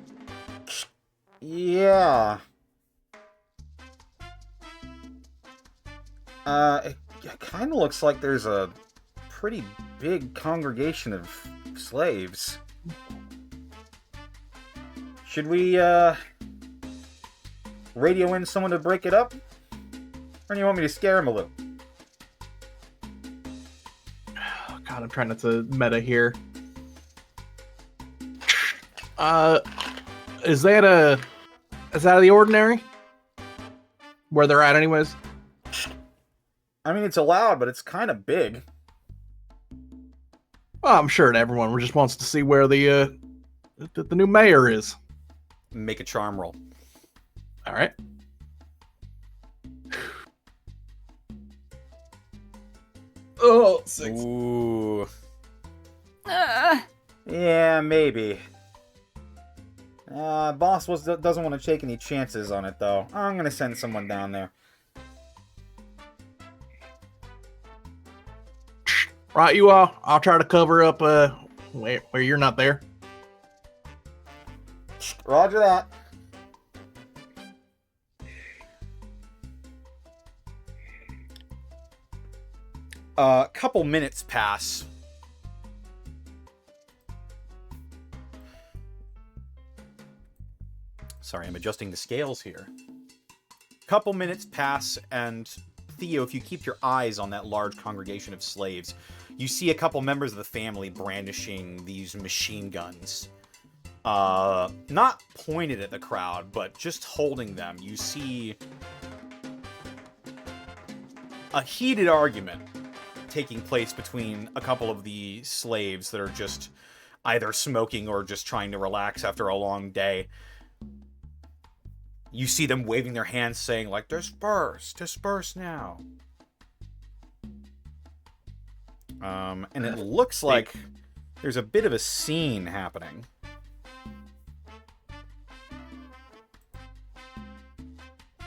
Speaker 1: Yeah. It kind of looks like there's a pretty big congregation of slaves. Should we, radio in someone to break it up? Or do you want me to scare him a little?
Speaker 4: Oh, God, I'm trying not to meta here. Is that out of the ordinary? Where they're at, anyways?
Speaker 1: I mean, it's allowed, but it's kind of big.
Speaker 4: Well, I'm sure everyone just wants to see where the new mayor is.
Speaker 1: Make a charm roll.
Speaker 4: All right. Oh, 6.
Speaker 1: Ooh. Yeah, maybe. Boss doesn't want to take any chances on it, though. I'm gonna send someone down there.
Speaker 4: Right, you all. I'll try to cover up where you're not there.
Speaker 1: Roger that. A couple minutes pass. Sorry, I'm adjusting the scales here. Couple minutes pass, and Theo, if you keep your eyes on that large congregation of slaves, you see a couple members of the family brandishing these machine guns. Not pointed at the crowd, but just holding them. You see a heated argument taking place between a couple of the slaves that are just either smoking or just trying to relax after a long day. You see them waving their hands saying, like, disperse now. And it looks like there's a bit of a scene happening.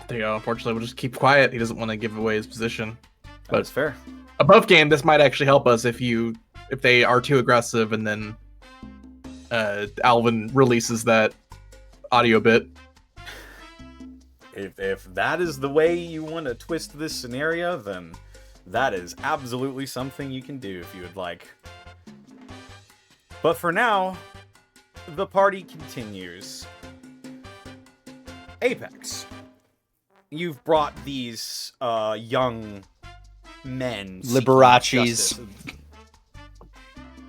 Speaker 4: Theo, unfortunately, will just keep quiet. He doesn't want to give away his position. But
Speaker 1: That's fair.
Speaker 4: above game, this might actually help us if they are too aggressive, and then Alvin releases that audio bit.
Speaker 1: If that is the way you want to twist this scenario, then that is absolutely something you can do if you would like. But for now, the party continues. Apex, you've brought these young men.
Speaker 3: Liberaces.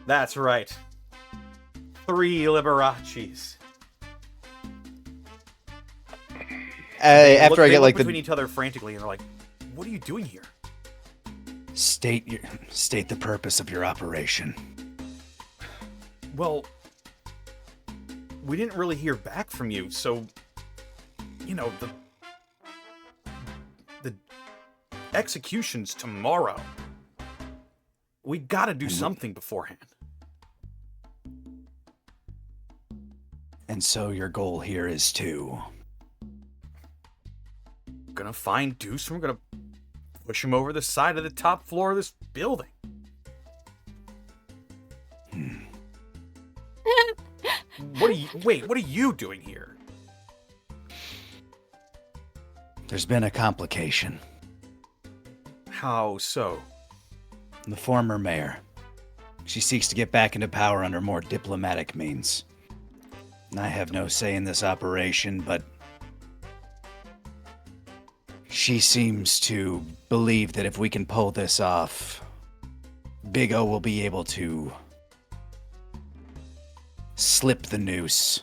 Speaker 1: That's right. 3 Liberaces.
Speaker 3: After I get like
Speaker 1: between each other frantically, and they're like, "What are you doing here?"
Speaker 3: state the purpose of your operation.
Speaker 1: Well, we didn't really hear back from you, so the execution's tomorrow. We gotta do something beforehand.
Speaker 3: And so your goal here is to...
Speaker 1: Gonna find Deuce, and we're gonna push him over the side of the top floor of this building. What are you doing here?
Speaker 3: There's been a complication.
Speaker 1: How so?
Speaker 3: The former mayor. She seeks to get back into power under more diplomatic means. I have no say in this operation, but she seems to believe that if we can pull this off, Big O will be able to slip the noose,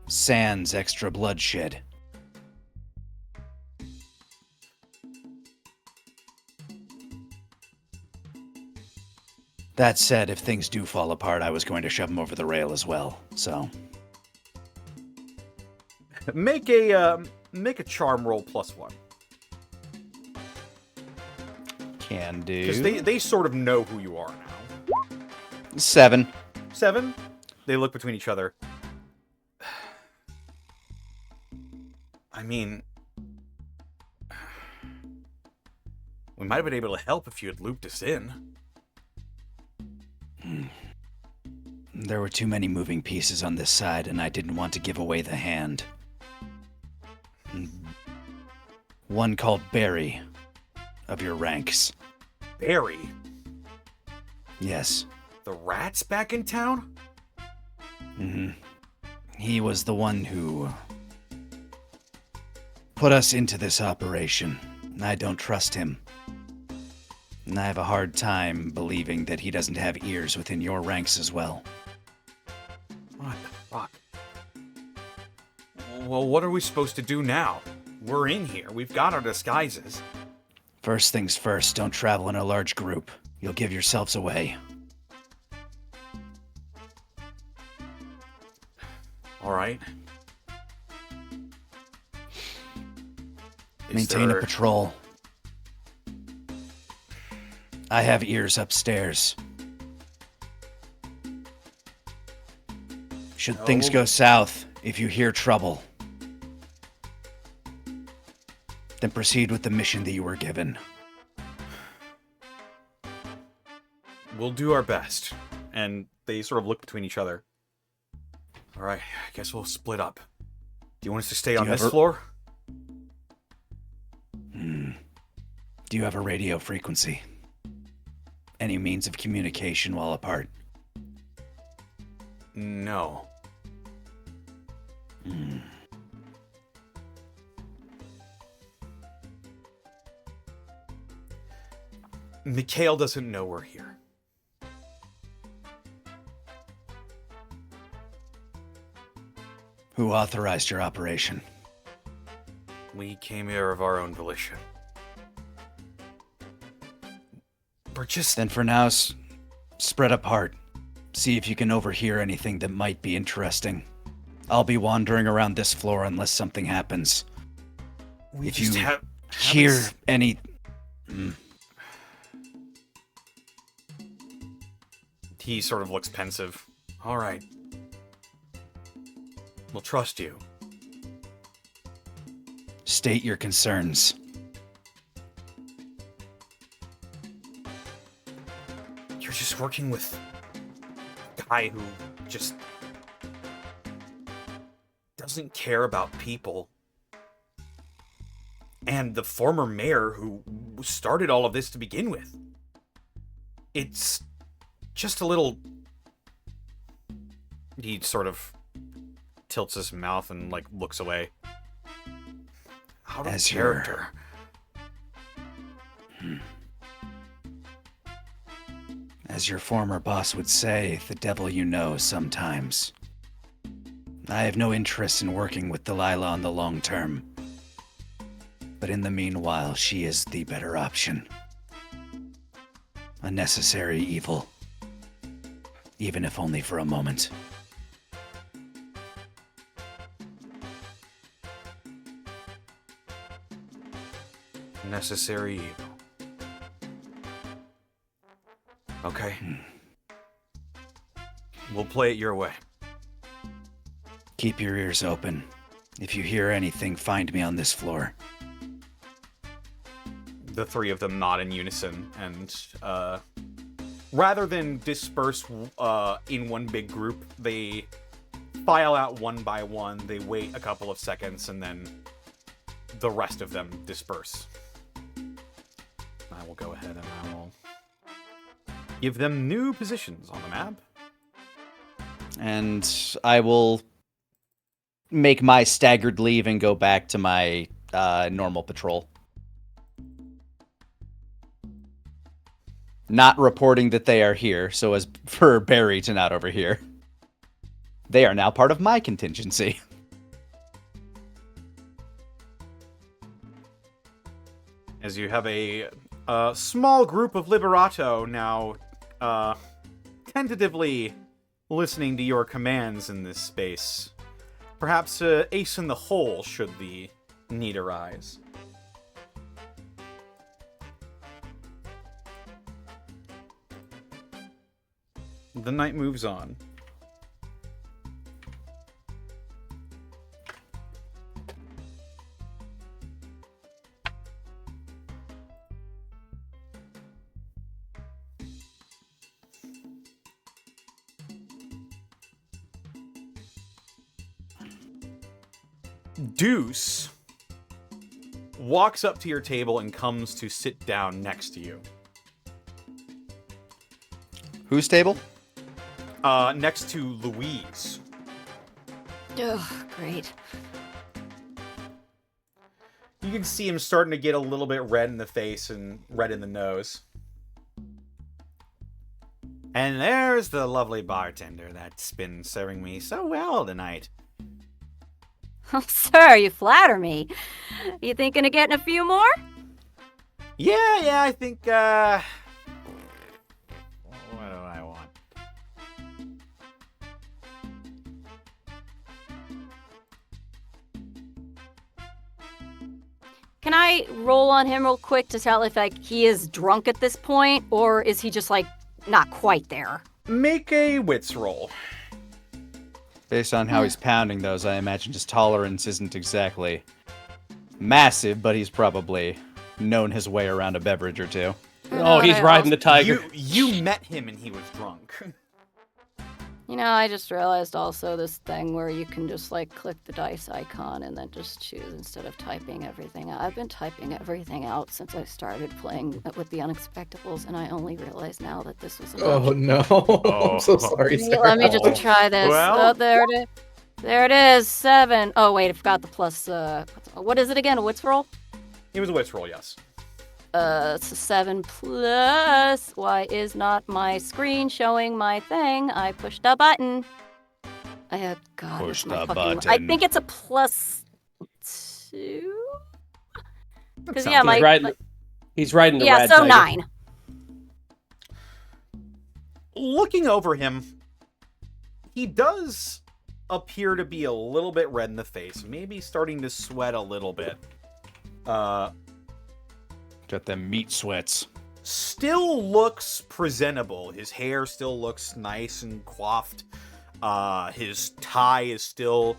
Speaker 3: sans extra bloodshed. That said, if things do fall apart, I was going to shove him over the rail as well, so...
Speaker 1: Make a charm roll +1.
Speaker 3: Can do.
Speaker 1: Because they sort of know who you are now.
Speaker 3: 7.
Speaker 1: 7? They look between each other. I mean... We might have been able to help if you had looped us in.
Speaker 3: There were too many moving pieces on this side, and I didn't want to give away the hand. One called Barry, of your ranks.
Speaker 1: Barry?
Speaker 3: Yes.
Speaker 1: The rat's back in town?
Speaker 3: Mm-hmm. He was the one who put us into this operation. I don't trust him. And I have a hard time believing that he doesn't have ears within your ranks as well.
Speaker 1: What the fuck? Well, what are we supposed to do now? We're in here. We've got our disguises.
Speaker 3: First things first, don't travel in a large group. You'll give yourselves away.
Speaker 1: All right.
Speaker 3: Maintain a patrol. I have ears upstairs. Should things go south, if you hear trouble, then proceed with the mission that you were given.
Speaker 1: We'll do our best. And they sort of look between each other. All right, I guess we'll split up. Do you want us to stay on this floor?
Speaker 3: Do you have a radio frequency? Any means of communication while apart?
Speaker 1: No. Mikhail doesn't know we're here.
Speaker 3: Who authorized your operation?
Speaker 1: We came here of our own volition. We're just...
Speaker 3: Then for now, spread apart. See if you can overhear anything that might be interesting. I'll be wandering around this floor unless something happens.
Speaker 1: We
Speaker 3: if
Speaker 1: just
Speaker 3: you hear any...
Speaker 1: He sort of looks pensive. All right. We'll trust you.
Speaker 3: State your concerns.
Speaker 1: You're just working with a guy who just doesn't care about people. And the former mayor who started all of this to begin with. It's just a little... He sort of tilts his mouth and, like, looks away. Out of character.
Speaker 3: As your former boss would say, the devil you know sometimes. I have no interest in working with Delilah on the long term. But in the meanwhile, she is the better option. A necessary evil. Even if only for a moment.
Speaker 1: Necessary evil. Okay. We'll play it your way.
Speaker 3: Keep your ears open. If you hear anything, find me on this floor.
Speaker 1: The three of them nod in unison, and rather than disperse in one big group, they file out one by one. They wait a couple of seconds, and then the rest of them disperse. I will go ahead and I will give them new positions on the map.
Speaker 3: And I will make my staggered leave and go back to my normal patrol. Not reporting that they are here, so as for Barry to not overhear. They are now part of my contingency.
Speaker 1: As you have a small group of Liberato now tentatively listening to your commands in this space. Perhaps ace in the hole should the need arise. The night moves on. Deuce walks up to your table and comes to sit down next to you.
Speaker 3: Whose table?
Speaker 1: Next to Louise.
Speaker 5: Oh, great.
Speaker 1: You can see him starting to get a little bit red in the face and red in the nose. And there's the lovely bartender that's been serving me so well tonight.
Speaker 5: Oh, sir, you flatter me. You thinking of getting a few more?
Speaker 1: Yeah, I think, what do I want?
Speaker 5: Can I roll on him real quick to tell if, like, he is drunk at this point, or is he just, like, not quite there?
Speaker 1: Make a wits roll.
Speaker 3: Based on how he's pounding those, I imagine his tolerance isn't exactly massive, but he's probably known his way around a beverage or two.
Speaker 2: Oh, he's riding the tiger.
Speaker 1: You met him and he was drunk.
Speaker 5: You know, I just realized also this thing where you can just like click the dice icon and then just choose instead of typing everything out. I've been typing everything out since I started playing with the Unexpectables, and I only realize now that this was an
Speaker 4: Oh no! I'm so sorry, Sarah.
Speaker 5: Let me just try this.
Speaker 1: Well-
Speaker 5: Oh, there it is. There it is. 7. Oh wait, I forgot the plus. What is it again? A wits roll?
Speaker 1: It was a wits roll, yes.
Speaker 5: It's a 7 plus. Why is not my screen showing my thing? I pushed a button. God.
Speaker 3: Push
Speaker 5: it's my
Speaker 3: the
Speaker 5: fucking-
Speaker 3: button.
Speaker 5: I think it's a plus 2. Because
Speaker 1: sounds
Speaker 5: yeah,
Speaker 1: good.
Speaker 2: He's riding the
Speaker 5: yeah,
Speaker 2: rad
Speaker 5: so
Speaker 2: tiger.
Speaker 5: 9.
Speaker 1: Looking over him, he does appear to be a little bit red in the face, maybe starting to sweat a little bit.
Speaker 3: Got them meat sweats.
Speaker 1: Still looks presentable. His hair still looks nice and coiffed. His tie is still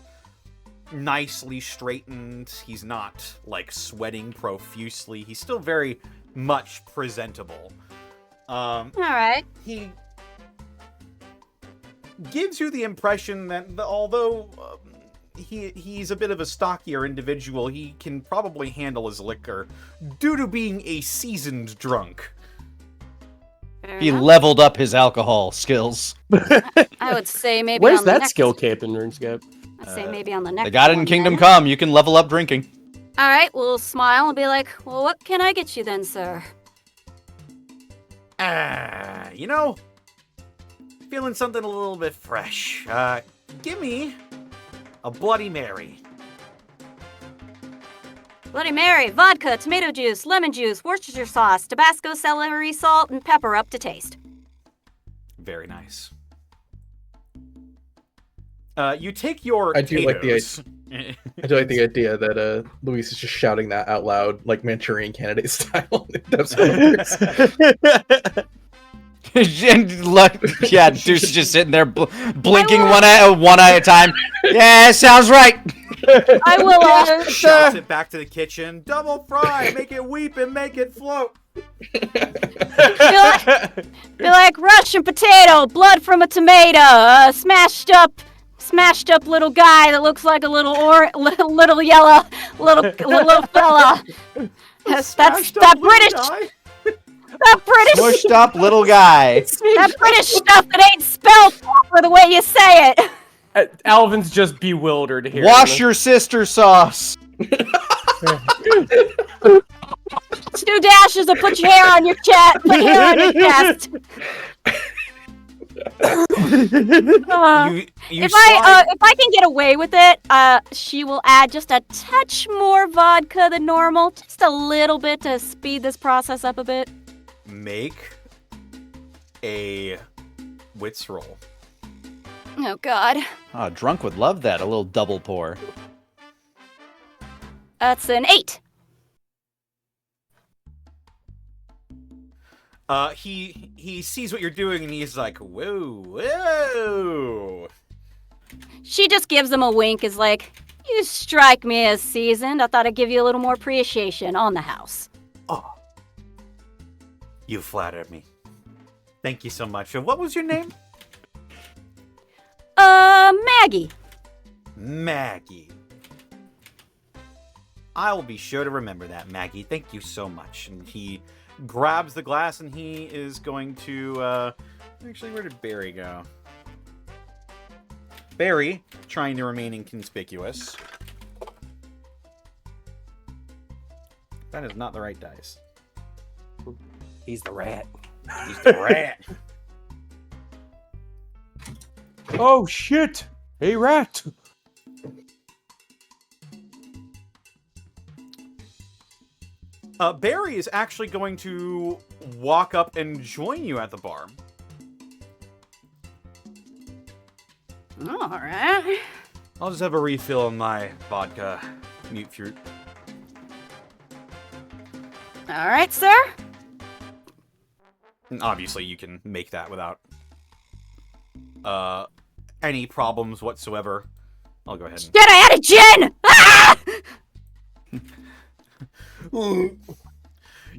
Speaker 1: nicely straightened. He's not, like, sweating profusely. He's still very much presentable.
Speaker 5: All right.
Speaker 1: He gives you the impression that although he's a bit of a stockier individual, he can probably handle his liquor due to being a seasoned drunk.
Speaker 5: Fair
Speaker 3: He
Speaker 5: enough.
Speaker 3: leveled up his alcohol skills.
Speaker 5: I would say maybe
Speaker 2: Where's
Speaker 5: on the
Speaker 2: that
Speaker 5: next,
Speaker 2: skill cap in RuneScape?
Speaker 5: I'd say maybe on the next
Speaker 3: They got it in
Speaker 5: one,
Speaker 3: Kingdom
Speaker 5: then.
Speaker 3: Come. You can level up drinking.
Speaker 5: All right, we'll smile and be like, well, what can I get you then, sir?
Speaker 1: You know, feeling something a little bit fresh. Give me a Bloody Mary.
Speaker 5: Bloody Mary, vodka, tomato juice, lemon juice, Worcestershire sauce, Tabasco, celery, salt, and pepper up to taste.
Speaker 1: Very nice. You take your
Speaker 4: I do like the
Speaker 1: potatoes.
Speaker 4: I do like the idea that Louise is just shouting that out loud, like Manchurian Candidate style. That's
Speaker 3: And yeah, Deuce is just sitting there blinking one eye at a time. Yeah, sounds right.
Speaker 5: I will,
Speaker 1: Shouts it back to the kitchen. Double fry, make it weep and make it float.
Speaker 5: be like Russian potato, blood from a tomato, smashed up little guy that looks like a little yellow little fella. That's that British. That British,
Speaker 3: Mushed up little guy.
Speaker 5: that British stuff that ain't spelled proper the way you say it.
Speaker 2: Alvin's just bewildered here.
Speaker 3: Wash your sister sauce.
Speaker 5: 2 dashes to put your hair on your chest. Put hair on your chest.
Speaker 1: You
Speaker 5: If I can get away with it, she will add just a touch more vodka than normal, just a little bit to speed this process up a bit.
Speaker 1: make a wits roll.
Speaker 5: Oh God,
Speaker 3: Oh, drunk would love that. A little double pour.
Speaker 5: that's an 8.
Speaker 1: He sees what you're doing and he's like, whoa.
Speaker 5: She just gives him a wink, is like, you strike me as seasoned. I thought I'd give you a little more appreciation on the house.
Speaker 1: Oh, you flattered me. Thank you so much. And what was your name?
Speaker 5: Maggie.
Speaker 1: Maggie. I will be sure to remember that, Maggie. Thank you so much. And he grabs the glass and he is going to, actually, where did Barry go? Barry, trying to remain inconspicuous. That is not the right dice.
Speaker 2: He's the rat.
Speaker 1: He's the rat.
Speaker 2: Oh shit! Hey rat!
Speaker 1: Barry is actually going to walk up and join you at the bar.
Speaker 5: All right.
Speaker 1: I'll just have a refill on my vodka mute fruit.
Speaker 5: All right, sir.
Speaker 1: And obviously, you can make that without any problems whatsoever. I'll go ahead and...
Speaker 5: Shit, I had a gin! Ah!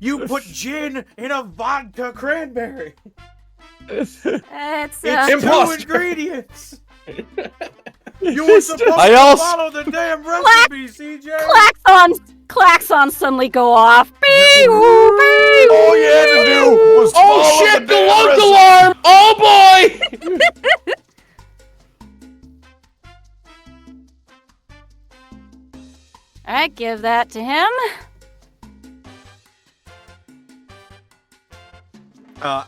Speaker 1: You put gin in a vodka cranberry.
Speaker 5: It's
Speaker 1: It's
Speaker 2: Imposter.
Speaker 1: 2 ingredients. You were supposed
Speaker 2: I
Speaker 1: to
Speaker 2: also-
Speaker 1: follow the damn recipe, CJ.
Speaker 5: klaxons suddenly go off.
Speaker 7: All you had to do was
Speaker 2: Oh
Speaker 7: follow
Speaker 2: shit!
Speaker 7: the
Speaker 2: The
Speaker 7: damn
Speaker 2: lung
Speaker 7: recipe.
Speaker 2: alarm! Oh boy!
Speaker 5: I give that to him.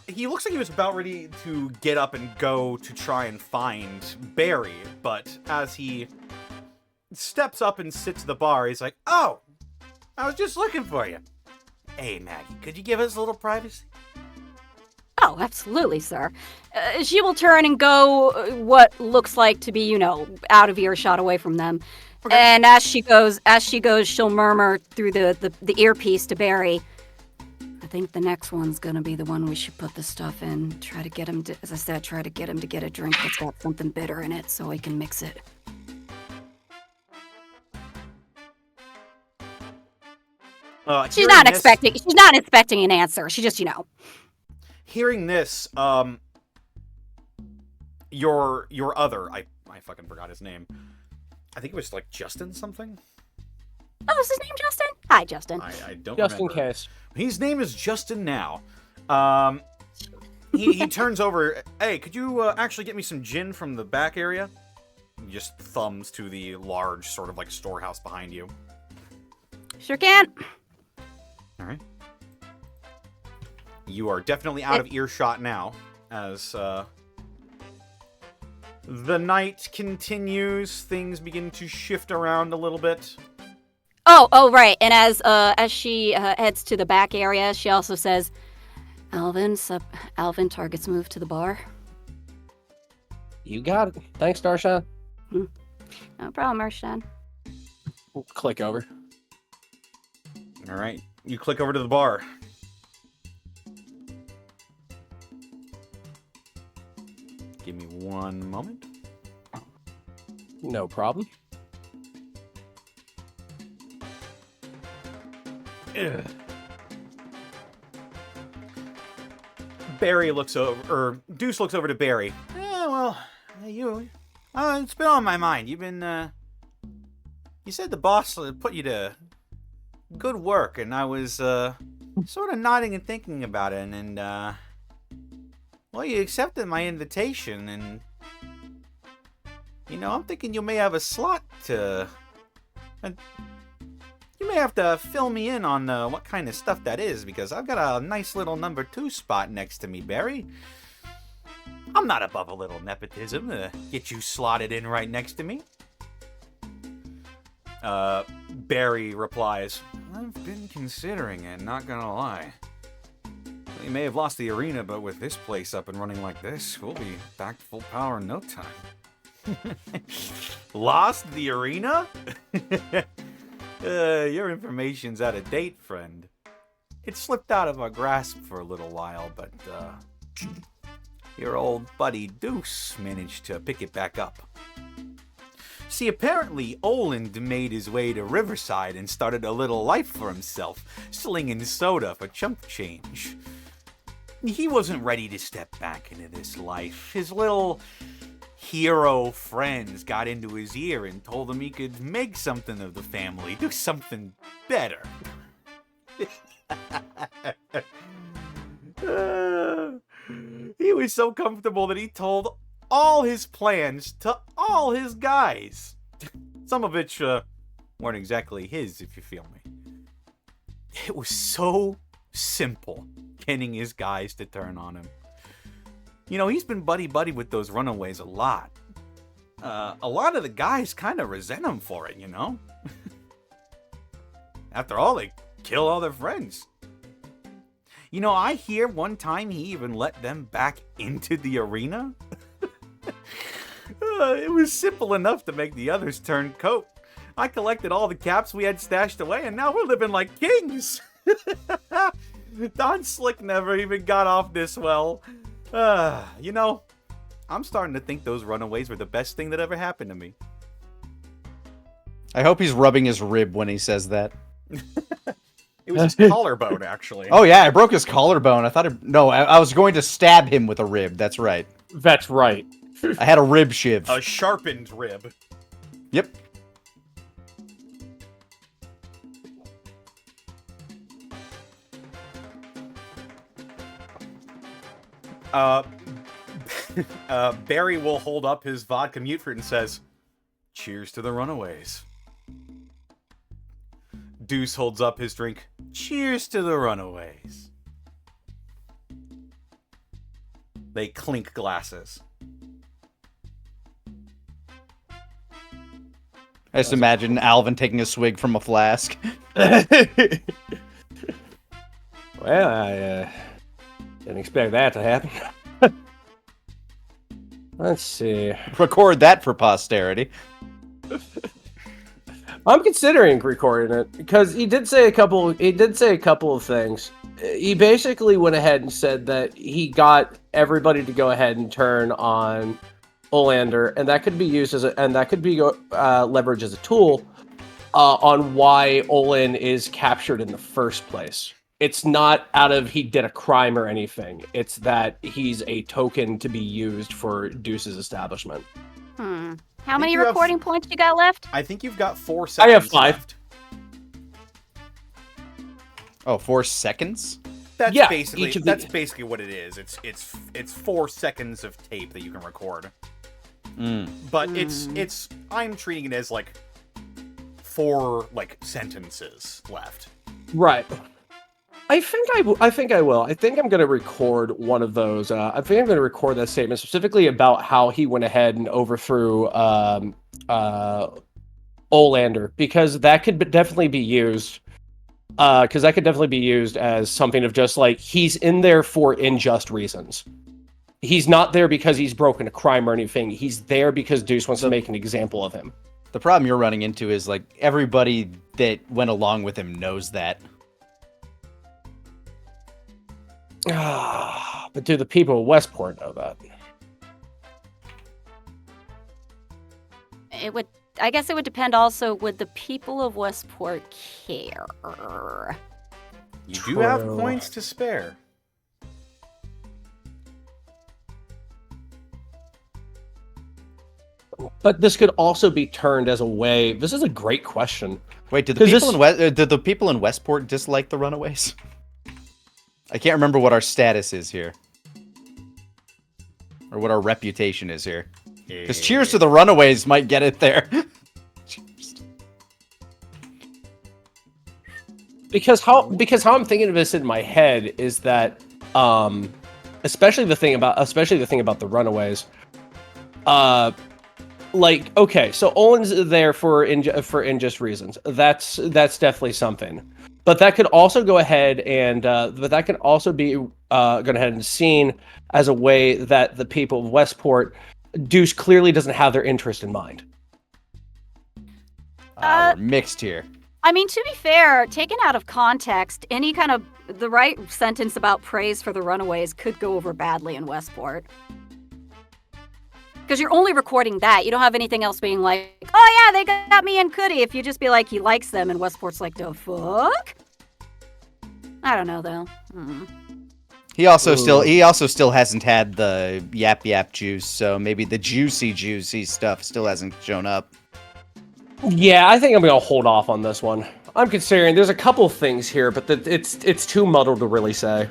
Speaker 1: He looks like he was about ready to get up and go to try and find Barry, but as he steps up and sits at the bar, he's like, "Oh, I was just looking for you. Hey, Maggie, could you give us a little privacy?"
Speaker 5: Oh, absolutely, sir. She will turn and go what looks like to be, out of earshot away from them.
Speaker 1: Okay.
Speaker 5: And as she goes, she'll murmur through the earpiece to Barry. I think the next one's gonna be the one we should put the stuff in. Try to get him to, as I said, try to get him to get a drink that's got something bitter in it so he can mix it. She's
Speaker 1: Hearing
Speaker 5: not
Speaker 1: this-
Speaker 5: expecting. She's not expecting an answer. She just,
Speaker 1: Hearing this, your other, I fucking forgot his name. I think it was like Justin something.
Speaker 5: Oh, is his name Justin? Hi, Justin.
Speaker 1: I don't
Speaker 2: Just in
Speaker 1: remember.
Speaker 2: case.
Speaker 1: His name is Justin now. He turns over. Hey, could you actually get me some gin from the back area? He just thumbs to the large sort of like storehouse behind you.
Speaker 5: Sure can.
Speaker 1: All right. You are definitely out of earshot now, as the night continues. Things begin to shift around a little bit.
Speaker 5: Oh, right. And as she heads to the back area, she also says, Alvin, targets move to the bar.
Speaker 2: You got it. Thanks, Darshan.
Speaker 5: No problem, Urshan.
Speaker 2: We'll click over.
Speaker 1: All right. You click over to the bar. Give me one moment.
Speaker 2: No problem.
Speaker 1: Ugh. Barry looks over, or Deuce looks over to Barry. Yeah, well, it's been on my mind. You've been, you said the boss put you to good work, and I was, sort of nodding and thinking about it, and, well, you accepted my invitation, and, I'm thinking you may have a slot to, you may have to fill me in on what kind of stuff that is, because I've got a nice little number 2 spot next to me, Barry. I'm not above a little nepotism to get you slotted in right next to me. Barry replies, I've been considering it, not gonna lie. We may have lost the arena, but with this place up and running like this, we'll be back to full power in no time. Lost the arena? Your information's out of date, friend. It slipped out of our grasp for a little while, but, your old buddy Deuce managed to pick it back up. See, apparently, Oland made his way to Riverside and started a little life for himself, slinging soda for chump change. He wasn't ready to step back into this life. His little hero friends got into his ear and told him he could make something of the family, do something better. He was so comfortable that he told all his plans to all his guys. Some of which weren't exactly his, if you feel me. It was so simple getting his guys to turn on him. He's been buddy-buddy with those runaways a lot. A lot of the guys kind of resent him for it, After all, they kill all their friends. I hear one time he even let them back into the arena. It was simple enough to make the others turn coat. I collected all the caps we had stashed away, and now we're living like kings. Don Slick never even got off this well. I'm starting to think those runaways were the best thing that ever happened to me.
Speaker 3: I hope he's rubbing his rib when he says that.
Speaker 1: It was his collarbone, actually.
Speaker 3: Oh yeah, I broke his collarbone. I was going to stab him with a rib. That's right.
Speaker 2: That's right.
Speaker 3: I had a rib shiv.
Speaker 1: A sharpened rib.
Speaker 3: Yep.
Speaker 1: Barry will hold up his vodka mute fruit and says, "Cheers to the runaways." Deuce holds up his drink. "Cheers to the runaways." They clink glasses.
Speaker 3: I just imagine Alvin taking a swig from a flask.
Speaker 2: Well, I didn't expect that to happen. Let's see.
Speaker 3: Record that for posterity.
Speaker 2: I'm considering recording it because he did say a couple of things. He basically went ahead and said that he got everybody to go ahead and turn on Olander, and that could be used as leveraged as a tool on why Olin is captured in the first place. It's not out of he did a crime or anything. It's that he's a token to be used for Deuce's establishment.
Speaker 5: How many recording points you got left?
Speaker 1: I think you've got 4 seconds.
Speaker 2: I have 5.
Speaker 1: Left.
Speaker 3: Oh, 4 seconds?
Speaker 1: That's
Speaker 2: Yeah,
Speaker 1: basically what it is. It's 4 seconds of tape that you can record. But it's I'm treating it as like 4 sentences left.
Speaker 2: Right. I think I will. I think I'm going to record one of those. I think I'm going to record that statement specifically about how he went ahead and overthrew Olander, because that could definitely be used. Because that could definitely be used as something of just like he's in there for unjust reasons. He's not there because he's broken a crime or anything. He's there because Deuce wants to make an example of him.
Speaker 3: The problem you're running into is like everybody that went along with him knows that.
Speaker 2: But do the people of Westport know that?
Speaker 5: I guess it would depend also, would the people of Westport care?
Speaker 1: You do have points to spare.
Speaker 2: But this could also be turned as a way. This is a great question.
Speaker 3: Wait, did the people in Westport dislike the Runaways? I can't remember what our status is here. Or what our reputation is here. Because Cheers to the Runaways might get it there.
Speaker 2: Because how I'm thinking of this in my head is that especially the thing about the Runaways. Okay, so Olin's there for unjust reasons. That's definitely something. But that could also go ahead and be gone ahead and seen as a way that the people of Westport, Deuce clearly doesn't have their interest in mind.
Speaker 3: We're mixed here.
Speaker 5: I mean, to be fair, taken out of context, any kind of the right sentence about praise for the Runaways could go over badly in Westport. Because you're only recording that. You don't have anything else being like, oh yeah, they got me and Cootie. If you just be like, he likes them, and Westport's like, the fuck? I don't know, though.
Speaker 3: He also still hasn't had the yap juice, so maybe the juicy stuff still hasn't shown up.
Speaker 2: Yeah, I think I'm gonna hold off on this one. I'm considering there's a couple of things here, but it's too muddled to really say.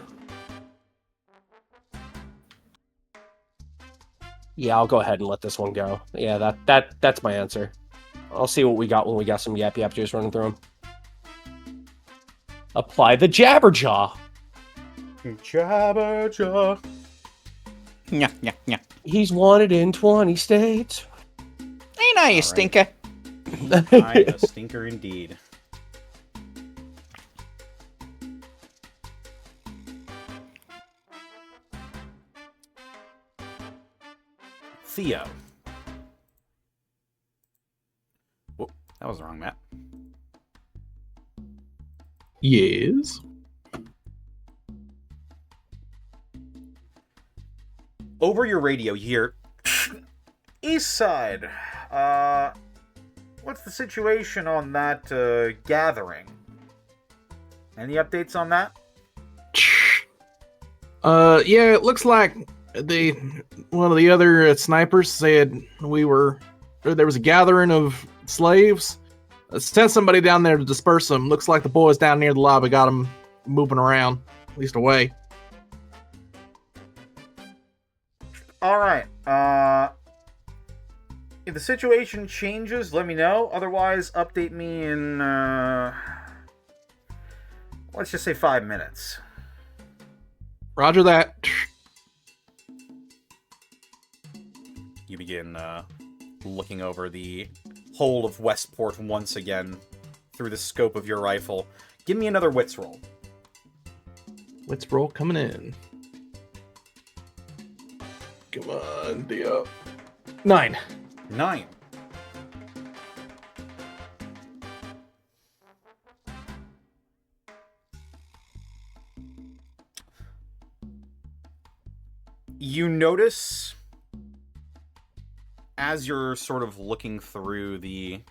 Speaker 2: Yeah, I'll go ahead and let this one go. Yeah, that's my answer. I'll see what we got when we got some yap juice running through them. Apply the Jabberjaw.
Speaker 1: Jabberjaw.
Speaker 3: Nya.
Speaker 2: He's wanted in 20 states.
Speaker 3: Ain't I a stinker?
Speaker 1: I'm a stinker indeed. Theo. Whoa, that was the wrong map.
Speaker 4: Yes.
Speaker 1: Over your radio, you hear East Side. What's the situation on that gathering?
Speaker 6: Any updates on that?
Speaker 4: Yeah, it looks like one of the other snipers said there was a gathering of slaves. Sent somebody down there to disperse them. Looks like the boys down near the lobby got them moving around, at least away.
Speaker 6: All right. If the situation changes, let me know. Otherwise, update me in, let's just say 5 minutes.
Speaker 4: Roger that.
Speaker 1: You begin looking over the whole of Westport once again through the scope of your rifle. Give me another wits roll.
Speaker 4: Wits roll coming in. Come on, Dio. 9.
Speaker 1: 9. You notice, as you're sort of looking through the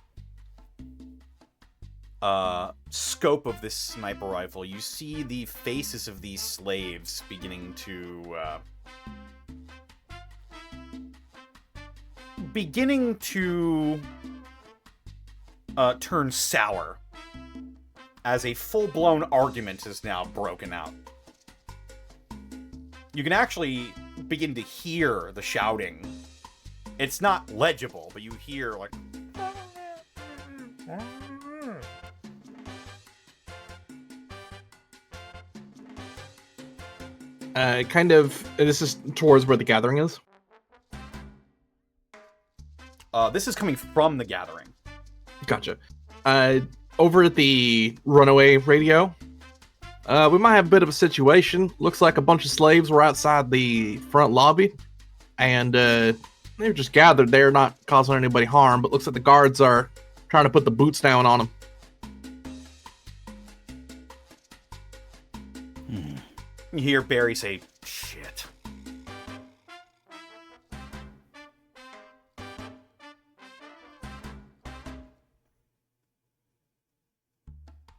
Speaker 1: scope of this sniper rifle, you see the faces of these slaves beginning to turn sour as a full-blown argument is now broken out. You can actually begin to hear the shouting. It's not legible, but you hear, like...
Speaker 4: This is towards where the gathering is?
Speaker 1: This is coming from the gathering.
Speaker 4: Gotcha. Over at the runaway radio, we might have a bit of a situation. Looks like a bunch of slaves were outside the front lobby, and they were just gathered there, not causing anybody harm, but looks like the guards are trying to put the boots down on them.
Speaker 1: You hear Barry say, shit.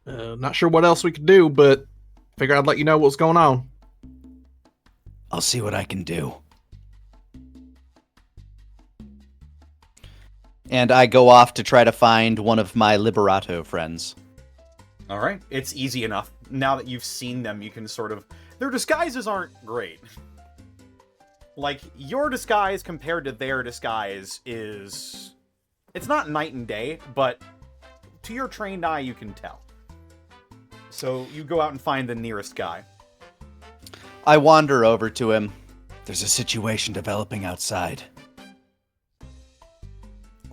Speaker 4: Not sure what else we could do, but figured I'd let you know what's going on.
Speaker 3: I'll see what I can do. And I go off to try to find one of my Liberato friends.
Speaker 1: All right, it's easy enough. Now that you've seen them, you can sort of... Their disguises aren't great. Like, your disguise compared to their disguise is... It's not night and day, but to your trained eye, you can tell. So you go out and find the nearest guy.
Speaker 3: I wander over to him. There's a situation developing outside.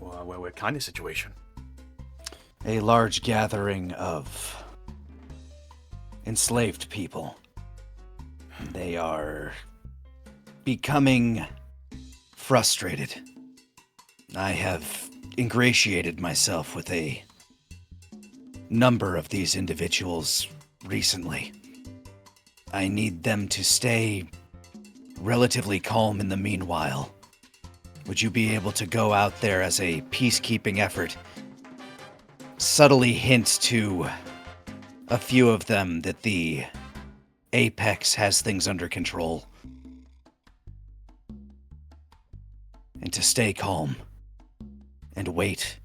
Speaker 1: What kind of situation?
Speaker 3: A large gathering of enslaved people. They are becoming frustrated. I have ingratiated myself with a number of these individuals recently. I need them to stay relatively calm in the meanwhile. Would you be able to go out there as a peacekeeping effort, subtly hint to a few of them that the Apex has things under control, and to stay calm and wait?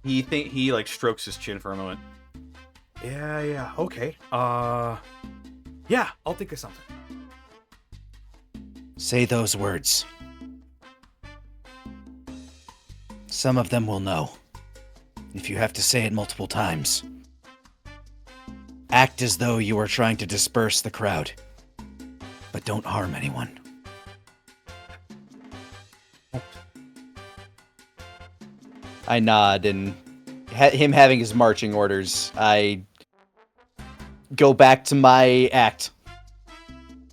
Speaker 1: He like strokes his chin for a moment. Yeah, okay. Yeah, I'll think of something.
Speaker 3: Say those words. Some of them will know. If you have to say it multiple times. Act as though you are trying to disperse the crowd. But don't harm anyone. I nod, and him having his marching orders, I go back to my act.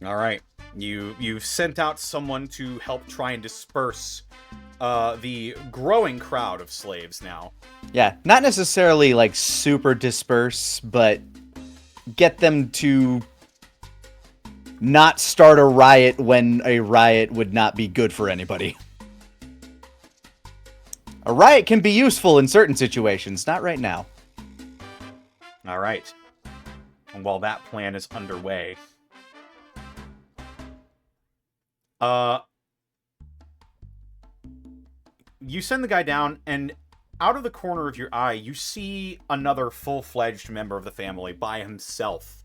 Speaker 1: All right. You've sent out someone to help try and disperse the growing crowd of slaves now.
Speaker 3: Yeah, not necessarily like super disperse, but get them to not start a riot when a riot would not be good for anybody. A riot can be useful in certain situations, not right now.
Speaker 1: All right. And while that plan is underway, you send the guy down, and out of the corner of your eye, you see another full-fledged member of the family by himself,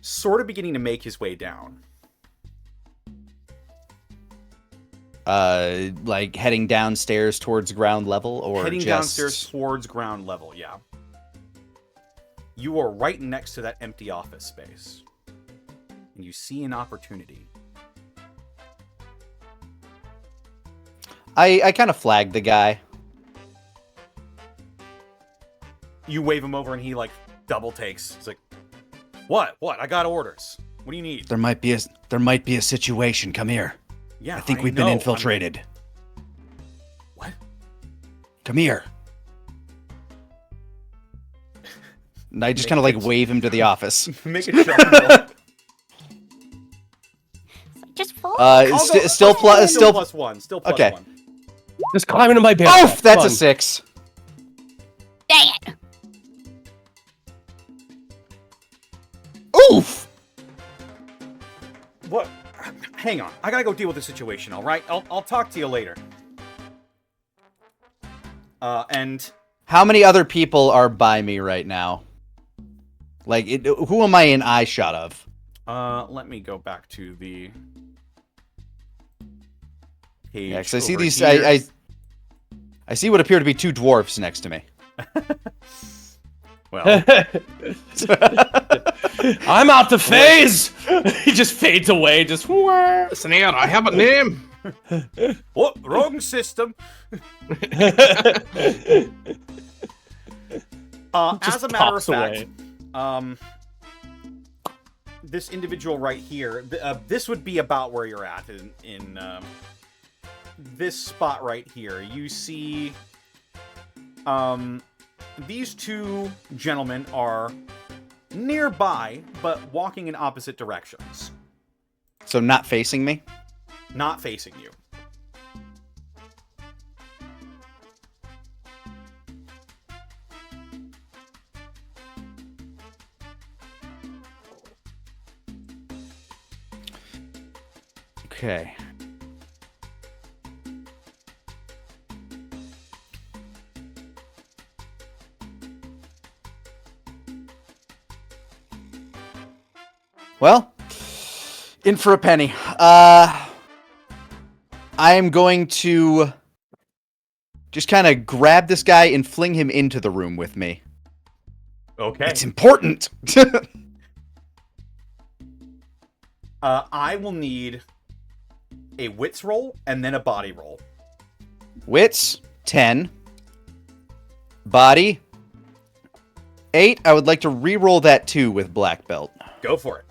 Speaker 1: sort of beginning to make his way down.
Speaker 3: Like heading downstairs towards ground level, or
Speaker 1: heading
Speaker 3: just...
Speaker 1: downstairs towards ground level, yeah. You are right next to that empty office space. And you see an opportunity.
Speaker 3: I kind of flagged the guy.
Speaker 1: You wave him over and he, like, double takes. He's like, What? I got orders. What do you need?
Speaker 3: There might be a situation. Come here.
Speaker 1: Yeah,
Speaker 3: I think we've been infiltrated.
Speaker 1: What?
Speaker 3: Come here. And I just kind of like wave him to the office.
Speaker 1: Make a shot roll.
Speaker 5: Just fall.
Speaker 3: Still
Speaker 1: plus one. Still plus
Speaker 3: okay.
Speaker 1: one.
Speaker 2: Just climb into my bear.
Speaker 3: Oof, that's a 6.
Speaker 5: Dang it!
Speaker 3: Oof.
Speaker 1: What? Hang on. I gotta go deal with the situation, alright? I'll talk to you later. And...
Speaker 3: How many other people are by me right now? Like, who am I in eye shot of?
Speaker 1: Let me go back to the page.
Speaker 3: Yeah, because I see
Speaker 1: over
Speaker 3: these...
Speaker 1: here.
Speaker 3: I see what appear to be 2 dwarfs next to me.
Speaker 1: Well...
Speaker 2: I'm out to phase! He just fades away, just...
Speaker 4: Listen here, I have a name.
Speaker 1: Oh, wrong system. As a matter of fact, this individual right here, this would be about where you're at in this spot right here. You see, these 2 gentlemen are nearby, but walking in opposite directions.
Speaker 3: So not facing me?
Speaker 1: Not facing you.
Speaker 3: Okay. Well, in for a penny. I am going to just kind of grab this guy and fling him into the room with me.
Speaker 1: Okay.
Speaker 3: It's important.
Speaker 1: I will need a wits roll and then a body roll.
Speaker 3: Wits, 10. Body, 8. I would like to re-roll that 2 with black belt.
Speaker 1: Go for it.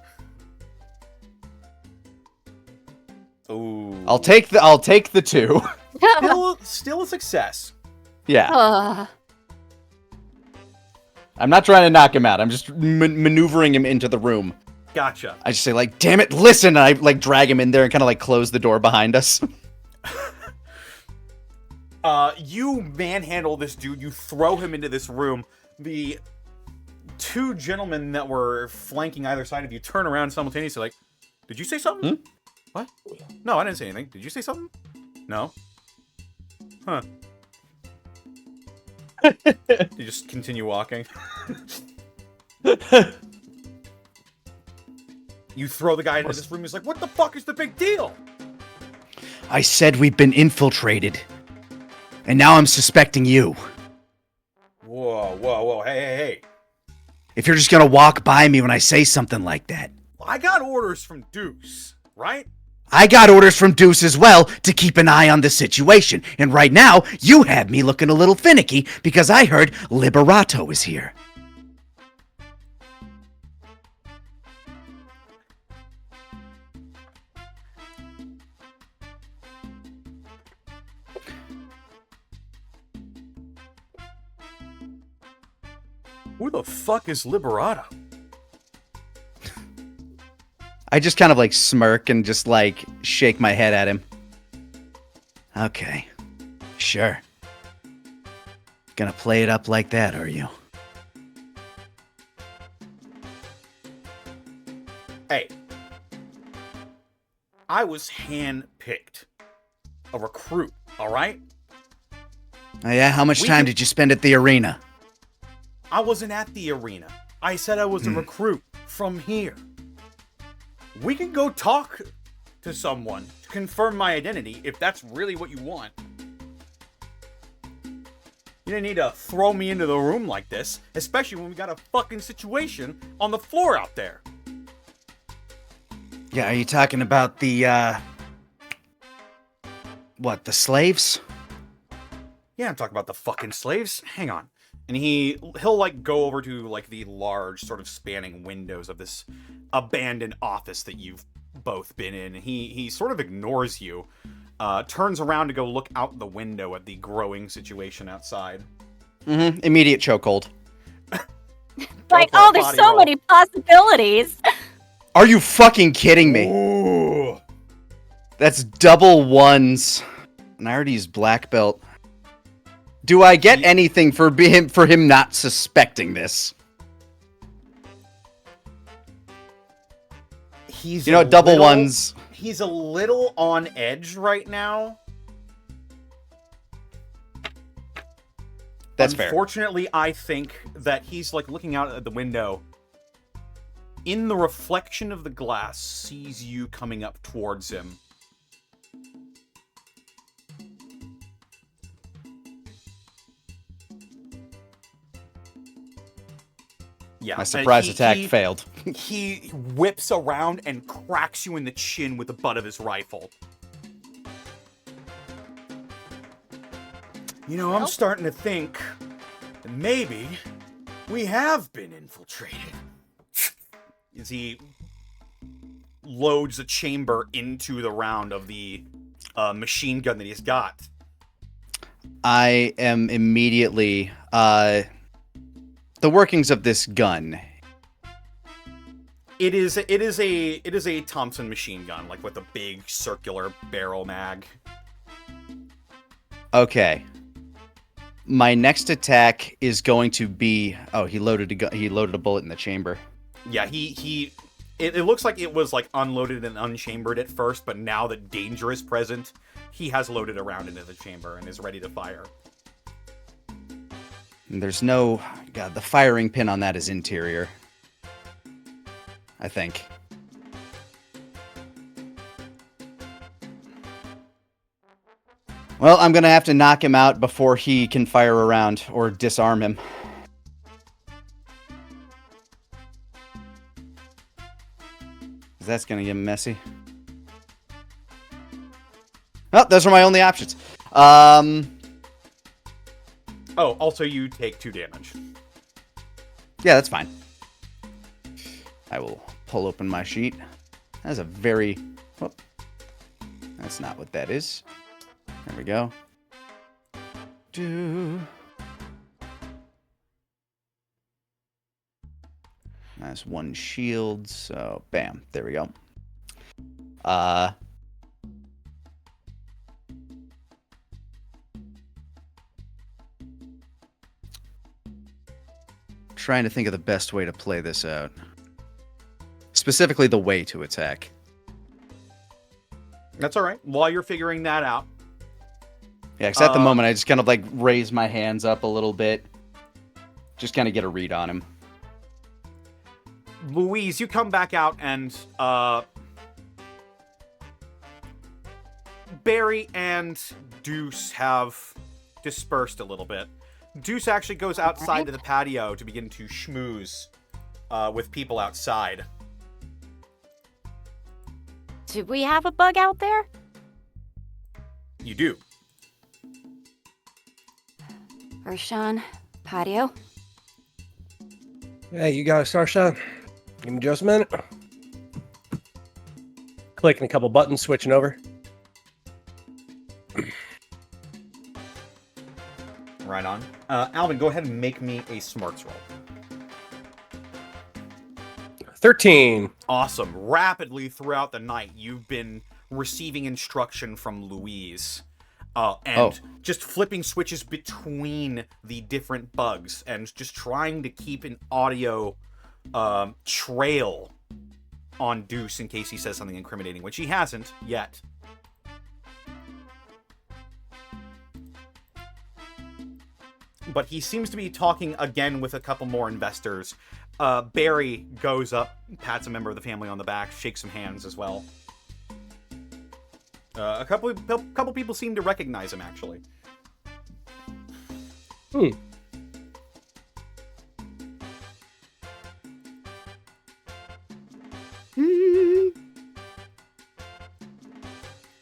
Speaker 1: Ooh.
Speaker 3: I'll take the 2.
Speaker 1: Still a success.
Speaker 3: Yeah. I'm not trying to knock him out. I'm just maneuvering him into the room.
Speaker 1: Gotcha.
Speaker 3: I just say, like, damn it, listen! And I, like, drag him in there and kind of, like, close the door behind us.
Speaker 1: You manhandle this dude. You throw him into this room. The 2 gentlemen that were flanking either side of you turn around simultaneously like, did you say something? What? No, I didn't say anything. Did you say something? No. Huh. You just continue walking. You throw the guy into this room. He's like, what the fuck is the big deal?
Speaker 3: I said we've been infiltrated. And now I'm suspecting you.
Speaker 1: Whoa. Hey.
Speaker 3: If you're just gonna walk by me when I say something like that.
Speaker 1: I got orders from Deuce, right?
Speaker 3: I got orders from Deuce as well to keep an eye on the situation. And right now, you have me looking a little finicky because I heard Liberato is here.
Speaker 1: Who the fuck is Liberato?
Speaker 3: I just kind of like smirk and just like shake my head at him. Okay. Sure. Gonna play it up like that, are you?
Speaker 1: Hey. I was hand-picked. A recruit, alright?
Speaker 3: Oh yeah, how much time did you spend at the arena?
Speaker 1: I wasn't at the arena. I said I was a recruit from here. We can go talk to someone to confirm my identity if that's really what you want. You didn't need to throw me into the room like this, especially when we got a fucking situation on the floor out there.
Speaker 3: Yeah, are you talking about the, what, the slaves?
Speaker 1: Yeah, I'm talking about the fucking slaves. Hang on. And he'll like go over to like the large sort of spanning windows of this abandoned office that you've both been in. And he sort of ignores you, turns around to go look out the window at the growing situation outside.
Speaker 3: Mm-hmm. Immediate chokehold.
Speaker 5: Like, oh, there's so many possibilities.
Speaker 3: Are you fucking kidding me?
Speaker 1: Ooh.
Speaker 3: That's double ones. And I already used black belt. Do I get anything for him not suspecting this?
Speaker 1: He's
Speaker 3: double ones.
Speaker 1: He's a little on edge right now.
Speaker 3: That's fair.
Speaker 1: Unfortunately, I think that he's like looking out at the window. In the reflection of the glass, sees you coming up towards him. Yeah,
Speaker 3: My surprise attack failed.
Speaker 1: He whips around and cracks you in the chin with the butt of his rifle. You know, I'm starting to think that maybe we have been infiltrated. As he loads a chamber into the round of the machine gun that he's got.
Speaker 3: I am immediately the workings of this gun.
Speaker 1: It is a Thompson machine gun, like with a big circular barrel mag. Okay.
Speaker 3: My next attack is going to be. Oh, he loaded a bullet in the chamber.
Speaker 1: Yeah, it looks like it was like unloaded and unchambered at first, but now that danger is present, he has loaded a round into the chamber and is ready to fire.
Speaker 3: And there's no... God, the firing pin on that is interior. I think. Well, I'm gonna have to knock him out before he can fire a round, or disarm him. That's gonna get messy. Oh, those are my only options.
Speaker 1: Oh, also you take 2 damage.
Speaker 3: Yeah, that's fine. I will pull open my sheet. That's a very... Oh, that's not what that is. There we go. That's 1 shield, so bam, there we go. Trying to think of the best way to play this out. Specifically, the way to attack.
Speaker 1: That's all right. While you're figuring that out.
Speaker 3: Yeah, because at the moment, I just kind of like raise my hands up a little bit. Just kind of get a read on him.
Speaker 1: Louise, you come back out and Barry and Deuce have dispersed a little bit. Deuce actually goes outside to the patio to begin to schmooze with people outside.
Speaker 5: Do we have a bug out there?
Speaker 1: You do.
Speaker 5: Roshan, patio.
Speaker 2: Hey, you got a Starshot? Give me just a minute. Clicking a couple buttons, switching over.
Speaker 1: Right on. Alvin, go ahead and make me a smarts roll.
Speaker 2: 13.
Speaker 1: Awesome. Rapidly throughout the night, you've been receiving instruction from Louise. And just flipping switches between the different bugs and just trying to keep an audio trail on Deuce in case he says something incriminating, which he hasn't yet. But he seems to be talking again with a couple more investors. Barry goes up, pats a member of the family on the back, shakes some hands as well. A couple people seem to recognize him, actually.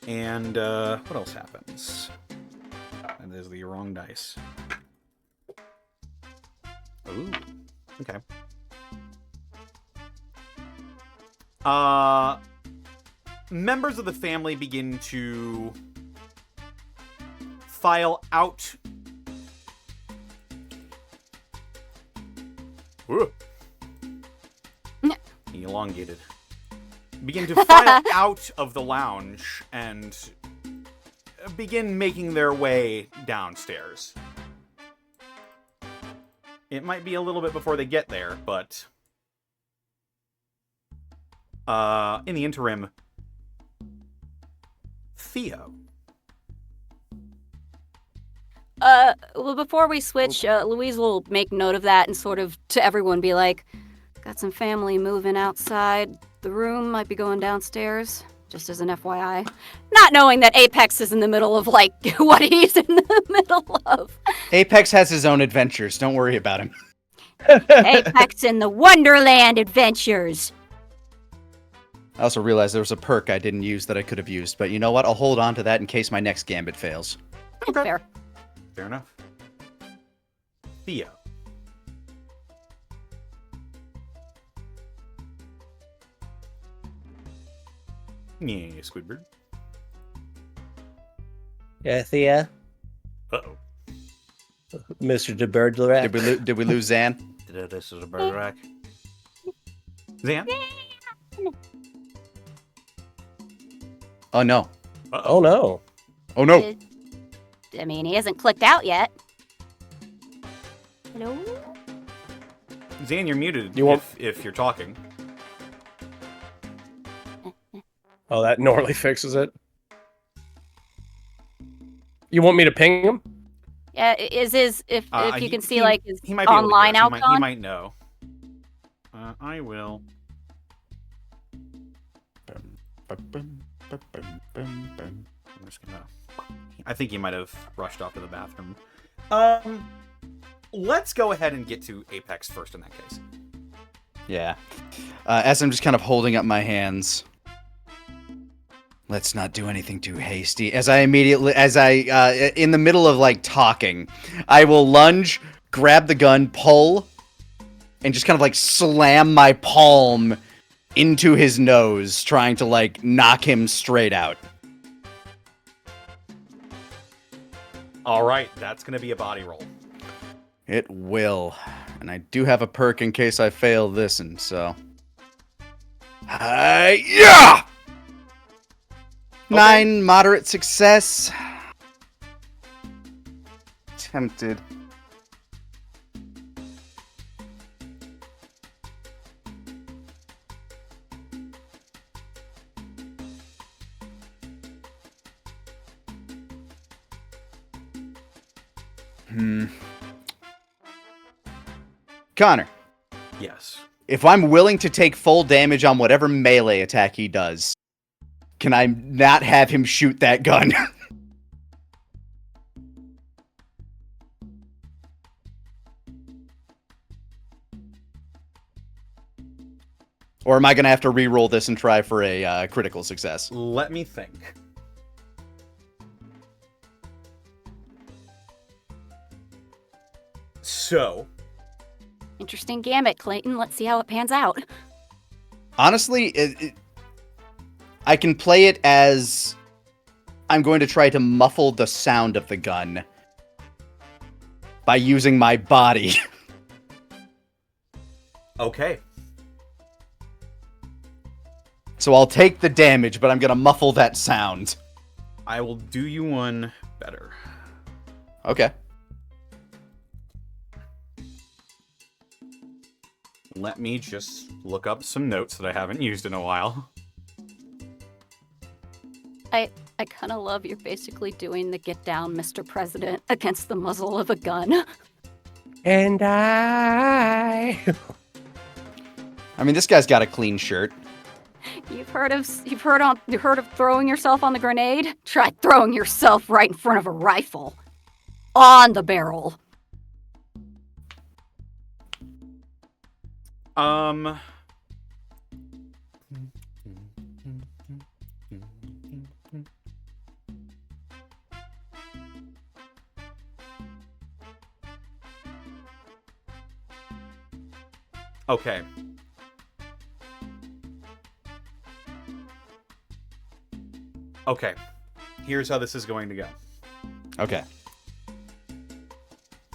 Speaker 1: And what else happens? And there's the wrong dice. Ooh. Okay. Members of the family begin to file out. Ooh. Elongated. Begin to file out of the lounge and begin making their way downstairs. It might be a little bit before they get there, but in the interim, Theo.
Speaker 5: Well, before we switch, Louise will make note of that and sort of to everyone be like, got some family moving outside. The room might be going downstairs, just as an FYI. Not knowing that Apex is in the middle of, like, what he's in the middle of.
Speaker 3: Apex has his own adventures. Don't worry about him.
Speaker 5: Apex in the Wonderland Adventures.
Speaker 3: I also realized there was a perk I didn't use that I could have used, but you know what? I'll hold on to that in case my next gambit fails.
Speaker 5: Okay. Fair.
Speaker 1: Fair enough. Theo. Yeah, Squidward.
Speaker 2: Yeah, Thea.
Speaker 1: Uh-oh.
Speaker 2: Mr. De Bergerac.
Speaker 3: Did we lose Zan?
Speaker 6: This is a Bergerac.
Speaker 1: Zan?
Speaker 3: Oh no.
Speaker 2: Oh no.
Speaker 3: Oh no.
Speaker 5: I mean, he hasn't clicked out yet. Hello?
Speaker 1: Zan, you're muted
Speaker 2: You won't-
Speaker 1: if you're talking.
Speaker 2: Oh, that normally fixes it. You want me to ping him?
Speaker 5: Yeah, if you can see like his
Speaker 1: he might be able to
Speaker 5: online
Speaker 1: guess.
Speaker 5: icon.
Speaker 1: He might know. I will. I'm just gonna. I think he might have rushed off to the bathroom. Let's go ahead and get to Apex first in that case.
Speaker 3: Yeah. As I'm just kind of holding up my hands. Let's not do anything too hasty. In the middle of like talking, I will lunge, grab the gun, pull, and just kind of like slam my palm into his nose, trying to like knock him straight out.
Speaker 1: All right, that's gonna be a body roll.
Speaker 3: It will. And I do have a perk in case I fail this, and so. Yeah! 9, moderate success. Tempted. Connor.
Speaker 1: Yes.
Speaker 3: If I'm willing to take full damage on whatever melee attack he does, can I not have him shoot that gun? Or am I going to have to re-roll this and try for a critical success?
Speaker 1: Let me think. So.
Speaker 5: Interesting gambit, Clayton. Let's see how it pans out.
Speaker 3: Honestly, I can play it as I'm going to try to muffle the sound of the gun by using my body.
Speaker 1: Okay.
Speaker 3: So I'll take the damage, but I'm gonna muffle that sound.
Speaker 1: I will do you one better.
Speaker 3: Okay.
Speaker 1: Let me just look up some notes that I haven't used in a while.
Speaker 5: I kind of love you're basically doing the get down, Mr. President, against the muzzle of a gun.
Speaker 2: And I
Speaker 3: mean, this guy's got a clean shirt.
Speaker 5: You've heard of throwing yourself on the grenade? Try throwing yourself right in front of a rifle. On the barrel.
Speaker 1: Okay. Okay. Here's how this is going to go.
Speaker 3: Okay.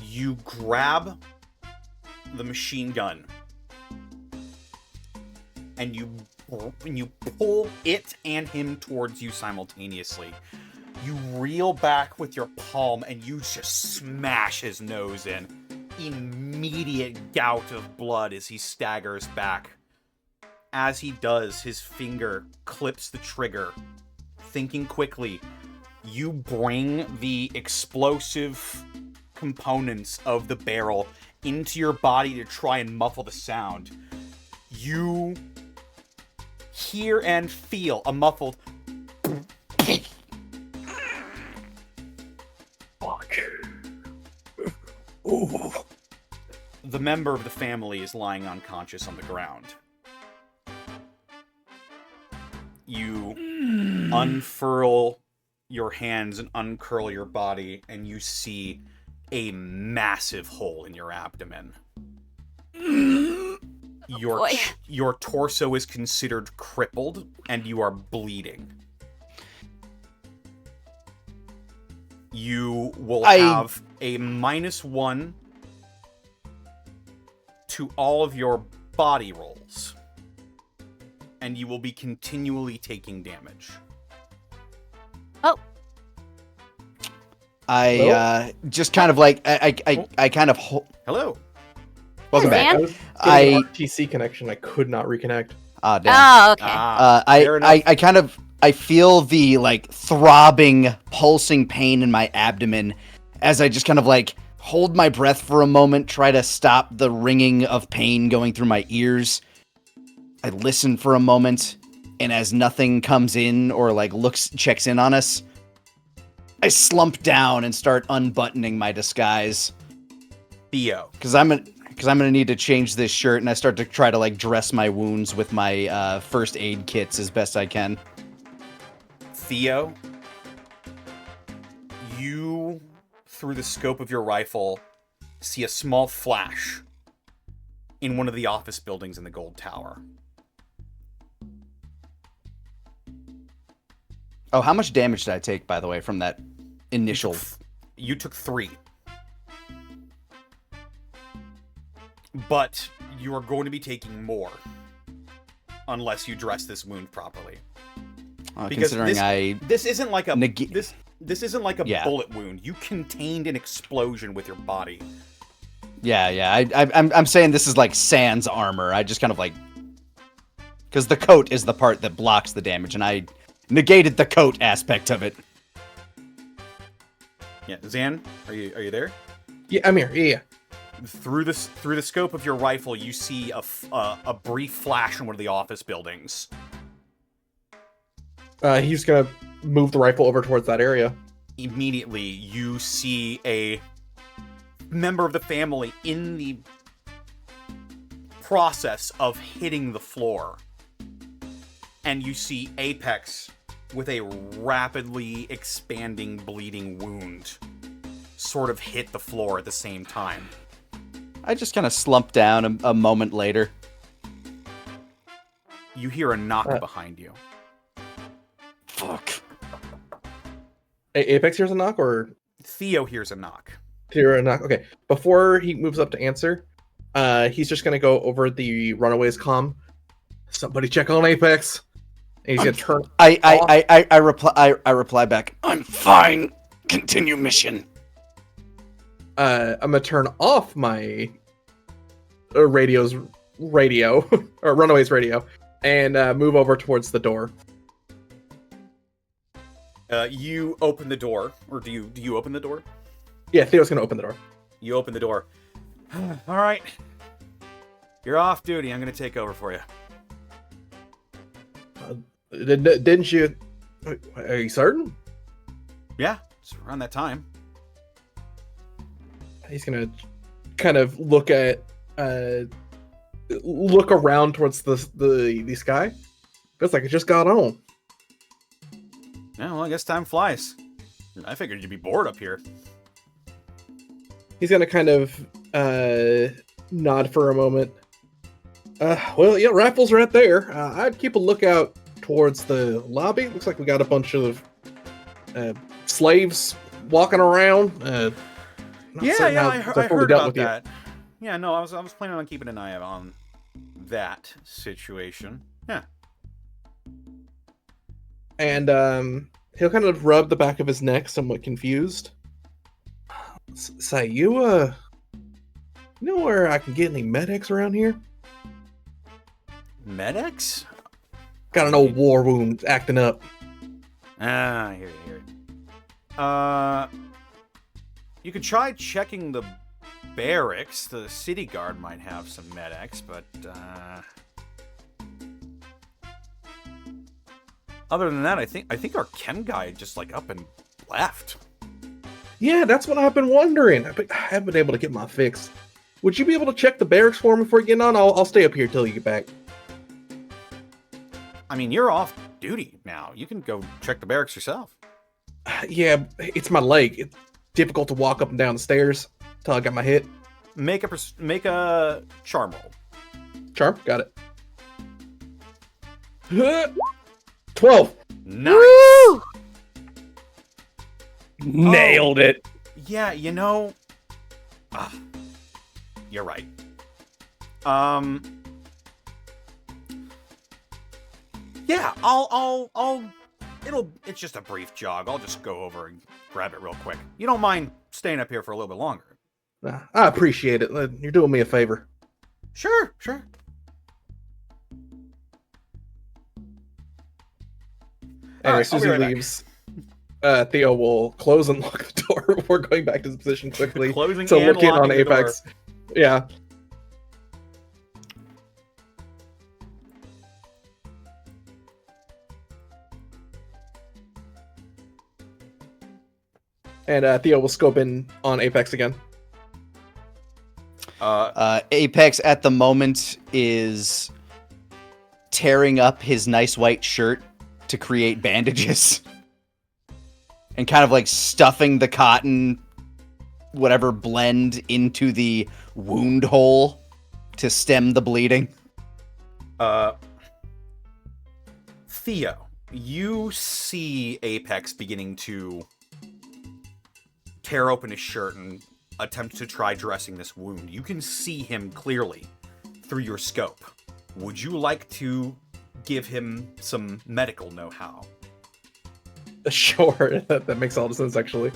Speaker 1: You grab the machine gun and you pull it and him towards you simultaneously. You reel back with your palm and you just smash his nose in. Immediate gout of blood as he staggers back. As he does, his finger clips the trigger. Thinking quickly, you bring the explosive components of the barrel into your body to try and muffle the sound. You hear and feel a muffled
Speaker 2: fuck. Ooh.
Speaker 1: The member of the family is lying unconscious on the ground. You unfurl your hands and uncurl your body, and you see a massive hole in your abdomen. Your torso is considered crippled, and you are bleeding. You will have a -1 to all of your body rolls. And you will be continually taking damage.
Speaker 5: Oh.
Speaker 3: I just kind of like I kind of
Speaker 1: Hello.
Speaker 3: welcome
Speaker 5: Hey,
Speaker 3: back.
Speaker 5: Zan.
Speaker 4: I was getting
Speaker 3: I
Speaker 4: a TC connection. I could not reconnect.
Speaker 3: damn.
Speaker 5: Oh, okay.
Speaker 1: Fair enough.
Speaker 3: I kind of I feel the like throbbing, pulsing pain in my abdomen as I just kind of like hold my breath for a moment, try to stop the ringing of pain going through my ears. I listen for a moment, and as nothing comes in or like checks in on us, I slump down and start unbuttoning my disguise.
Speaker 1: Theo.
Speaker 3: Because I'm gonna need to change this shirt, and I start to try to like dress my wounds with my first aid kits as best I can.
Speaker 1: Theo, you, through the scope of your rifle, see a small flash in one of the office buildings in the Gold Tower.
Speaker 3: Oh, how much damage did I take, by the way, from that initial?
Speaker 1: You took 3. But you are going to be taking more unless you dress this wound properly. Because
Speaker 3: Considering
Speaker 1: this isn't like a this isn't like a
Speaker 3: Yeah.
Speaker 1: bullet wound. You contained an explosion with your body.
Speaker 3: Yeah. I'm saying this is like sans armor. I just kind of like, because the coat is the part that blocks the damage, and I negated the coat aspect of it.
Speaker 1: Yeah, Zan, are you there?
Speaker 4: Yeah, I'm here. Yeah.
Speaker 1: Through the scope of your rifle, you see a brief flash in one of the office buildings.
Speaker 4: He's gonna move the rifle over towards that area.
Speaker 1: Immediately, you see a member of the family in the process of hitting the floor. And you see Apex with a rapidly expanding bleeding wound sort of hit the floor at the same time.
Speaker 3: I just kind of slumped down a moment later.
Speaker 1: You hear a knock behind you.
Speaker 3: Fuck.
Speaker 4: Apex hears a knock, or
Speaker 1: Theo hears a knock.
Speaker 4: hear a knock? Okay. Before he moves up to answer, he's just gonna go over the Runaways comm. Somebody check on Apex. And he's gonna turn.
Speaker 3: I reply back. I'm fine. Continue mission.
Speaker 4: I'm gonna turn off my radio or Runaway's radio, and move over towards the door.
Speaker 1: You open the door, or do you open the door?
Speaker 4: Yeah, Theo's gonna open the door.
Speaker 1: You open the door. All right. You're off duty. I'm going to take over for you.
Speaker 4: Didn't you? Are you certain?
Speaker 1: Yeah, it's around that time.
Speaker 4: He's gonna kind of look around towards the sky. Feels like it just got on.
Speaker 1: Yeah, well, I guess time flies. I figured you'd be bored up here.
Speaker 4: He's gonna kind of nod for a moment. Well, yeah, rifles right there. I'd keep a lookout towards the lobby. Looks like we got a bunch of slaves walking around.
Speaker 1: I heard about that. Yeah, no, I was planning on keeping an eye on that situation. Yeah.
Speaker 4: And he'll kind of rub the back of his neck, somewhat confused. Say, you know where I can get any medics around here?
Speaker 1: Medics?
Speaker 4: Got an old war wound acting up.
Speaker 1: Ah, here. You could try checking the barracks. The city guard might have some medics, but other than that, I think our chem guy just like up and left.
Speaker 4: Yeah, that's what I've been wondering. I haven't been able to get my fix. Would you be able to check the barracks for me before you get on? I'll stay up here till you get back.
Speaker 1: I mean, you're off duty now. You can go check the barracks yourself.
Speaker 4: Yeah, it's my leg. It's difficult to walk up and down the stairs till I got my hit.
Speaker 1: Make a charm roll.
Speaker 4: Charm, got it. 12.
Speaker 1: Nice.
Speaker 2: Woo! Nailed it.
Speaker 1: Yeah, you know, you're right. Yeah, it's just a brief jog. I'll just go over and grab it real quick. You don't mind staying up here for a little bit longer?
Speaker 4: I appreciate it. You're doing me a favor.
Speaker 1: Sure.
Speaker 4: Anyway, as soon as he
Speaker 1: right
Speaker 4: leaves, Theo will close and lock the door before going back to his position quickly.
Speaker 1: Closing
Speaker 4: to
Speaker 1: and
Speaker 4: look in on
Speaker 1: locking the door.
Speaker 4: Apex. Yeah. And Theo will scope in on Apex again.
Speaker 3: Apex at the moment is tearing up his nice white shirt to create bandages and kind of like stuffing the cotton, whatever blend into the wound hole to stem the bleeding.
Speaker 1: Theo, you see Apex beginning to tear open his shirt and attempt to try dressing this wound. You can see him clearly through your scope. Would you like to give him some medical know-how?
Speaker 4: Sure, that makes all the sense, actually.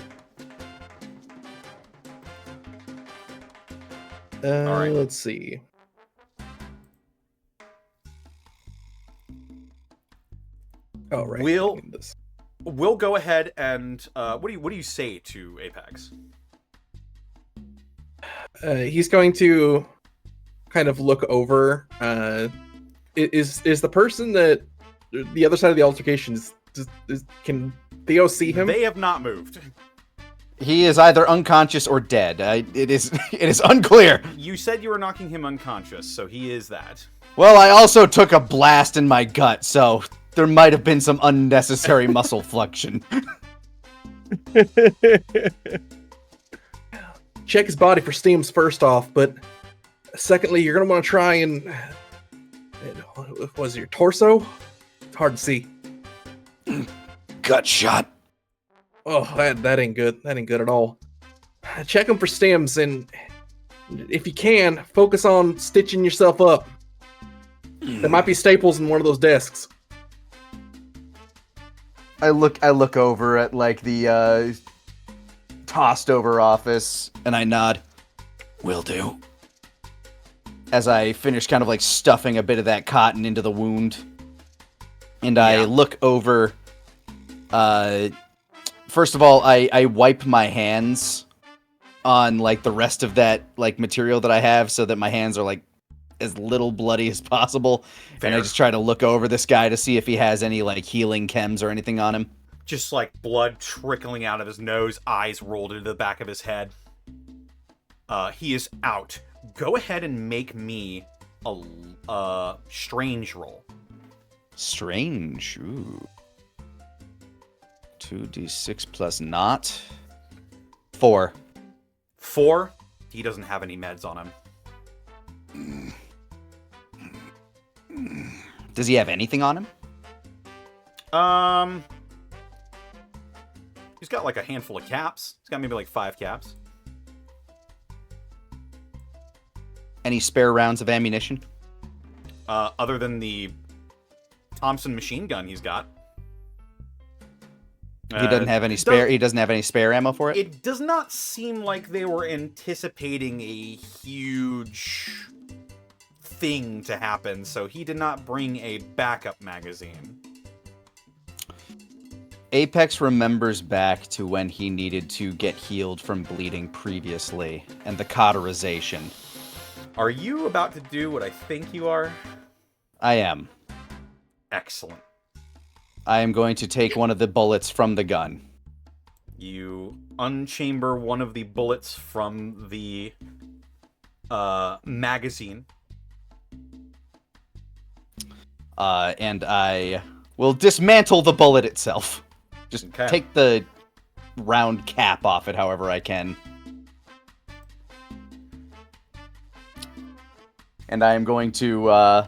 Speaker 1: All right.
Speaker 4: Let's see. Oh, right.
Speaker 1: We'll go ahead and what do you say to Apex?
Speaker 4: He's going to kind of look over. Is the person that the other side of the altercation can Theo see him?
Speaker 1: They have not moved.
Speaker 3: He is either unconscious or dead. It is unclear.
Speaker 1: You said you were knocking him unconscious, so he is that.
Speaker 3: Well, I also took a blast in my gut, so there might have been some unnecessary muscle flexion.
Speaker 4: Check his body for steams first off, but secondly, you're going to want to try and... Was it your torso? It's hard to see.
Speaker 3: Gut shot.
Speaker 4: Oh, that ain't good. That ain't good at all. Check him for stems, and if you can, focus on stitching yourself up. There might be staples in one of those desks.
Speaker 3: I look over at like the tossed over office and I nod. Will do. As I finish kind of like stuffing a bit of that cotton into the wound. And I look over. First of all, I wipe my hands on like the rest of that like material that I have so that my hands are like as little bloody as possible.
Speaker 6: Fair.
Speaker 3: And I just try to look over this guy to see if he has any like healing chems or anything on him.
Speaker 6: Just like blood trickling out of his nose, eyes rolled into the back of his head. He is out. Go ahead and make me a strange roll.
Speaker 3: Strange. Ooh. 2d6 plus not. 4.
Speaker 6: 4. He doesn't have any meds on him.
Speaker 3: Does he have anything on him?
Speaker 6: He's got like a handful of caps. He's got maybe like 5 caps.
Speaker 3: Any spare rounds of ammunition?
Speaker 6: Other than the Thompson machine gun he's got.
Speaker 3: He doesn't have any spare. He doesn't have any spare ammo for it.
Speaker 6: It does not seem like they were anticipating a huge thing to happen, so he did not bring a backup magazine.
Speaker 3: Apex remembers back to when he needed to get healed from bleeding previously, and the cauterization.
Speaker 6: Are you about to do what I think you are?
Speaker 3: I am.
Speaker 6: Excellent.
Speaker 3: I am going to take one of the bullets from the gun.
Speaker 6: You unchamber one of the bullets from the magazine.
Speaker 3: And I will dismantle the bullet itself. Just take the round cap off it however I can. And I am going to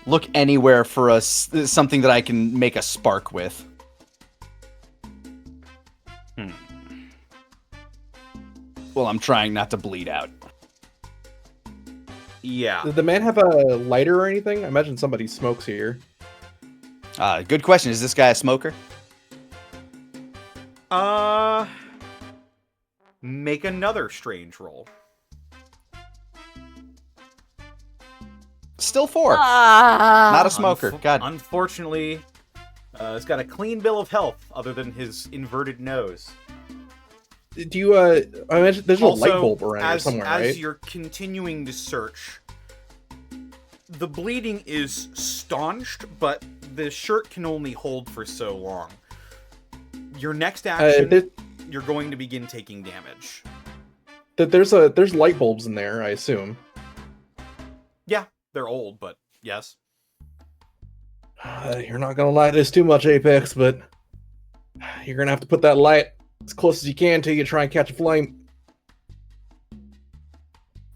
Speaker 3: look anywhere for something that I can make a spark with. Well, I'm trying not to bleed out.
Speaker 6: Yeah.
Speaker 4: Did the man have a lighter or anything? I imagine somebody smokes here.
Speaker 3: Good question. Is this guy a smoker?
Speaker 6: Make another strange roll.
Speaker 3: Still 4. Not a smoker. God.
Speaker 6: Unfortunately, he's got a clean bill of health other than his inverted nose.
Speaker 4: Do you, I imagine there's
Speaker 6: Also,
Speaker 4: a light bulb around here somewhere, right?
Speaker 6: As you're continuing to search, the bleeding is staunched, but the shirt can only hold for so long. Your next action, you're going to begin taking damage.
Speaker 4: There's light bulbs in there, I assume.
Speaker 6: Yeah, they're old, but yes.
Speaker 4: You're not gonna light this too much, Apex, but you're gonna have to put that light as close as you can till you try and catch a flame.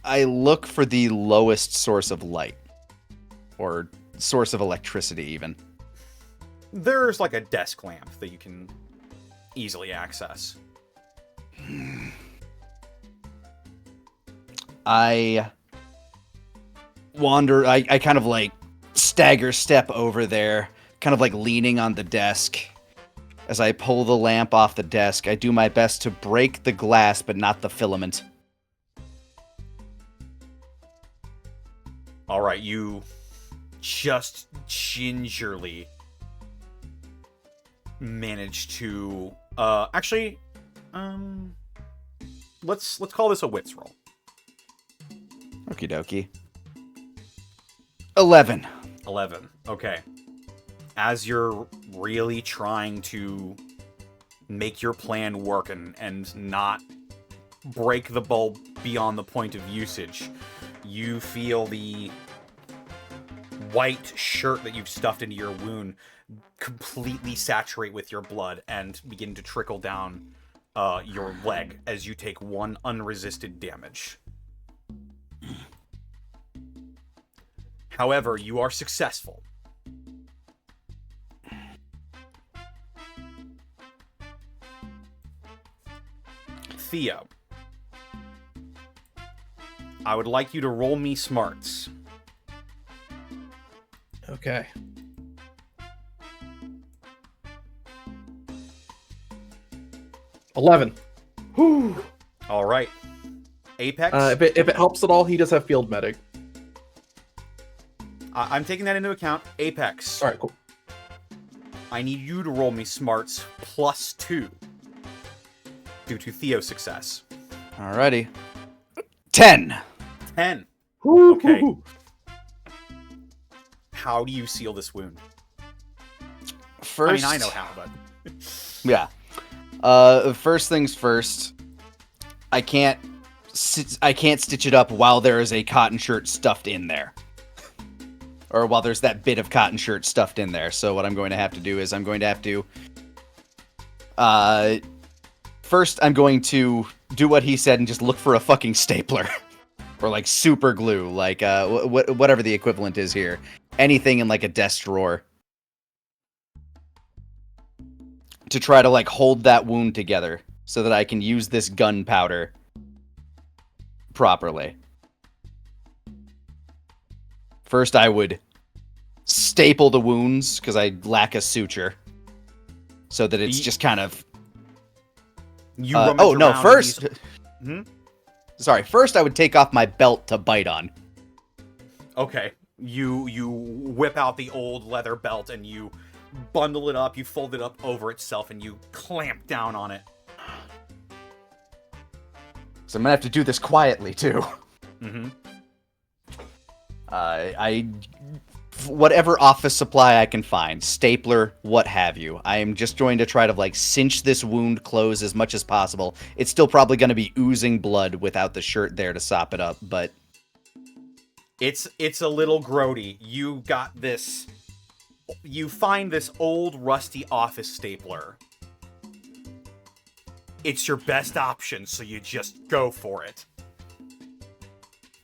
Speaker 3: I look for the lowest source of light. Or source of electricity, even.
Speaker 6: There's like a desk lamp that you can easily access.
Speaker 3: I wander, I kind of like stagger step over there, kind of like leaning on the desk. As I pull the lamp off the desk, I do my best to break the glass, but not the filament.
Speaker 6: All right, you just gingerly manage to actually let's call this a wits roll.
Speaker 3: Okie dokie. 11.
Speaker 6: 11. Okay. As you're really trying to make your plan work and not break the bulb beyond the point of usage, you feel the white shirt that you've stuffed into your wound completely saturate with your blood and begin to trickle down your leg as you take 1 unresisted damage. However, you are successful. Theo, I would like you to roll me smarts.
Speaker 4: Okay. 11.
Speaker 1: All right. Apex.
Speaker 4: If it helps at all, he does have field medic.
Speaker 1: I'm taking that into account. Apex.
Speaker 4: All right, cool.
Speaker 1: I need you to roll me smarts +2 due to Theo's success.
Speaker 3: Alrighty. 10.
Speaker 1: 10. Okay. How do you seal this wound?
Speaker 3: First,
Speaker 1: I mean, I know how, but
Speaker 3: yeah. First things first. I can't stitch it up while there is a cotton shirt stuffed in there, or while there's that bit of cotton shirt stuffed in there. So what I'm going to have to do is I'm going to have to. First, I'm going to do what he said and just look for a fucking stapler. Or like super glue, like whatever the equivalent is here. Anything in like a desk drawer. To try to like hold that wound together so that I can use this gunpowder properly. First, I would staple the wounds because I lack a suture. So that it's just kind of... oh, no, first... Sorry, first I would take off my belt to bite on.
Speaker 1: Okay. You whip out the old leather belt and you bundle it up, you fold it up over itself, and you clamp down on it.
Speaker 3: So I'm gonna have to do this quietly, too.
Speaker 1: Mm-hmm.
Speaker 3: Whatever office supply I can find, stapler, what have you. I am just going to try to, like, cinch this wound closed as much as possible. It's still probably going to be oozing blood without the shirt there to sop it up, but...
Speaker 1: It's a little grody. You got this... You find this old, rusty office stapler. It's your best option, so you just go for it.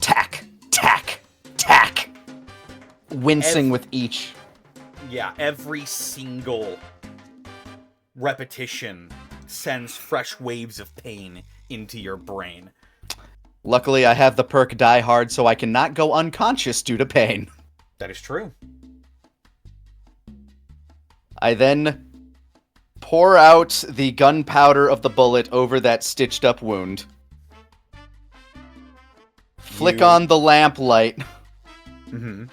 Speaker 3: Tack! Tack! Tack! Wincing with each.
Speaker 1: Yeah, every single repetition sends fresh waves of pain into your brain.
Speaker 3: Luckily, I have the perk Die Hard, so I cannot go unconscious due to pain.
Speaker 1: That is true.
Speaker 3: I then pour out the gunpowder of the bullet over that stitched up wound. Flick on the lamp light.
Speaker 1: Mm-hmm.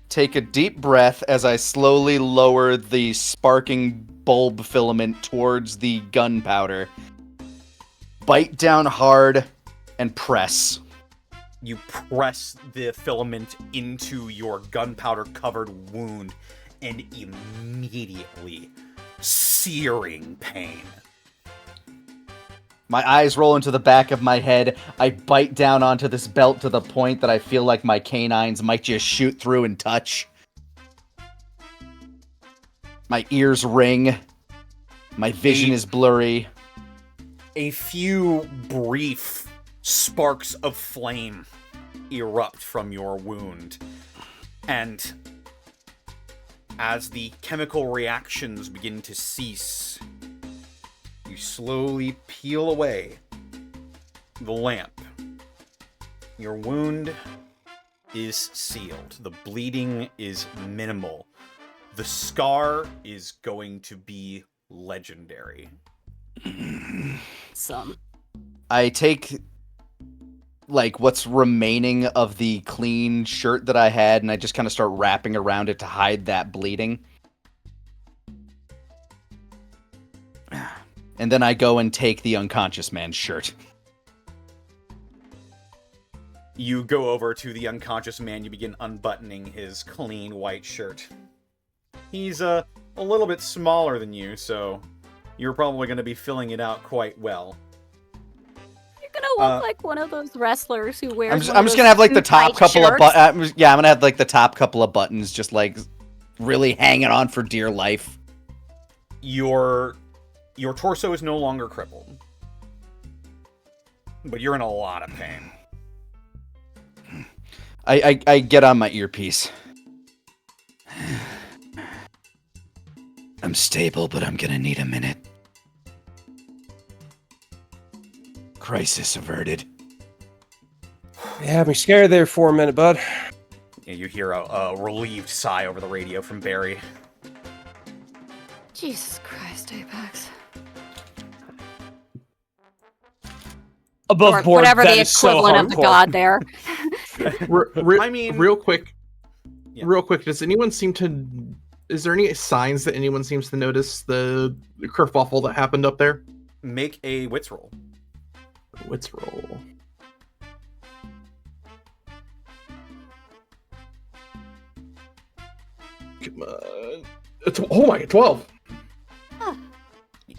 Speaker 3: Take a deep breath as I slowly lower the sparking bulb filament towards the gunpowder. Bite down hard and press.
Speaker 1: You press the filament into your gunpowder-covered wound, and immediately, searing pain.
Speaker 3: My eyes roll into the back of my head. I bite down onto this belt to the point that I feel like my canines might just shoot through and touch. My ears ring. My vision is blurry.
Speaker 1: A few brief sparks of flame erupt from your wound. And as the chemical reactions begin to cease, you slowly peel away the lamp. Your wound is sealed. The bleeding is minimal. The scar is going to be legendary.
Speaker 5: Some.
Speaker 3: I take, like, what's remaining of the clean shirt that I had, and I just kind of start wrapping around it to hide that bleeding. And then I go and take the unconscious man's shirt.
Speaker 1: You go over to the unconscious man, you begin unbuttoning his clean white shirt. He's a little bit smaller than you, so you're probably going to be filling it out quite well.
Speaker 5: You're gonna look like one of those wrestlers who wears.
Speaker 3: I'm just gonna have like the top couple of buttons. Yeah, I'm gonna have like the top couple of buttons just like really hanging on for dear life.
Speaker 1: Your torso is no longer crippled, but you're in a lot of pain.
Speaker 3: I get on my earpiece. I'm stable, but I'm gonna need a minute. Crisis averted.
Speaker 2: You had me scared there for a minute, bud.
Speaker 1: Yeah, you hear a relieved sigh over the radio from Barry.
Speaker 5: Jesus Christ, Apex.
Speaker 2: above
Speaker 5: or
Speaker 2: board.
Speaker 5: whatever
Speaker 2: That
Speaker 5: the
Speaker 2: is so
Speaker 5: equivalent of the
Speaker 2: hardcore.
Speaker 5: god there.
Speaker 6: I mean-
Speaker 4: real quick,
Speaker 6: Yeah.
Speaker 4: real quick. Does anyone seem to? Is there any signs that anyone seems to notice the kerfuffle that happened up there?
Speaker 6: Make a wits roll.
Speaker 4: Wits roll. Come on. Oh my, 12.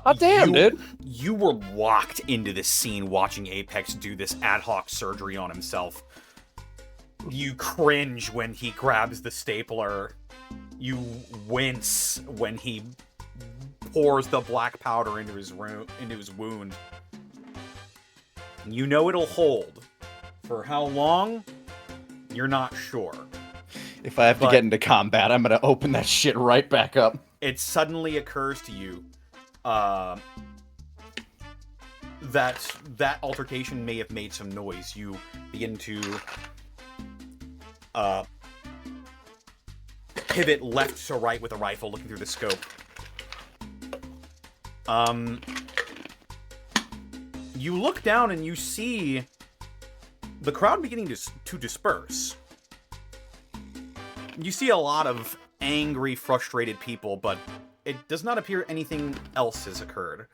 Speaker 2: Oh, damn, dude.
Speaker 6: You were locked into this scene watching Apex do this ad hoc surgery on himself. You cringe when he grabs the stapler. You wince when he pours the black powder into his wound. You know it'll hold. For how long? You're not sure.
Speaker 3: If I have to
Speaker 6: But-
Speaker 3: get into combat, I'm gonna open that shit right back up.
Speaker 6: It suddenly occurs to you that altercation may have made some noise. You begin to pivot left to right with a rifle, looking through the scope. You look down and you see the crowd beginning to disperse. You see a lot of angry, frustrated people, but it does not appear anything else has occurred.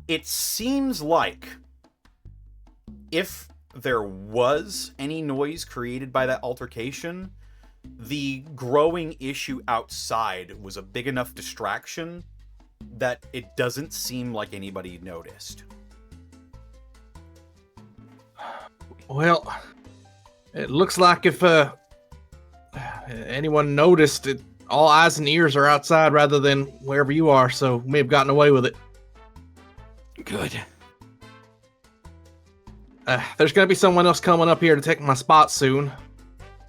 Speaker 6: It seems like if there was any noise created by that altercation, the growing issue outside was a big enough distraction that it doesn't seem like anybody noticed.
Speaker 4: Well, it looks like if anyone noticed it, all eyes and ears are outside rather than wherever you are, so we may have gotten away with it.
Speaker 3: Good.
Speaker 4: There's gonna be someone else coming up here to take my spot soon.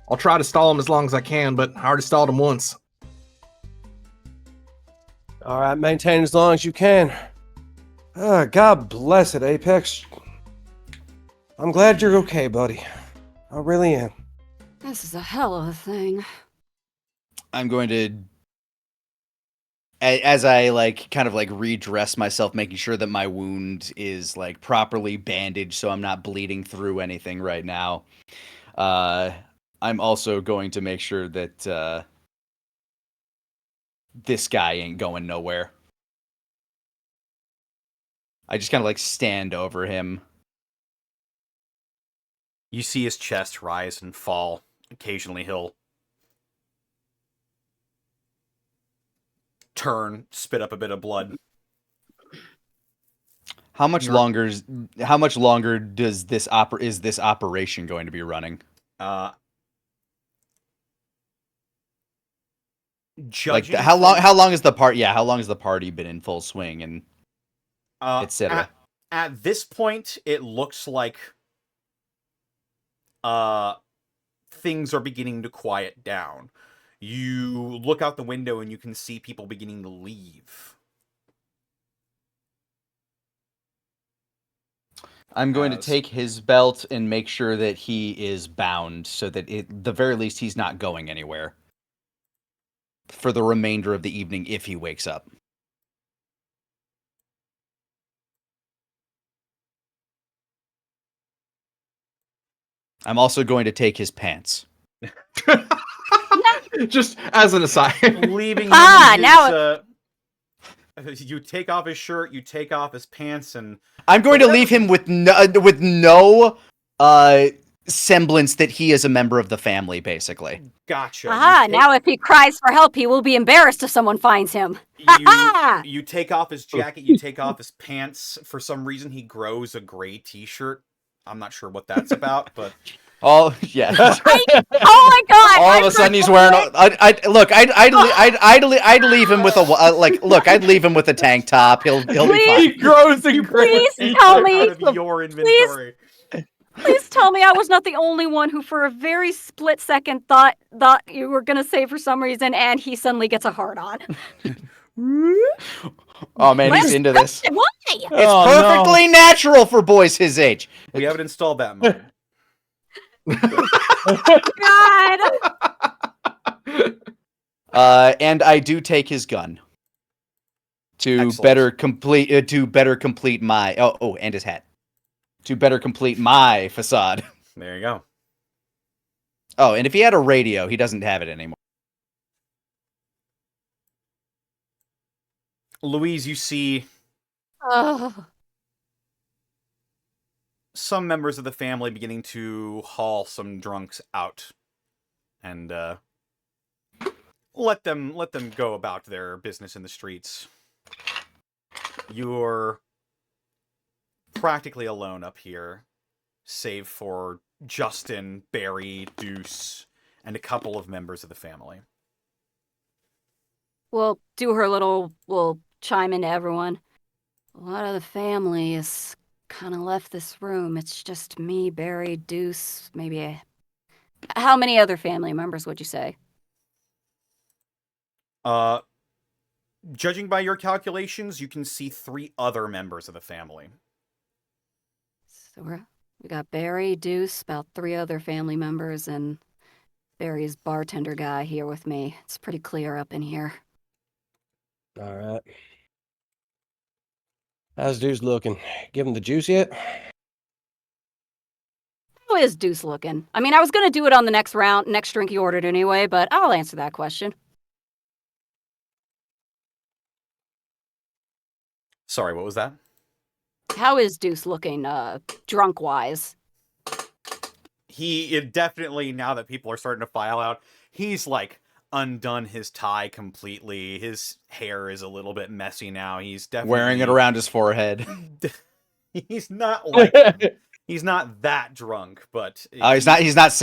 Speaker 4: I'll try to stall him as long as I can, but I already stalled him once.
Speaker 2: All right, maintain as long as you can. God bless it, Apex. I'm glad you're okay, buddy. I really am.
Speaker 5: This is a hell of a thing.
Speaker 3: I'm going to, as I kind of redress myself, making sure that my wound is properly bandaged so I'm not bleeding through anything right now. I'm also going to make sure that this guy ain't going nowhere. I just kind of stand over him.
Speaker 6: You see his chest rise and fall. Occasionally he'll turn, spit up a bit of blood.
Speaker 3: How much longer does this operation going to be running?
Speaker 6: Judging
Speaker 3: how long is the party been in full swing and etc.
Speaker 6: At this point, it looks like things are beginning to quiet down. You look out the window and you can see people beginning to leave.
Speaker 3: I'm going to take his belt and make sure that he is bound so that at the very least he's not going anywhere for the remainder of the evening if he wakes up. I'm also going to take his pants.
Speaker 4: Just as an aside.
Speaker 6: Leaving him
Speaker 5: now
Speaker 6: you take off his shirt, you take off his pants, and
Speaker 3: I'm going to leave him with no semblance that he is a member of the family, basically.
Speaker 6: gotcha.
Speaker 5: Now if he cries for help, he will be embarrassed if someone finds him.
Speaker 6: You take off his jacket, you take off his pants. For some reason, he grows a gray t-shirt. I'm not sure what that's about, but...
Speaker 3: Oh yeah!
Speaker 5: Oh my god!
Speaker 3: All of a sudden he's wearing. I'd leave him with a I'd leave him with a tank top. He'll be fine.
Speaker 2: He grows a great
Speaker 5: Please tell me.
Speaker 6: Out of your inventory.
Speaker 5: Please tell me I was not the only one who, for a very split second, thought you were gonna say for some reason, and he suddenly gets a hard on.
Speaker 3: Oh man, he's into this.
Speaker 5: Why?
Speaker 3: It's perfectly natural for boys his age.
Speaker 6: We haven't installed that mode.
Speaker 5: God.
Speaker 3: And I do take his gun To
Speaker 1: Excellent.
Speaker 3: better complete my and his hat. To better complete my facade.
Speaker 1: There you go.
Speaker 3: Oh, and if he had a radio, he doesn't have it anymore.
Speaker 1: Louise, you see
Speaker 5: Oh,
Speaker 1: some members of the family beginning to haul some drunks out, and let them go about their business in the streets. You're practically alone up here, save for Justin, Barry, Deuce, and a couple of members of the family.
Speaker 5: we'll chime into everyone. A lot of the family has kind of left this room. It's just me, Barry, Deuce, how many other family members would you say?
Speaker 1: Judging by your calculations, you can see 3 other members of the family.
Speaker 5: So we got Barry, Deuce, about 3 other family members, and Barry's bartender guy here with me. It's pretty clear up in here.
Speaker 2: All right. How's Deuce looking? Give him the juice yet?
Speaker 5: How is Deuce looking? I mean, I was gonna do it on the next drink he ordered anyway, but I'll answer that question.
Speaker 1: Sorry, what was that?
Speaker 5: How is Deuce looking, drunk-wise?
Speaker 1: He definitely, now that people are starting to file out, he's like undone his tie completely. His hair is a little bit messy now. He's definitely
Speaker 3: Wearing it around his forehead.
Speaker 1: He's not like he's not that drunk, but
Speaker 3: He's not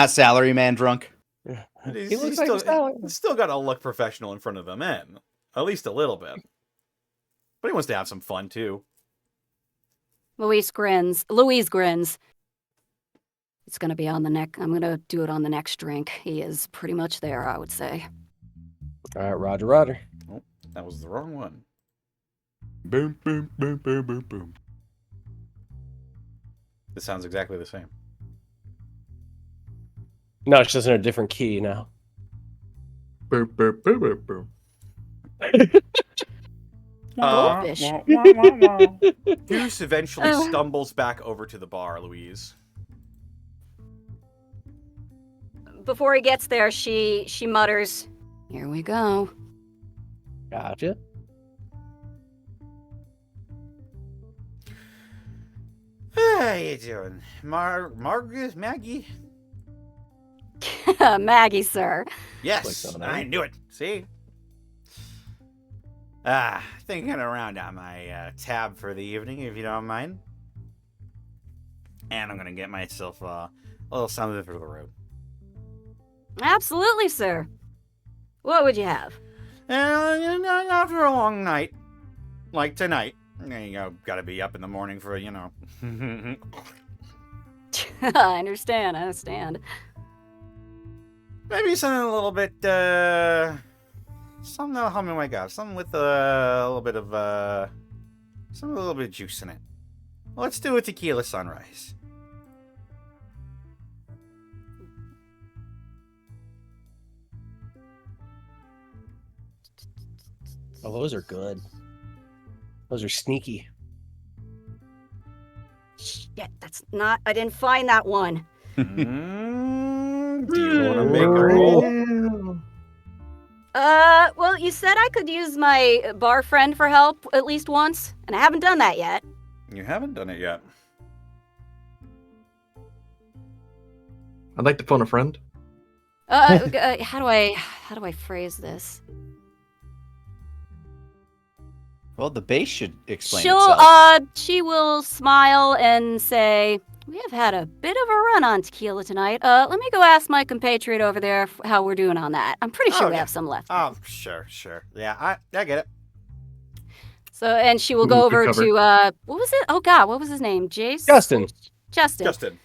Speaker 3: salary man drunk.
Speaker 2: He looks like
Speaker 1: he's still got to look professional in front of the men, at least a little bit. But he wants to have some fun too.
Speaker 5: Louise grins. It's gonna be on the neck. I'm gonna do it on the next drink. He is pretty much there, I would say.
Speaker 2: All right, Roger.
Speaker 1: Oh, that was the wrong one.
Speaker 3: Boom, boom, boom, boom, boom, boom.
Speaker 1: This sounds exactly the same.
Speaker 2: No, it's just in a different key now.
Speaker 3: Boom, boom, boom, boom, boom.
Speaker 5: Goldfish.
Speaker 1: Deuce eventually stumbles back over to the bar, Louise.
Speaker 5: Before he gets there, she mutters, "Here we go."
Speaker 2: Gotcha.
Speaker 1: How you doing? Margaret? Maggie?
Speaker 5: Maggie, sir.
Speaker 1: Yes,
Speaker 2: Like
Speaker 1: I knew it. See? Thinking around on my tab for the evening, if you don't mind. And I'm gonna get myself a little something for the road.
Speaker 5: Absolutely, sir. What would you have?
Speaker 1: And after a long night, like tonight, gotta be up in the morning for,
Speaker 5: I understand.
Speaker 1: Maybe something a little bit, something that'll help me wake up. Something with a little bit of juice in it. Let's do a tequila sunrise.
Speaker 2: Oh, those are good. Those are sneaky.
Speaker 5: Yeah, I didn't find that one.
Speaker 1: Do you want to make a roll?
Speaker 5: Well, you said I could use my bar friend for help at least once, and I haven't done that yet.
Speaker 1: You haven't done it yet.
Speaker 4: I'd like to phone a friend.
Speaker 5: How do I phrase this?
Speaker 3: Well, the base should explain itself.
Speaker 5: She will smile and say, "We have had a bit of a run on tequila tonight. Let me go ask my compatriot over there how we're doing on that. I'm pretty sure we have some left."
Speaker 1: Oh, sure. Yeah, I get it.
Speaker 5: So, and she will
Speaker 4: Ooh,
Speaker 5: go
Speaker 4: good
Speaker 5: over
Speaker 4: cover.
Speaker 5: to, what was it? Oh God, what was his name? Jace?
Speaker 2: Justin.
Speaker 1: Justin.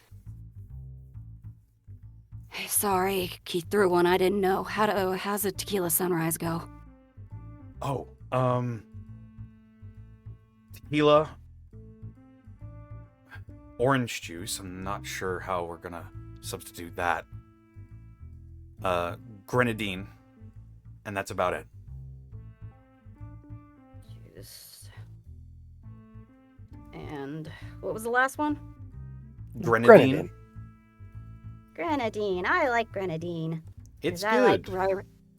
Speaker 5: Hey, sorry, Keith threw one I didn't know. How's a tequila sunrise go?
Speaker 1: Oh, tequila, orange juice. I'm not sure how we're gonna substitute that. Grenadine, and that's about it.
Speaker 5: juice. And what was the last one?
Speaker 1: Grenadine.
Speaker 5: Grenadine. I like grenadine.
Speaker 1: It's
Speaker 5: 'Cause
Speaker 1: good.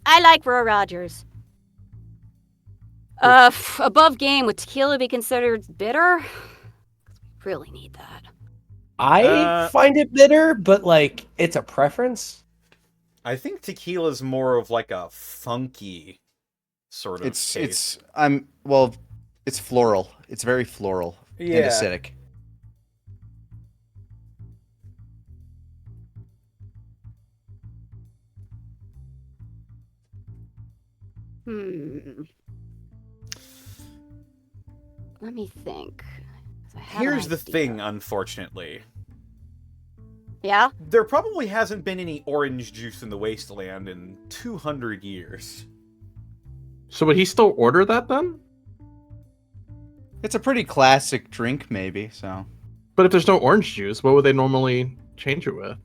Speaker 5: I like Roy Rogers. Above game, would tequila be considered bitter? Really need that.
Speaker 2: I find it bitter, but like it's a preference.
Speaker 1: I think tequila's more of like a funky sort of taste.
Speaker 3: It's floral. It's very floral and acidic.
Speaker 5: Let me think.
Speaker 1: Here's the thing, unfortunately.
Speaker 5: Yeah?
Speaker 1: There probably hasn't been any orange juice in the Wasteland in 200 years.
Speaker 4: So would he still order that then?
Speaker 3: It's a pretty classic drink, maybe, so.
Speaker 4: But if there's no orange juice, what would they normally change it with?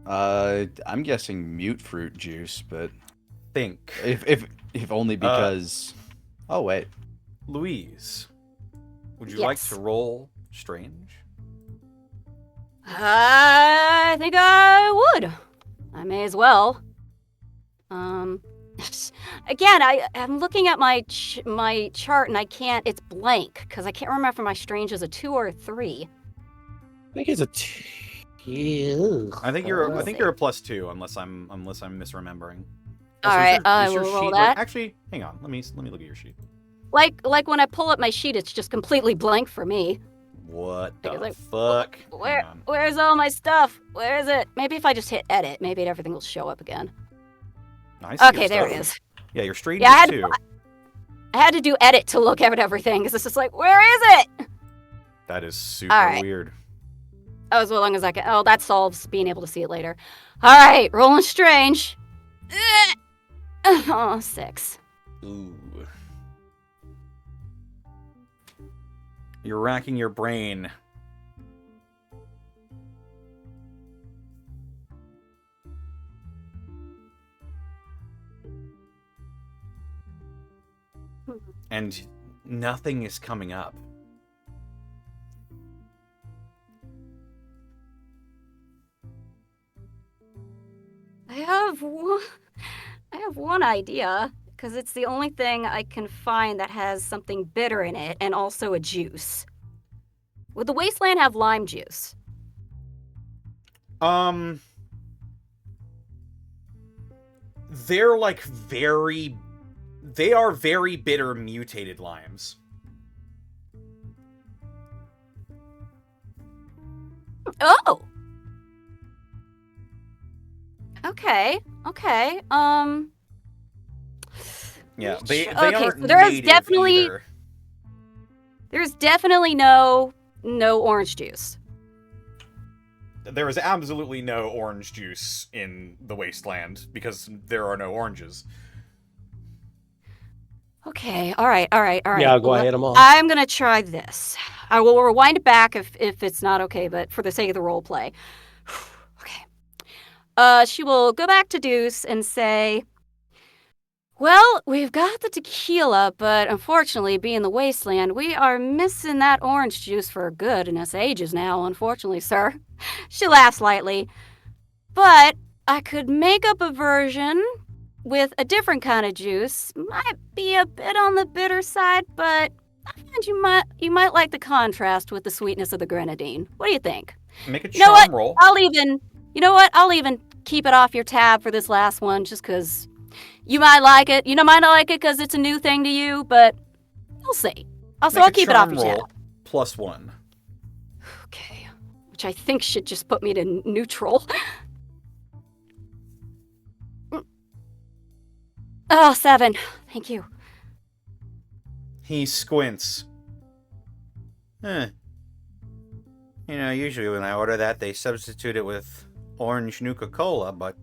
Speaker 3: I'm guessing mute fruit juice, but
Speaker 1: Think.
Speaker 3: if only because. Oh wait.
Speaker 1: Louise, would you
Speaker 5: Yes.
Speaker 1: like to roll strange?
Speaker 5: I think I would. I may as well. Again, I'm looking at my chart and I can't. It's blank because I can't remember if my strange is a 2 or a 3.
Speaker 2: I think it's a 2.
Speaker 1: I think you're a +2 unless I'm misremembering.
Speaker 5: All
Speaker 1: Also,
Speaker 5: right, I
Speaker 1: is your
Speaker 5: will roll
Speaker 1: sheet
Speaker 5: that.
Speaker 1: Actually, hang on. Let me look at your sheet.
Speaker 5: Like when I pull up my sheet, it's just completely blank for me.
Speaker 1: What the
Speaker 5: Like,
Speaker 1: fuck? Hang on.
Speaker 5: Where's all my stuff? Where is it? Maybe if I just hit edit, maybe everything will show up again.
Speaker 1: I see your
Speaker 5: Okay, there it
Speaker 1: stuff.
Speaker 5: is.
Speaker 1: Yeah, your strange
Speaker 5: Yeah,
Speaker 1: is 2.
Speaker 5: I had to do edit to look at everything because it's just like, where is it?
Speaker 1: That is super
Speaker 5: All right.
Speaker 1: weird.
Speaker 5: Oh, as long as I can. Oh, that solves being able to see it later. All right, rolling strange. Oh, 6.
Speaker 1: Ooh. You're racking your brain. And nothing is coming up.
Speaker 5: I have one idea because it's the only thing I can find that has something bitter in it and also a juice. Would the Wasteland have lime juice?
Speaker 1: They're like they are very bitter mutated limes.
Speaker 5: Oh. Okay.
Speaker 1: Yeah, they
Speaker 5: Okay,
Speaker 1: aren't
Speaker 5: so there is
Speaker 1: native
Speaker 5: definitely-
Speaker 1: either.
Speaker 5: There's definitely no orange juice.
Speaker 1: There is absolutely no orange juice in the Wasteland because there are no oranges.
Speaker 5: Okay, all right.
Speaker 2: Yeah, I'll go ahead them all.
Speaker 5: I'm gonna try this. I will rewind it back if it's not okay, but for the sake of the role play. Okay. She will go back to Deuce and say, well, we've got the tequila, but unfortunately, being the Wasteland, we are missing that orange juice for goodness ages now, unfortunately, sir. She laughs lightly. But I could make up a version with a different kind of juice. Might be a bit on the bitter side, but I find you might like the contrast with the sweetness of the grenadine. What do you think?
Speaker 1: Make a
Speaker 5: You know
Speaker 1: charm
Speaker 5: what?
Speaker 1: roll.
Speaker 5: I'll even keep it off your tab for this last one just because you might like it. You might not like it because it's a new thing to you, but we'll see. Also,
Speaker 1: Make
Speaker 5: I'll
Speaker 1: a
Speaker 5: keep it off
Speaker 1: charm
Speaker 5: your
Speaker 1: roll
Speaker 5: tab.
Speaker 1: +1.
Speaker 5: Okay. Which I think should just put me to neutral. Oh, 7. Thank you.
Speaker 1: He squints. Usually when I order that, they substitute it with orange Nuka-Cola, but,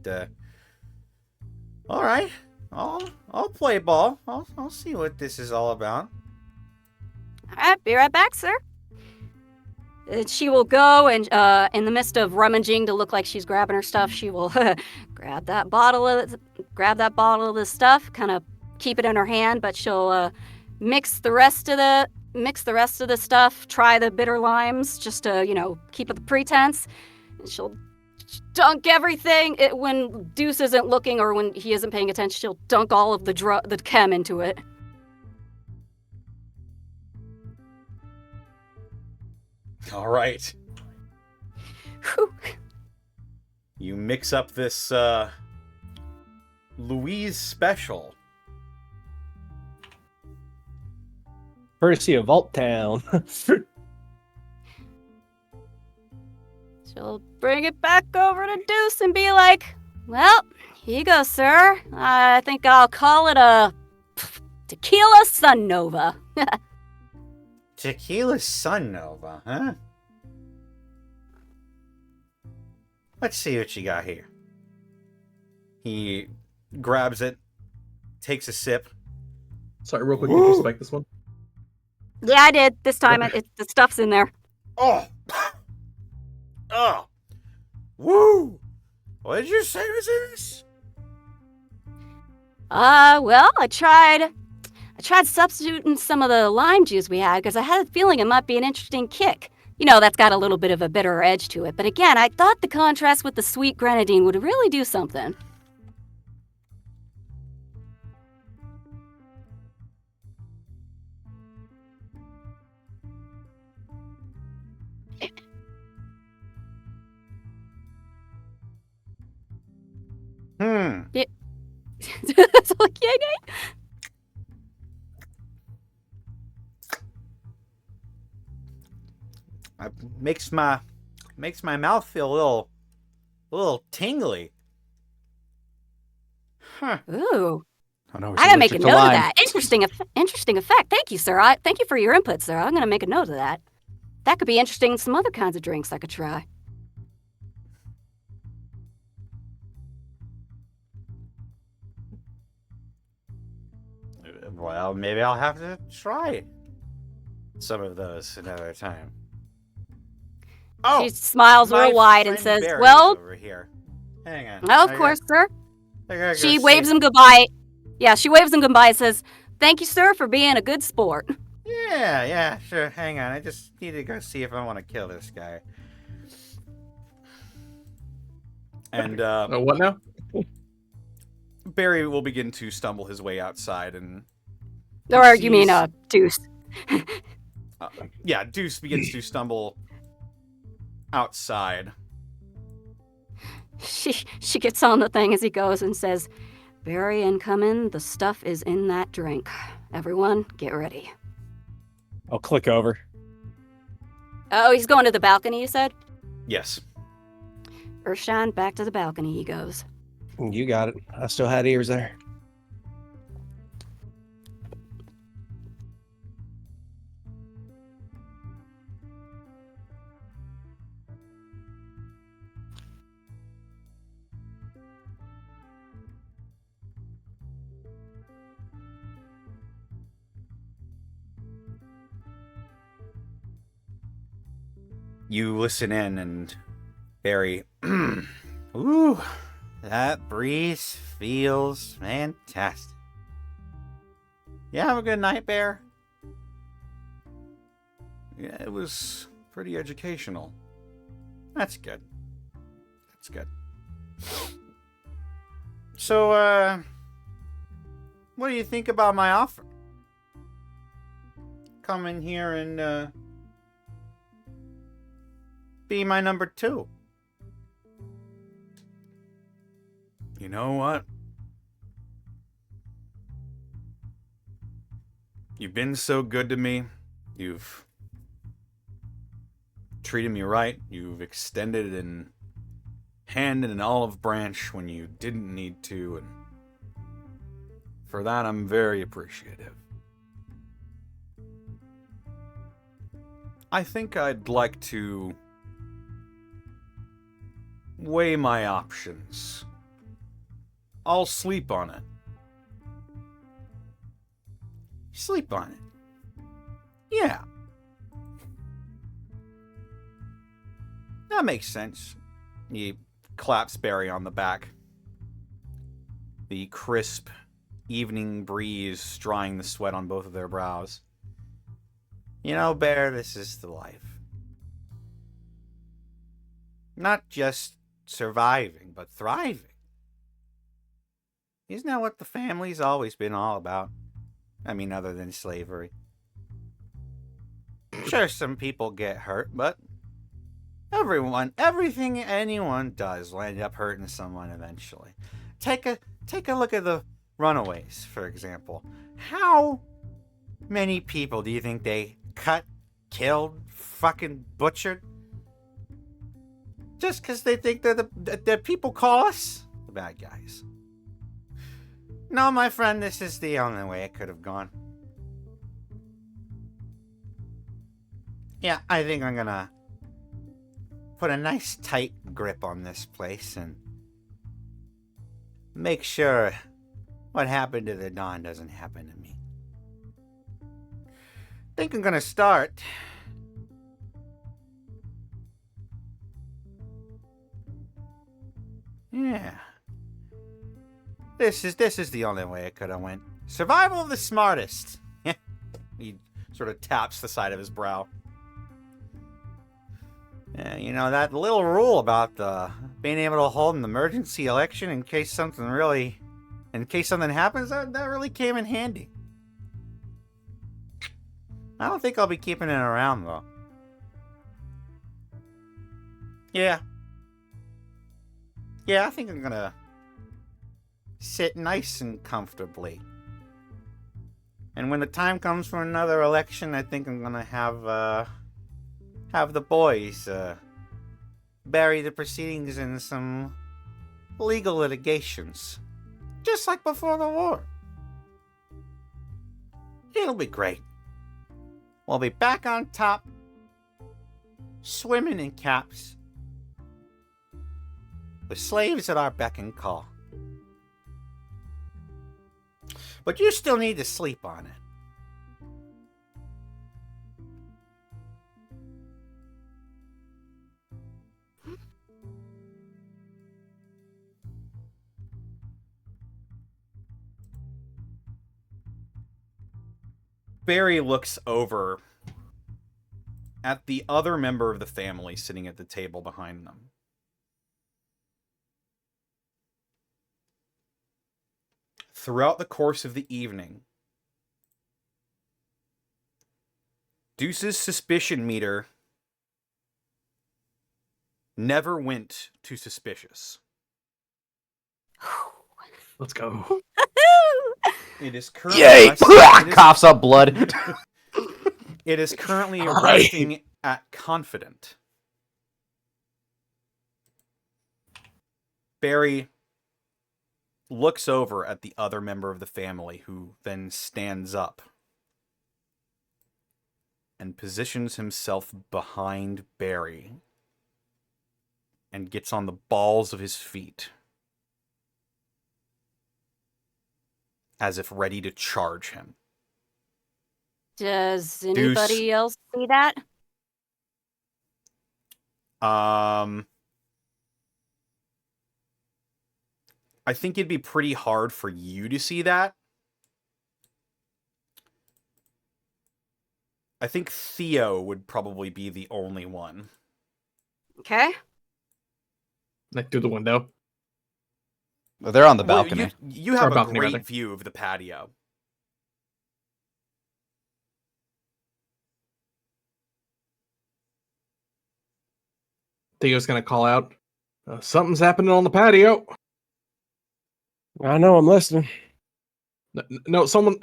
Speaker 1: alright. I'll play ball. I'll see what this is all about.
Speaker 5: All right, be right back, sir. She will go and, in the midst of rummaging to look like she's grabbing her stuff, she will grab that bottle of this stuff, kind of keep it in her hand, but she'll mix the rest of the stuff, try the bitter limes just to, keep up the pretense. And she'll dunk everything when Deuce isn't looking or when he isn't paying attention. She'll dunk all of the chem into it.
Speaker 1: All right.
Speaker 5: Whew.
Speaker 1: You mix up this Louise special.
Speaker 2: Courtesy of Vault Town.
Speaker 5: She'll bring it back over to Deuce and be like, well, here you go, sir. I think I'll call it a tequila sun nova.
Speaker 1: Tequila Sun Nova, huh? Let's see what you got here. He grabs it, takes a sip.
Speaker 4: Sorry, real quick, did you spike this one?
Speaker 5: Yeah, I did. This time the stuff's in there.
Speaker 1: Oh! Oh! Woo! What did you say was in this?
Speaker 5: Well, I tried substituting some of the lime juice we had because I had a feeling it might be an interesting kick. That's got a little bit of a bitter edge to it. But again, I thought the contrast with the sweet grenadine would really do something. That's all yay.
Speaker 1: It makes my mouth feel a little tingly. Huh.
Speaker 5: Ooh.
Speaker 3: Oh, no,
Speaker 5: I gotta make a
Speaker 3: allergic to
Speaker 5: note of
Speaker 3: lime.
Speaker 5: that. Interesting effect. Thank you, sir. Thank you for your input, sir. I'm gonna make a note of that. That could be interesting in some other kinds of drinks I could try.
Speaker 1: Well, maybe I'll have to try some of those another time. Oh,
Speaker 5: She smiles
Speaker 1: my
Speaker 5: real wide and
Speaker 1: friend
Speaker 5: says,
Speaker 1: Barry's
Speaker 5: well,
Speaker 1: over here. Hang on.
Speaker 5: oh, of course, sir.
Speaker 1: I gotta go
Speaker 5: She
Speaker 1: see-
Speaker 5: waves him goodbye. Yeah, she waves him goodbye and says, thank you, sir, for being a good sport.
Speaker 1: Yeah, sure. Hang on. I just need to go see if I want to kill this guy. And
Speaker 4: What now?
Speaker 1: Barry will begin to stumble his way outside, and
Speaker 5: Or you mean, Deuce.
Speaker 1: yeah, Deuce begins to stumble outside.
Speaker 5: She gets on the thing as he goes and says, Barry incoming, the stuff is in that drink. Everyone, get ready.
Speaker 2: I'll click over.
Speaker 5: Oh, he's going to the balcony, you said?
Speaker 1: Yes.
Speaker 5: Earthshine, back to the balcony he goes.
Speaker 2: You got it. I still had ears there.
Speaker 1: You listen in, and Barry, ooh, that breeze feels fantastic. You have a good night, Bear? Yeah, it was pretty educational. That's good. That's good. So, what do you think about my offer? Come in here and, be my number 2. You know what? You've been so good to me. You've treated me right. You've extended an hand and an olive branch when you didn't need to, and for that I'm very appreciative. I think I'd like to weigh my options. I'll sleep on it. Sleep on it. Yeah. That makes sense. He claps Barry on the back. The crisp evening breeze drying the sweat on both of their brows. You know, Bear, this is the life. Not just surviving, but thriving. Isn't that what the family's always been all about? I mean, other than slavery. Sure, some people get hurt, but everything anyone does will end up hurting someone eventually. Take a look at the Runaways, for example. How many people do you think they cut, killed, fucking butchered? Just because they think that people call us the bad guys. No, my friend, this is the only way it could have gone. Yeah, I think I'm gonna put a nice tight grip on this place and make sure what happened to the Dawn doesn't happen to me. Think I'm gonna start yeah. This is the only way it could have went. Survival of the smartest. He sort of taps the side of his brow. Yeah, you know, that little rule about being able to hold an emergency election in case something happens, that really came in handy. I don't think I'll be keeping it around, though. Yeah. Yeah, I think I'm gonna sit nice and comfortably. And when the time comes for another election, I think I'm gonna have the boys bury the proceedings in some legal litigations. Just like before the war. It'll be great. We'll be back on top, swimming in caps, with slaves at our beck and call. But you still need to sleep on it. Barry looks over at the other member of the family sitting at the table behind them. Throughout the course of the evening, Deuce's suspicion meter never went to suspicious.
Speaker 4: Let's go.
Speaker 1: It is currently
Speaker 3: Yay! Coughs up blood.
Speaker 1: It is currently
Speaker 2: All right.
Speaker 1: resting at confident. Barry looks over at the other member of the family, who then stands up and positions himself behind Barry and gets on the balls of his feet as if ready to charge him.
Speaker 5: Does anybody else see that?
Speaker 1: I think it'd be pretty hard for you to see that. I think Theo would probably be the only one.
Speaker 5: Okay.
Speaker 4: Like through the window.
Speaker 3: Well, they're on the
Speaker 1: Well,
Speaker 3: balcony.
Speaker 1: you have
Speaker 4: Or
Speaker 1: a
Speaker 4: balcony,
Speaker 1: great
Speaker 4: rather.
Speaker 1: view of the patio.
Speaker 4: Theo's gonna call out, something's happening on the patio.
Speaker 2: I know, I'm listening.
Speaker 4: No, someone,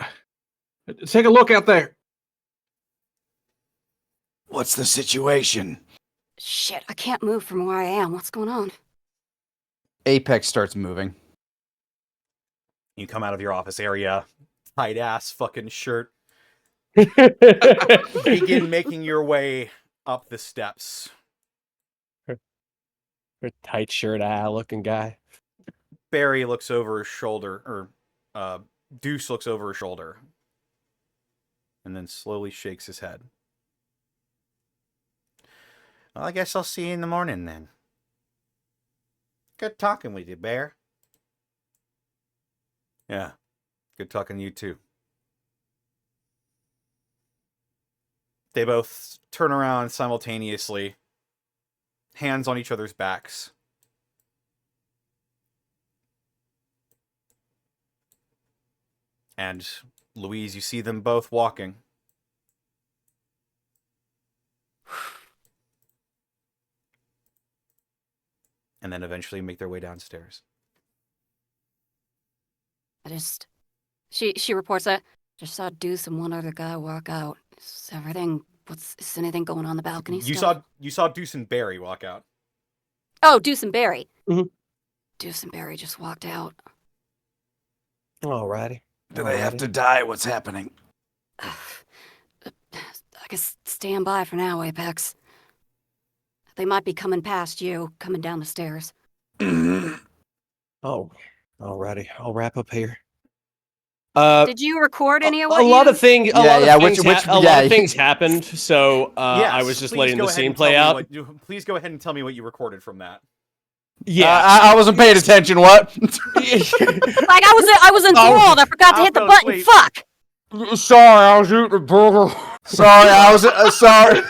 Speaker 4: take a look out there.
Speaker 3: What's the situation?
Speaker 5: Shit, I can't move from where I am. What's going on?
Speaker 3: Apex starts moving.
Speaker 1: You come out of your office area, tight ass fucking shirt. Begin making your way up the steps.
Speaker 2: A tight shirt looking guy.
Speaker 1: Barry looks over his shoulder, or Deuce looks over his shoulder, and then slowly shakes his head. Well, I guess I'll see you in the morning then. Good talking with you, Bear. Yeah. Good talking to you, too. They both turn around simultaneously, hands on each other's backs. And, Louise, you see them both walking. And then eventually make their way downstairs.
Speaker 5: She reports that just saw Deuce and one other guy walk out. Is anything going on the balcony still?
Speaker 1: You saw Deuce and Barry walk out.
Speaker 5: Oh, Deuce and Barry.
Speaker 2: Mhm.
Speaker 5: Deuce and Barry just walked out.
Speaker 2: Alrighty.
Speaker 3: Do they have to die? What's happening?
Speaker 5: I guess stand by for now, Apex. They might be coming past you, coming down the stairs.
Speaker 2: Oh, alrighty. I'll wrap up here.
Speaker 5: Did you record any of what
Speaker 2: a lot of things happened, so I was just letting the scene play out.
Speaker 1: Please go ahead and tell me what you recorded from that.
Speaker 2: Yeah,
Speaker 3: I wasn't paying attention. What?
Speaker 5: Like I was enthralled. I forgot to hit the button.
Speaker 1: asleep.
Speaker 5: Fuck.
Speaker 2: Sorry, I was eating a burger.
Speaker 3: Sorry, I was sorry.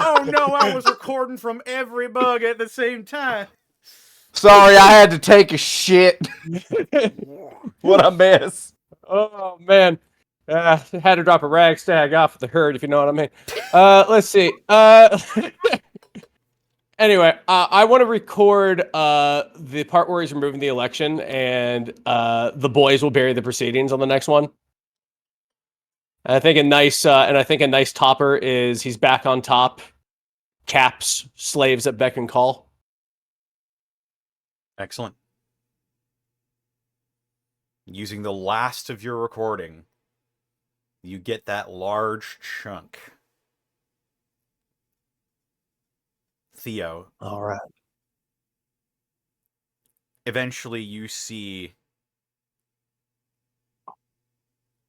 Speaker 1: Oh no, I was recording from every bug at the same time.
Speaker 3: Sorry, I had to take a shit. What a mess.
Speaker 2: Oh man, had to drop a rag stag off of the herd, if you know what I mean. Let's see. Anyway, I want to record the part where he's removing the election, and the boys will bury the proceedings on the next one. And I think a nice topper is he's back on top, caps slaves at beck and call.
Speaker 1: Excellent. Using the last of your recording, you get that large chunk. Theo.
Speaker 2: All right.
Speaker 1: Eventually you see,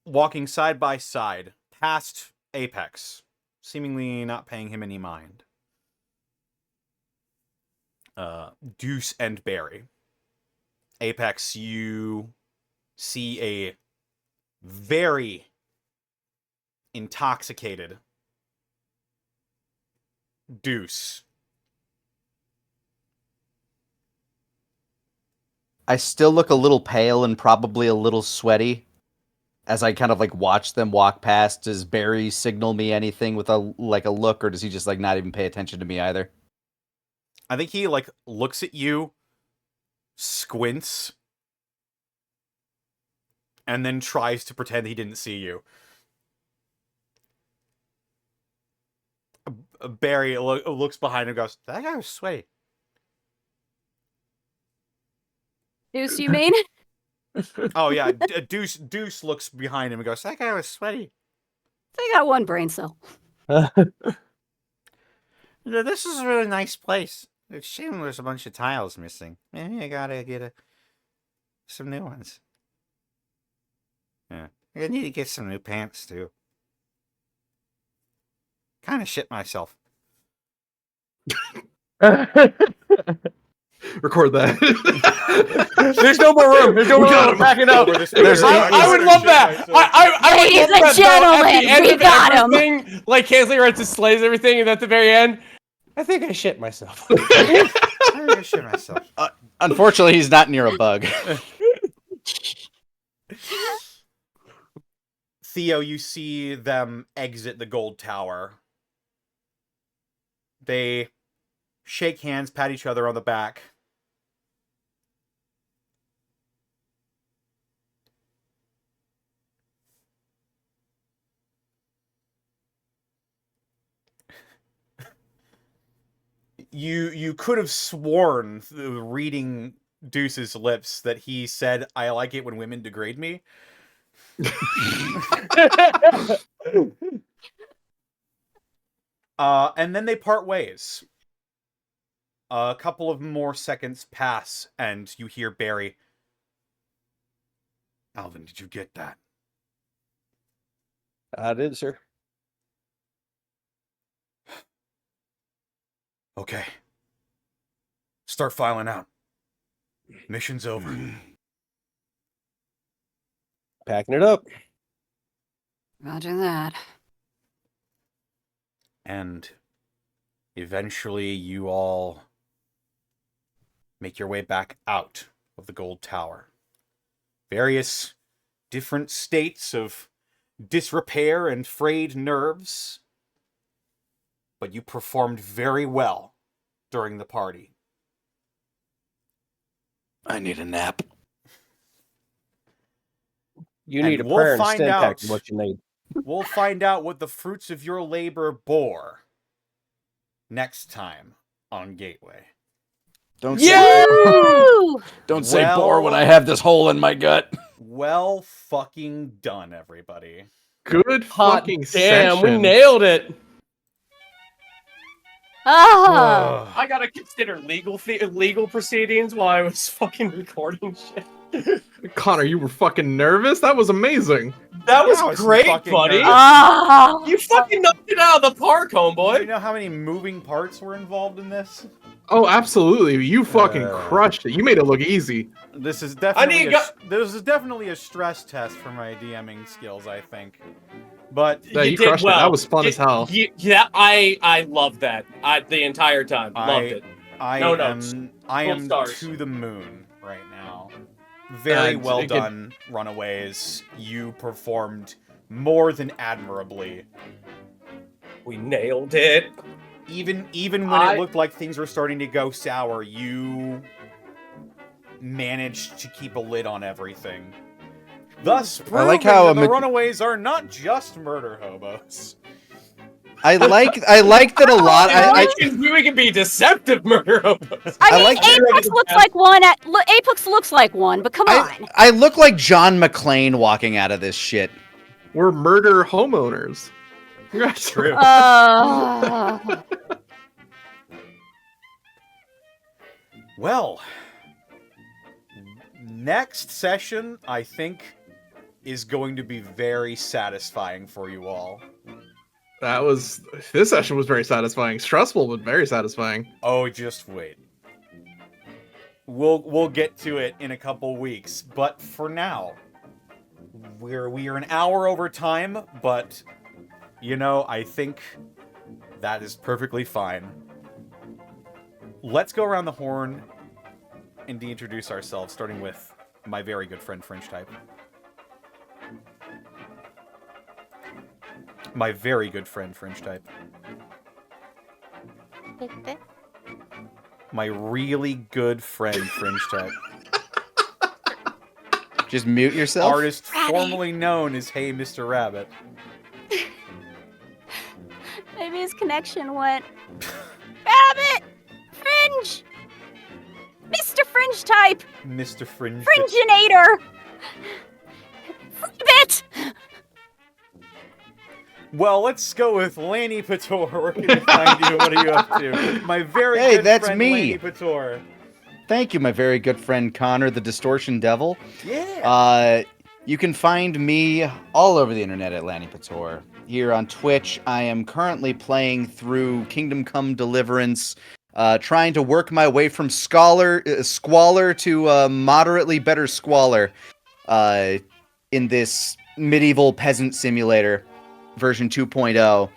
Speaker 1: walking side by side, past Apex, seemingly not paying him any mind, Deuce and Barry. Apex, you see a very intoxicated Deuce.
Speaker 3: I still look a little pale and probably a little sweaty as I kind of like watch them walk past. Does Barry signal me anything with a look, or does he just like not even pay attention to me either?
Speaker 1: I think he like looks at you, squints, and then tries to pretend he didn't see you. Barry looks behind him and goes, that guy was sweaty.
Speaker 5: Deuce, you mean?
Speaker 1: Oh, yeah. Deuce looks behind him and goes, that guy was sweaty.
Speaker 5: They got one brain cell.
Speaker 1: This is a really nice place. It's a shame there's a bunch of tiles missing. Maybe I gotta get some new ones. Yeah. I need to get some new pants, too. Kind of shit myself.
Speaker 4: Record that.
Speaker 2: There's no more room. There's no more room. Back it up. I would love that. I would
Speaker 5: Ladies
Speaker 2: love
Speaker 5: and
Speaker 2: that, though, at the
Speaker 5: gentlemen,
Speaker 2: end
Speaker 5: we
Speaker 2: of
Speaker 5: got him.
Speaker 2: everything, like Kansley writes his slaves, everything, and at the very end, I think I shit myself.
Speaker 1: I think I shit myself.
Speaker 3: Unfortunately, he's not near a bug.
Speaker 1: Theo, you see them exit the gold tower. They shake hands, pat each other on the back. You could have sworn, reading Deuce's lips, that he said, I like it when women degrade me. And then they part ways. A couple of more seconds pass, and you hear Barry. Alvin, did you get that?
Speaker 2: I did, sir.
Speaker 1: Okay. Start filing out. Mission's over.
Speaker 2: Packing it up.
Speaker 5: Roger that.
Speaker 1: And eventually you all make your way back out of the Gold Tower. Various different states of disrepair and frayed nerves, but you performed very well during the party.
Speaker 3: I need a nap.
Speaker 2: You
Speaker 1: And
Speaker 2: need a
Speaker 1: we'll
Speaker 2: prayer and a
Speaker 1: find
Speaker 2: stim pack
Speaker 1: out.
Speaker 2: is what you need.
Speaker 1: We'll find out what the fruits of your labor bore next time on Gateway.
Speaker 3: Don't
Speaker 5: Woo!
Speaker 3: don't say
Speaker 1: Well-
Speaker 3: bore when I have this hole in my gut.
Speaker 1: Well fucking done, everybody.
Speaker 4: Good
Speaker 2: Hot
Speaker 4: fucking
Speaker 2: damn, we
Speaker 4: session.
Speaker 2: nailed it.
Speaker 5: Ah!
Speaker 2: I gotta consider legal proceedings while I was fucking recording shit.
Speaker 4: Connor, you were fucking nervous? That was amazing.
Speaker 2: That was
Speaker 1: I was
Speaker 2: great,
Speaker 1: fucking
Speaker 2: buddy.
Speaker 1: nervous.
Speaker 5: Ah!
Speaker 2: You fucking knocked it out of the park,
Speaker 1: Do you
Speaker 2: homeboy.
Speaker 1: know how many moving parts were involved in this?
Speaker 4: Oh, absolutely. You fucking crushed it. You made it look easy.
Speaker 1: This is definitely
Speaker 2: need
Speaker 1: this is definitely a stress test for my DMing skills, I think. But
Speaker 4: Yeah, you crushed it. That was fun as hell.
Speaker 2: Yeah, I loved that. The entire time. Loved it.
Speaker 1: I
Speaker 2: No
Speaker 1: am
Speaker 2: notes.
Speaker 1: I
Speaker 2: Full
Speaker 1: am
Speaker 2: stars.
Speaker 1: to the moon right now. Very
Speaker 4: And
Speaker 1: well
Speaker 4: it could-
Speaker 1: done, Runaways. You performed more than admirably.
Speaker 2: We nailed it.
Speaker 1: Even when it looked like things were starting to go sour, you managed to keep a lid on everything. Thus,
Speaker 3: I like
Speaker 1: proving
Speaker 3: how
Speaker 1: that
Speaker 3: a
Speaker 1: the
Speaker 3: ma-
Speaker 1: Runaways are not just murder hobos.
Speaker 3: I like that a lot.
Speaker 2: We can be deceptive murder hobos.
Speaker 5: I
Speaker 3: I
Speaker 5: mean,
Speaker 3: like that-
Speaker 5: Apex looks like one. Apex looks like one, but come on.
Speaker 3: I look like John McClane walking out of this shit.
Speaker 4: We're murder homeowners. That's
Speaker 1: True. Well, next session, I think, is going to be very satisfying for you all.
Speaker 4: This session was very satisfying. Stressful, but very satisfying.
Speaker 1: Oh, just wait. We'll get to it in a couple weeks, but for now, we are an hour over time, but you know, I think that is perfectly fine. Let's go around the horn and de-introduce ourselves, starting with my very good friend Fringe Type. My very good friend Fringe Type. My really good friend Fringe Type.
Speaker 3: Just mute yourself.
Speaker 1: Artist formerly known as Hey Mr. Rabbit.
Speaker 5: Maybe his connection went. Rabbit! Fringe! Mr. Fringe type!
Speaker 1: Mr. Fringe.
Speaker 5: Fringinator! Rabbit!
Speaker 1: Well, let's go with Lanny Pator. Where can we find you? What are you up to? My very
Speaker 3: Hey,
Speaker 1: good
Speaker 3: that's
Speaker 1: friend
Speaker 3: me.
Speaker 1: Lanny Pator.
Speaker 3: Thank you, my very good friend Connor, the Distortion Devil.
Speaker 1: Yeah.
Speaker 3: You can find me all over the internet at Lanny Pator. Here on Twitch, I am currently playing through Kingdom Come Deliverance, trying to work my way from squalor to moderately better squalor in this medieval peasant simulator version 2.0.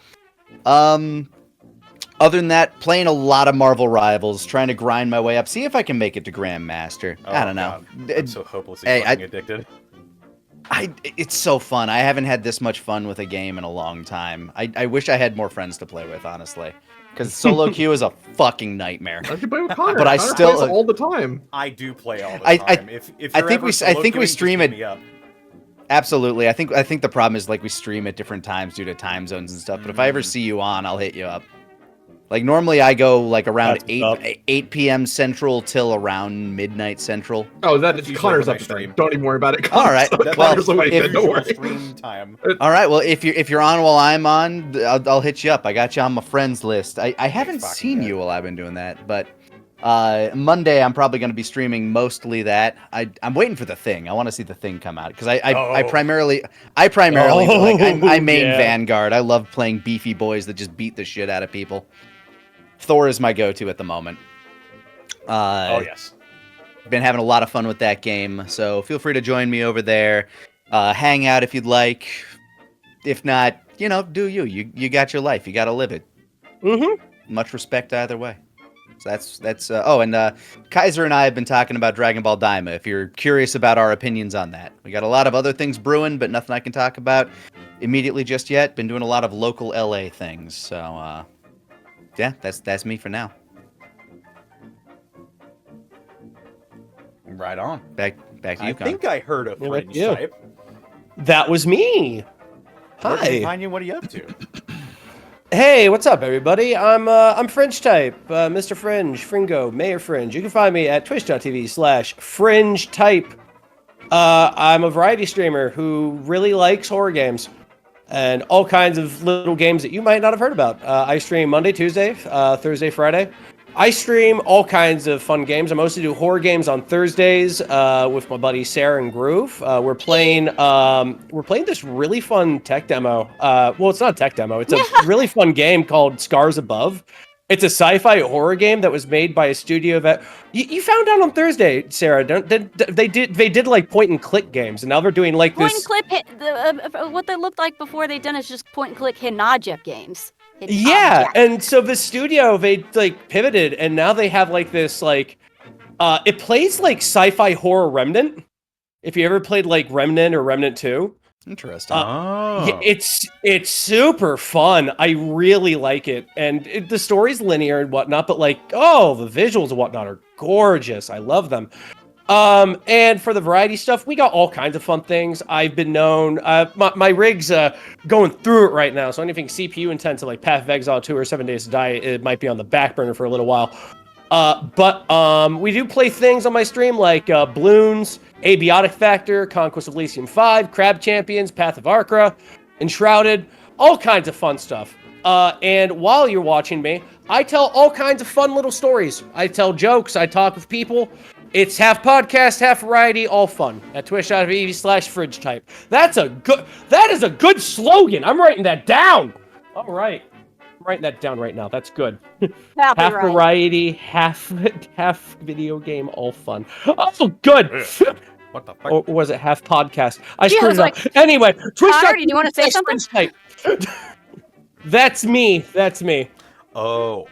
Speaker 3: Other than that, playing a lot of Marvel Rivals, trying to grind my way up, see if I can make it to Grandmaster. I don't know.
Speaker 1: God. I'm so hopelessly
Speaker 3: Hey,
Speaker 1: fucking addicted.
Speaker 3: It's so fun. I haven't had this much fun with a game in a long time. I wish I had more friends to play with, honestly. Because solo queue is a fucking nightmare.
Speaker 4: Why don't you play with Connor?
Speaker 3: But I
Speaker 4: Connor
Speaker 3: still-
Speaker 4: plays all the time.
Speaker 1: I do play all the
Speaker 3: I-
Speaker 1: time. If you're
Speaker 3: I think
Speaker 1: ever
Speaker 3: we-
Speaker 1: solo
Speaker 3: I think we
Speaker 1: queuing, just
Speaker 3: stream
Speaker 1: hit
Speaker 3: it-
Speaker 1: me up.
Speaker 3: Absolutely. I think the problem is like we stream at different times due to time zones and stuff. But if I ever see you on, I'll hit you up. Like normally I go like around
Speaker 2: That's what's up.
Speaker 3: 8 p.m. Central till around midnight Central.
Speaker 4: Oh,
Speaker 1: That's
Speaker 4: that's
Speaker 1: usually
Speaker 4: Connor's
Speaker 1: when I
Speaker 4: up to
Speaker 1: stream.
Speaker 4: date. Don't even worry about it.
Speaker 3: All right.
Speaker 1: That's
Speaker 3: Well,
Speaker 4: Connor's awake,
Speaker 1: my
Speaker 3: if-
Speaker 4: don't
Speaker 1: usual
Speaker 4: worry.
Speaker 1: stream time.
Speaker 3: All right. Well, if you're on while I'm on, I'll hit you up. I got you on my friends list. I haven't
Speaker 1: fucking
Speaker 3: seen
Speaker 1: good.
Speaker 3: you while I've been doing that, but Monday I'm probably going to be streaming mostly that. I'm waiting for the thing. I want to see the thing come out because I
Speaker 1: Oh.
Speaker 3: primarily like I main
Speaker 2: yeah.
Speaker 3: Vanguard. I love playing beefy boys that just beat the shit out of people. Thor is my go-to at the moment.
Speaker 1: Oh yes.
Speaker 3: Been having a lot of fun with that game, so feel free to join me over there. Hang out if you'd like. If not, do you. You got your life. You got to live it.
Speaker 2: Mm-hmm.
Speaker 3: Much respect either way. So that's. And Kaiser and I have been talking about Dragon Ball Daima. If you're curious about our opinions on that, we got a lot of other things brewing, but nothing I can talk about immediately just yet. Been doing a lot of local LA things. So yeah, that's me for now.
Speaker 1: Right on.
Speaker 3: Back to you,
Speaker 1: I
Speaker 3: Connor.
Speaker 1: think I heard a
Speaker 2: Yeah,
Speaker 1: fringe
Speaker 2: yeah.
Speaker 1: type.
Speaker 2: That was me.
Speaker 1: Where can we
Speaker 2: Hi.
Speaker 1: find you? What are you up to?
Speaker 2: Hey, what's up, everybody? I'm Fringe Type, Mr. Fringe, Fringo, Mayor Fringe. You can find me at twitch.tv/Fringe Type. I'm a variety streamer who really likes horror games and all kinds of little games that you might not have heard about. I stream Monday, Tuesday, Thursday, Friday. I stream all kinds of fun games. I mostly do horror games on Thursdays with my buddy Sarah and Groove. We're playing this really fun tech demo. Well, it's not a tech demo. It's a really fun game called Scars Above. It's a sci-fi horror game that was made by a studio that you found out on Thursday, Sarah. They did like point and click games, and now they're doing like
Speaker 5: Point
Speaker 2: this.
Speaker 5: and click, what they looked like before they done is just point and click hidden object games.
Speaker 2: Yeah, and so the studio, they like pivoted, and now they have like this like it plays like sci-fi horror Remnant. If you ever played like Remnant or Remnant 2.
Speaker 3: Interesting.
Speaker 2: Yeah, it's super fun. I really like it, and the story's linear and whatnot, but like, oh, the visuals and whatnot are gorgeous. I love them. And for the variety stuff, we got all kinds of fun things. I've been known, my rig's going through it right now, so anything CPU intensive like Path of Exile 2 or 7 Days to Die, it might be on the back burner for a little while. But we do play things on my stream like Bloons, Abiotic Factor, Conquest of Elysium 5, Crab Champions, Path of Arcra, Enshrouded, all kinds of fun stuff. And while you're watching me, I tell all kinds of fun little stories. I tell jokes, I talk with people. It's half podcast, half variety, all fun at twitch.tv/Fringe Type. That is a good slogan. I'm writing that down. All right. I'm writing that down right now. That's good. Half variety, half video game, all fun. Oh, good.
Speaker 1: What the fuck?
Speaker 2: Or was it half podcast? I
Speaker 5: Gee, I
Speaker 2: screwed
Speaker 5: was
Speaker 2: it
Speaker 5: like,
Speaker 2: up. Anyway,
Speaker 5: Connor, do you want to say something?
Speaker 2: That's me. That's me.
Speaker 1: Oh.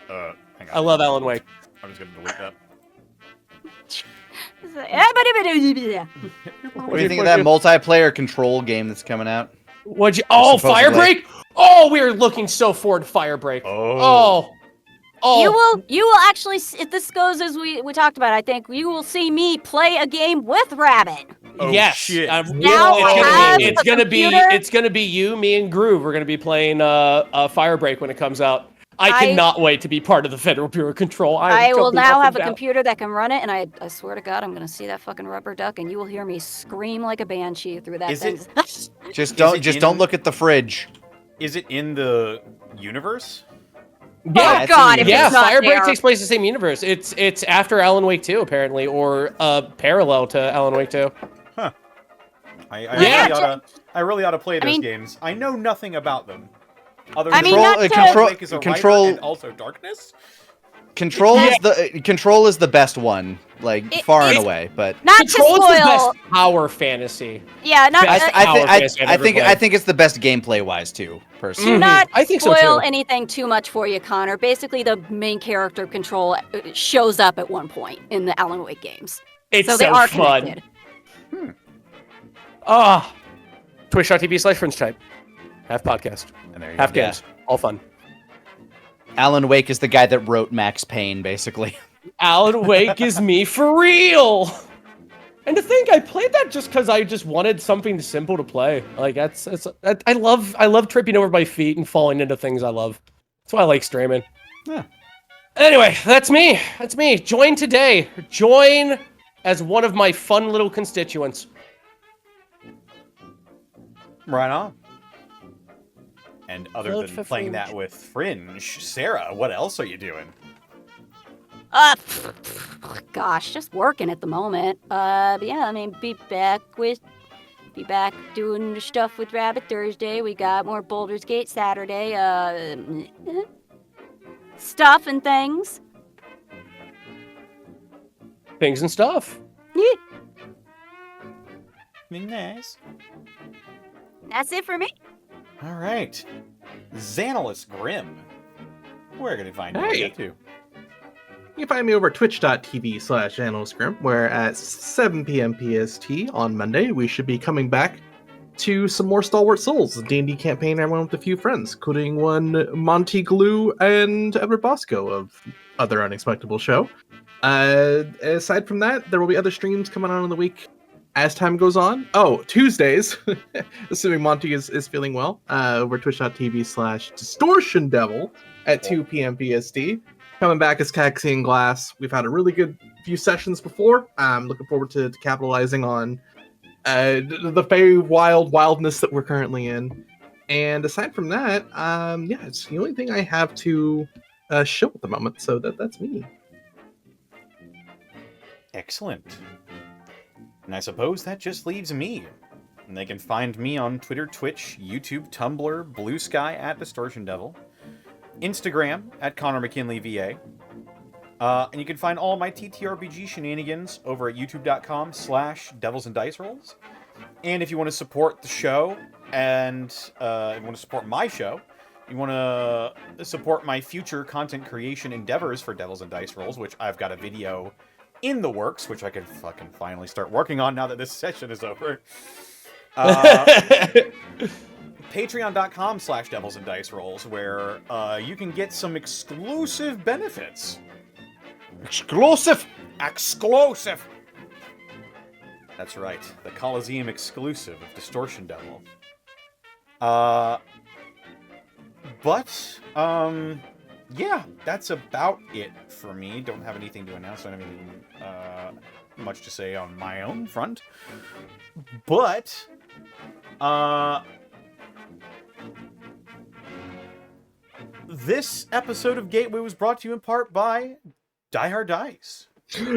Speaker 1: Hang on.
Speaker 2: I love Alan Wake.
Speaker 1: I'm just gonna delete that.
Speaker 3: What do you think of that multiplayer Control game that's coming out?
Speaker 2: What'd you? Oh,
Speaker 3: Supposedly.
Speaker 2: Firebreak! Oh, we're looking so forward to Firebreak.
Speaker 1: Oh.
Speaker 2: Oh.
Speaker 5: You will actually, if this goes as we talked about, I think you will see me play a game with Rabbit.
Speaker 1: Oh,
Speaker 2: yes.
Speaker 1: shit.
Speaker 5: Now I have
Speaker 2: It's gonna be you, me, and Groove. We're gonna be playing Firebreak when it comes out. I cannot wait to be part of the Federal Bureau of Control.
Speaker 5: I will
Speaker 2: jumping
Speaker 5: now
Speaker 2: up
Speaker 5: have
Speaker 2: and
Speaker 5: a
Speaker 2: down.
Speaker 5: computer that can run it, and I swear to God, I'm gonna see that fucking rubber duck, and you will hear me scream like a banshee through that thing.
Speaker 3: Just don't look at the fridge.
Speaker 1: Is it in the universe?
Speaker 2: Yeah,
Speaker 5: Oh God! If
Speaker 2: yeah,
Speaker 5: it's not
Speaker 2: Firebreak
Speaker 5: there.
Speaker 2: takes place in the same universe. It's after Alan Wake 2, apparently, or parallel to Alan Wake 2.
Speaker 1: Huh.
Speaker 2: Yeah.
Speaker 1: I really ought to play those
Speaker 5: mean-
Speaker 1: games. I know nothing about them. Other
Speaker 5: I
Speaker 1: than
Speaker 5: mean, not to-
Speaker 1: Alan Wake is a
Speaker 3: Control-
Speaker 1: writer and also Darkness.
Speaker 3: Control is the best one, like far and away. But
Speaker 5: Not
Speaker 2: Control
Speaker 5: to
Speaker 2: is the
Speaker 5: spoil.
Speaker 2: best power fantasy.
Speaker 5: Yeah, not
Speaker 2: Best
Speaker 5: to
Speaker 2: power fantasy I've ever
Speaker 3: I
Speaker 2: played.
Speaker 3: think it's the best gameplay wise too. Personally,
Speaker 5: not
Speaker 2: I think so,
Speaker 5: spoil
Speaker 2: too.
Speaker 5: anything too much for you, Connor. Basically, the main character of Control shows up at one point in the Alan Wake games.
Speaker 2: It's
Speaker 5: So they
Speaker 2: so
Speaker 5: are
Speaker 2: fun.
Speaker 5: connected.
Speaker 2: Twitch.tv/Fringe Type. Half podcast,
Speaker 1: And there you
Speaker 2: half
Speaker 1: go.
Speaker 2: games, all fun.
Speaker 3: Alan Wake is the guy that wrote Max Payne, basically.
Speaker 2: Alan Wake is me for real. And to think I played that just because I just wanted something simple to play. Like I love tripping over my feet and falling into things I love. That's why I like streaming.
Speaker 3: Yeah.
Speaker 2: Anyway, that's me. That's me. Join today. Join as one of my fun little constituents.
Speaker 1: Right on. And other
Speaker 2: Vote
Speaker 1: than
Speaker 2: for
Speaker 1: playing
Speaker 2: Fringe.
Speaker 1: that with Fringe, Sarah, what else are you doing?
Speaker 5: Gosh, just working at the moment. But yeah, I mean, be back doing stuff with Rabbit Thursday. We got more Baldur's Gate Saturday. Stuff and things.
Speaker 2: Things and stuff.
Speaker 5: Yeah.
Speaker 1: Nice.
Speaker 5: That's it for me.
Speaker 1: All right. Xanalis Grim. Where can they find
Speaker 4: Hey.
Speaker 1: you? Too?
Speaker 4: You can find me over at twitch.tv/AnalScrim, where at 7 p.m. PST on Monday, we should be coming back to some more Stalwart Souls, the D&D campaign I won with a few friends, including one Monty Glue and Edward Bosco of other Unexpectables show. Aside from that, there will be other streams coming on in the week as time goes on. Oh, Tuesdays, assuming Monty is feeling well, over twitch.tv/Distortion Devil at 2 p.m. PST. Coming back as Caxian Glass. We've had a really good few sessions before. I'm looking forward to capitalizing on the very wildness that we're currently in. And aside from that, yeah, it's the only thing I have to show at the moment. So that's me.
Speaker 1: Excellent. And I suppose that just leaves me. And they can find me on Twitter, Twitch, YouTube, Tumblr, Blue Sky at Distortion Devil, Instagram at Connor McKinley VA. And you can find all my TTRPG shenanigans over at youtube.com/Devils and Dice Rolls. And if you want to support the show and you want to support my show, you want to support my future content creation endeavors for Devils and Dice Rolls, which I've got a video in the works, which I can fucking finally start working on now that this session is over. Patreon.com/Devils and Dice Rolls, where you can get some exclusive benefits.
Speaker 3: Exclusive!
Speaker 1: Exclusive! That's right, the Coliseum exclusive of Distortion Devil. Yeah, that's about it for me. Don't have anything to announce. Don't have anything much to say on my own front. But, this episode of Gateway was brought to you in part by Die Hard Dice.
Speaker 2: Dice!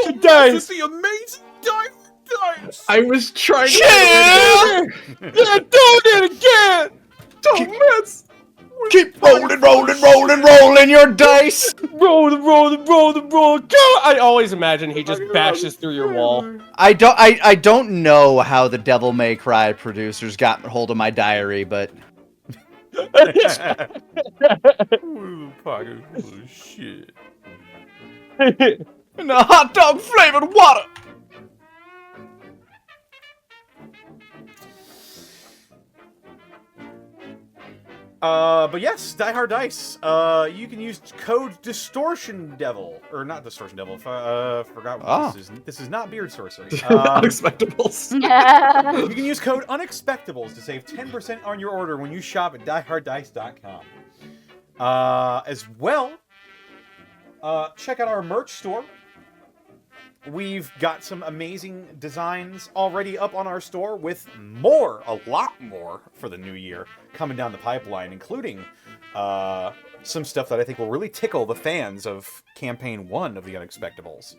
Speaker 7: This is the amazing dice.
Speaker 4: I was trying
Speaker 2: Yeah! Yeah, do it again!
Speaker 4: Don't miss!
Speaker 3: Keep rolling your dice!
Speaker 2: Roll. Go! I always imagine he just bashes through your wall.
Speaker 3: I don't know how the Devil May Cry producers got hold of my diary, but
Speaker 7: Pocket full of shit.
Speaker 3: and a hot dog flavored water.
Speaker 1: But yes, Die Hard Dice. You can use code Distortion Devil, or not Distortion Devil. Forgot what this is not beard sorcery.
Speaker 4: Unexpectables.
Speaker 1: You can use code Unexpectables to save 10% on your order when you shop at dieharddice.com. As well, check out our merch store. We've got some amazing designs already up on our store with a lot more for the new year coming down the pipeline, including some stuff that I think will really tickle the fans of Campaign 1 of the Unexpectables.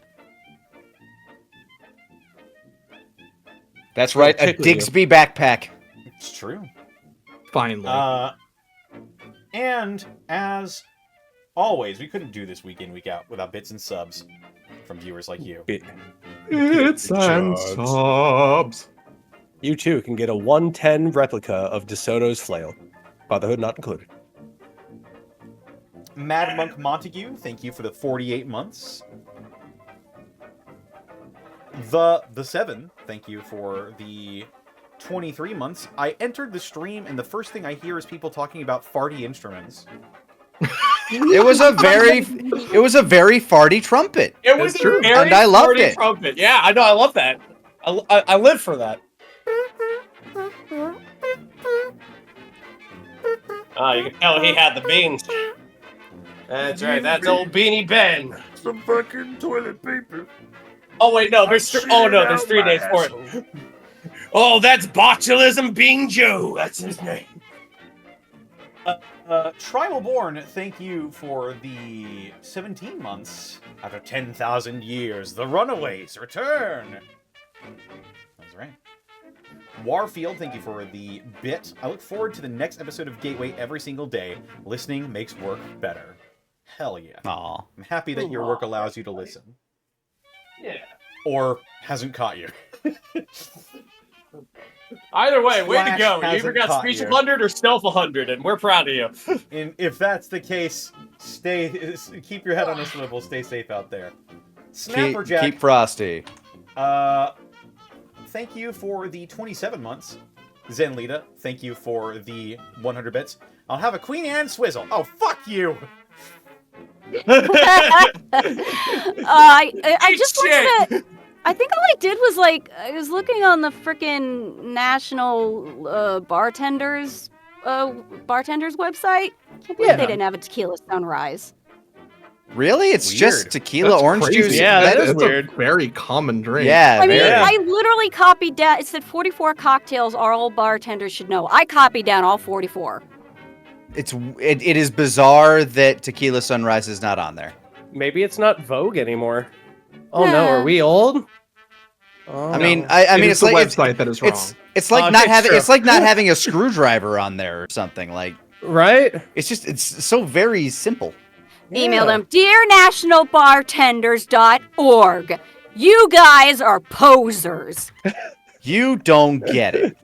Speaker 3: That's right, a Digsby backpack.
Speaker 1: It's true.
Speaker 4: Finally.
Speaker 1: And as always, we couldn't do this week in, week out without bits and subs from viewers like you.
Speaker 4: It's and subs.
Speaker 2: You too can get a 110 replica of DeSoto's flail. Fatherhood not included.
Speaker 1: Mad Monk Montague, thank you for the 48 months. The Seven, thank you for the 23 months. I entered the stream and the first thing I hear is people talking about farty instruments.
Speaker 3: It was a very farty trumpet.
Speaker 2: It was
Speaker 4: true.
Speaker 2: very
Speaker 3: And I loved it.
Speaker 2: Trumpet. Yeah, I know. I love that. I live for that. Oh, you can tell he had the beans. That's right. That's old Beanie Ben.
Speaker 7: Some fucking toilet paper.
Speaker 2: Oh wait, no. There's 3 days for it. Oh, that's Botulism Bean Joe. That's his name.
Speaker 1: Tribal Born, thank you for the 17 months. After 10,000 years, the Runaways return. That's right. Warfield, thank you for the bit. I look forward to the next episode of Gateway every single day. Listening makes work better. Hell yeah.
Speaker 3: Aw.
Speaker 1: I'm happy that your work allows you to listen.
Speaker 2: Yeah.
Speaker 1: Or hasn't caught you.
Speaker 2: Either way, way to
Speaker 1: Flash
Speaker 2: go. You either
Speaker 1: hasn't
Speaker 2: got
Speaker 1: caught
Speaker 2: speech
Speaker 1: you.
Speaker 2: 100 or stealth 100, and we're proud of you.
Speaker 1: And if that's the case, keep your head on a swivel. Stay safe out there. Snapperjack.
Speaker 3: Keep frosty.
Speaker 1: Thank you for the 27 months. Zenlita, thank you for the 100 bits. I'll have a Queen Anne swizzle. Oh, fuck you!
Speaker 5: I just wanted to... I think all I did was, like, I was looking on the frickin' National Bartenders website. I can't believe they didn't have a tequila sunrise.
Speaker 3: Really? It's just
Speaker 1: Weird.
Speaker 3: tequila
Speaker 4: That's
Speaker 3: orange
Speaker 4: crazy.
Speaker 3: juice?
Speaker 2: Yeah, that is
Speaker 4: That's
Speaker 2: weird.
Speaker 4: a very common drink.
Speaker 3: Yeah,
Speaker 5: I mean,
Speaker 3: very.
Speaker 5: I literally copied down, it said 44 cocktails all bartenders should know. I copied down all 44.
Speaker 3: It is bizarre that tequila sunrise is not on there.
Speaker 2: Maybe it's not Vogue anymore. Oh no, are we old? Oh,
Speaker 3: I mean,
Speaker 4: No.
Speaker 3: I mean,
Speaker 4: It's
Speaker 3: it's
Speaker 4: the
Speaker 3: like
Speaker 4: website that is wrong.
Speaker 3: It's like
Speaker 2: Oh,
Speaker 3: not
Speaker 2: it's
Speaker 3: having
Speaker 2: true.
Speaker 3: it's like not having a screwdriver on there or something. Like
Speaker 2: right?
Speaker 3: it's so very simple.
Speaker 5: Email
Speaker 2: Yeah.
Speaker 5: them, dearnationalbartenders.org. You guys are posers.
Speaker 3: You don't get it.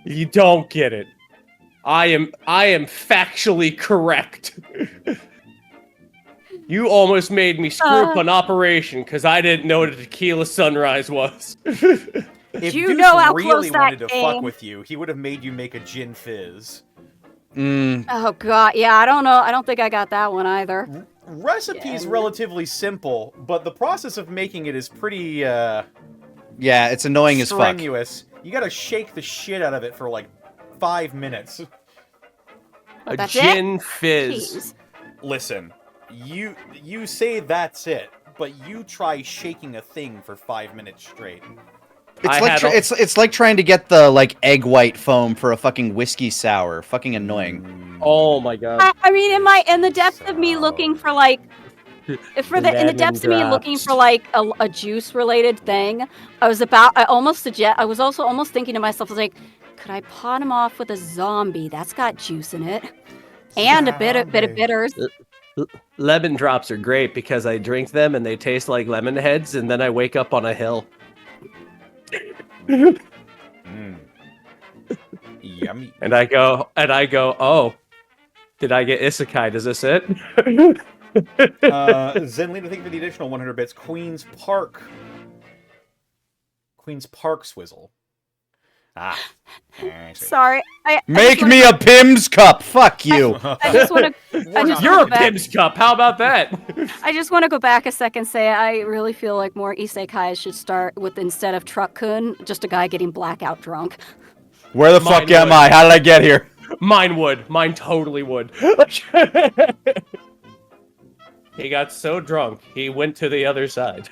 Speaker 2: You don't get it. I am factually correct. You almost made me screw up an operation because I didn't know what a tequila sunrise was.
Speaker 1: If
Speaker 5: You
Speaker 1: Deuce
Speaker 5: know how
Speaker 1: really
Speaker 5: close that
Speaker 1: wanted to fuck
Speaker 5: came.
Speaker 1: with you, he would have made you make a gin fizz.
Speaker 5: Oh god, yeah, I don't know. I don't think I got that one either.
Speaker 1: Recipe's relatively simple, but the process of making it is pretty
Speaker 3: Yeah, it's annoying as fuck.
Speaker 1: strenuous. You gotta shake the shit out of it for like 5 minutes.
Speaker 2: A
Speaker 5: That's
Speaker 2: gin fizz.
Speaker 5: Jeez.
Speaker 1: Listen, you say that's it, but you try shaking a thing for 5 minutes straight.
Speaker 3: It's like it's like trying to get the like egg white foam for a fucking whiskey sour. Fucking annoying.
Speaker 2: Oh my god.
Speaker 5: I mean, in the depth of me looking for like, in the depths of me looking for like a juice related thing, I was also almost thinking to myself, I was like, could I pot him off with a zombie? That's got juice in it, and a bit of bitters.
Speaker 2: Lemon drops are great because I drink them and they taste like lemon heads, and then I wake up on a hill.
Speaker 1: Yummy.
Speaker 2: And I go, oh, did I get isekai? Is this it?
Speaker 1: Zenlina, thank you for the additional 100 bits. Queen's Park swizzle.
Speaker 5: Sorry,
Speaker 3: Make me a Pim's cup. Fuck you.
Speaker 5: I just want to.
Speaker 2: You're a Pim's cup. How about that?
Speaker 5: I just want to go back a second and say I really feel like more isekais should start with, instead of Truck-kun, just a guy getting blackout drunk.
Speaker 3: Where the fuck am I? How did I get here?
Speaker 2: Mine would. Mine totally would. He got so drunk, he went to the other side.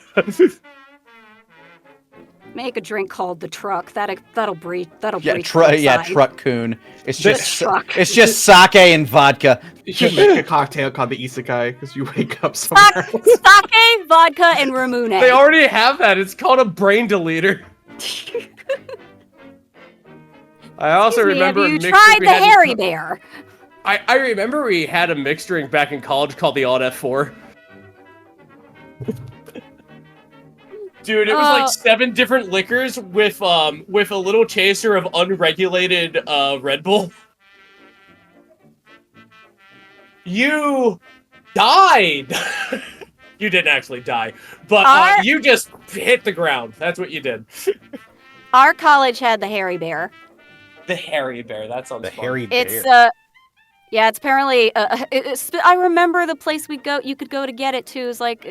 Speaker 5: Make a drink called the Truck. That'll breach.
Speaker 3: Truck-kun. It's just
Speaker 5: Truck.
Speaker 3: it's just sake and vodka.
Speaker 4: You should make a cocktail called the Isekai because you wake up somewhere else.
Speaker 5: Sake, vodka, and Ramune.
Speaker 2: They already have that. It's called a brain deleter. I also remember
Speaker 5: have you
Speaker 2: a mixed
Speaker 5: tried
Speaker 2: drink we
Speaker 5: the
Speaker 2: had in-
Speaker 5: Hairy Bear?
Speaker 2: I remember we had a mixed drink back in college called the Odd F4. Dude, it was like 7 different liquors with a little chaser of unregulated Red Bull. You died. You didn't actually die, but you just hit the ground. That's what you did.
Speaker 5: Our college had the Hairy Bear.
Speaker 2: The Hairy Bear. That sounds
Speaker 1: The
Speaker 2: fun.
Speaker 1: hairy bear.
Speaker 5: It's yeah, it's apparently I remember the place you could go to get it too. Is like,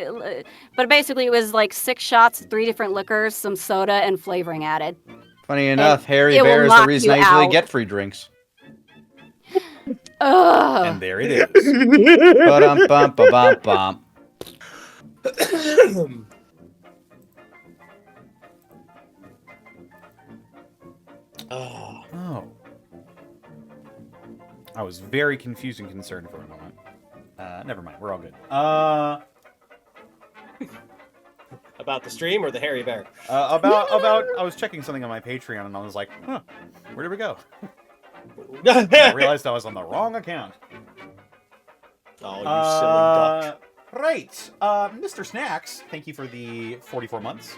Speaker 5: but basically it was like 6 shots, 3 different liquors, some soda, and flavoring added.
Speaker 3: Funny enough, Hairy
Speaker 5: it will
Speaker 3: Bear is the
Speaker 5: knock
Speaker 3: reason
Speaker 5: you
Speaker 3: I usually
Speaker 5: out.
Speaker 3: get free drinks.
Speaker 5: Ugh.
Speaker 1: And there it is.
Speaker 3: Ba-dum-bum-ba-bum-bum.
Speaker 1: Oh. I was very confused and concerned for a moment. Never mind, we're all good.
Speaker 2: About the stream or the Hairy Bear?
Speaker 1: About I was checking something on my Patreon and I was like, huh, where did we go? I realized I was on the wrong account.
Speaker 2: Oh, you silly duck.
Speaker 1: Right. Mr. Snacks, thank you for the 44 months.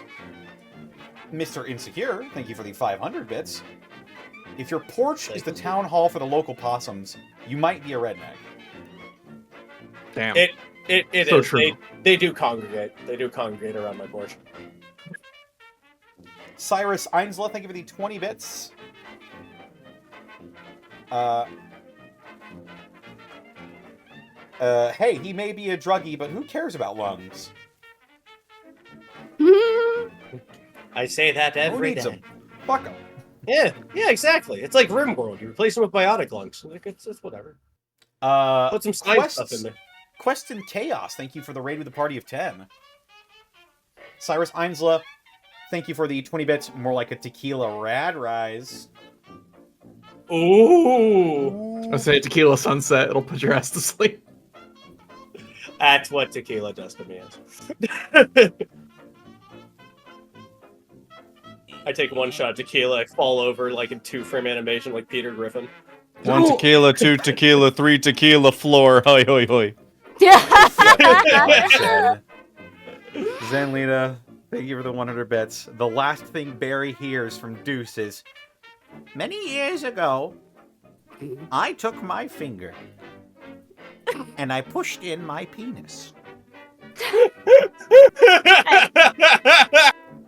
Speaker 1: Mr. Insecure, thank you for the 500 bits. If your porch is the town hall for the local possums, you might be a redneck.
Speaker 4: Damn.
Speaker 2: It
Speaker 4: So
Speaker 2: is.
Speaker 4: true.
Speaker 2: They do congregate. They do congregate around my porch.
Speaker 1: Cyrus Einsla, thank you for the 20 bits. Hey, he may be a druggie, but who cares about lungs?
Speaker 2: I say that
Speaker 1: Who
Speaker 2: every
Speaker 1: needs
Speaker 2: day.
Speaker 1: them? Fuck 'em.
Speaker 2: Yeah, exactly. It's like RimWorld. You replace them with bionic lungs. Like, it's whatever. Put some science stuff in there.
Speaker 1: Quest and Chaos, thank you for the raid with a party of 10. Cyrus Einsla, thank you for the 20 bits. More like a tequila rad rise.
Speaker 2: Ooh.
Speaker 4: I say tequila sunset. It'll put your ass to sleep.
Speaker 2: That's what tequila does to me. I take one shot of tequila, I fall over like in 2-frame animation like Peter Griffin.
Speaker 3: 1 tequila, 2 tequila, 3 tequila, floor. Hoi, hoi, hoi.
Speaker 1: Zenlita, thank you for the 100 bits. The last thing Barry hears from Deuce is, many years ago, I took my finger and I pushed in my penis.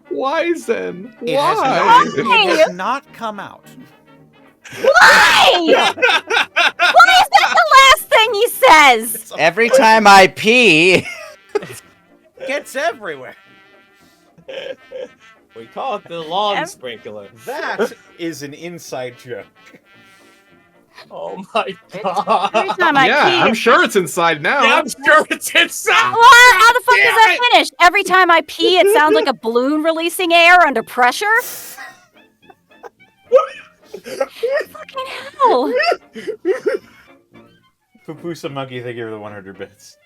Speaker 4: Why, Zen?
Speaker 1: It
Speaker 4: Why?
Speaker 1: has not come out.
Speaker 5: Why? Why is that the last thing he says?
Speaker 3: Every time I pee,
Speaker 1: Gets everywhere.
Speaker 2: We call it the lawn sprinkler.
Speaker 1: That is an inside joke.
Speaker 2: Oh my
Speaker 5: Every
Speaker 2: god.
Speaker 5: time I
Speaker 4: Yeah,
Speaker 5: pee,
Speaker 4: I'm sure it's inside now.
Speaker 2: Yeah, I'm sure it's inside.
Speaker 5: What? How the fuck does that finish? Every time I pee, it sounds like a balloon releasing air under pressure? Fucking hell.
Speaker 1: Pupusa Monkey, thank you for the 100 bits.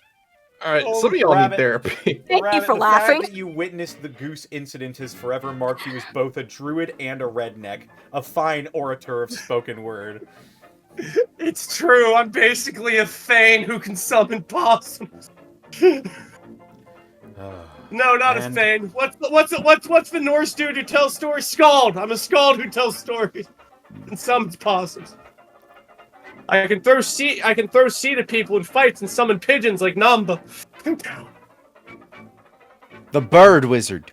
Speaker 4: All right,
Speaker 1: Oh,
Speaker 4: some of y'all need
Speaker 1: Rabbit.
Speaker 4: therapy.
Speaker 5: Thank you
Speaker 1: Rabbit,
Speaker 5: for
Speaker 1: the
Speaker 5: laughing.
Speaker 1: fact that you witnessed the Goose incident has forever marked you as both a druid and a redneck, a fine orator of spoken word.
Speaker 2: It's true. I'm basically a Thane who can summon possums. No, not a
Speaker 1: And-
Speaker 2: Thane. What's the Norse dude who tells stories? Skald. I'm a Skald who tells stories and summons possums. I can throw seed at people in fights and summon pigeons like Namba.
Speaker 3: the bird wizard.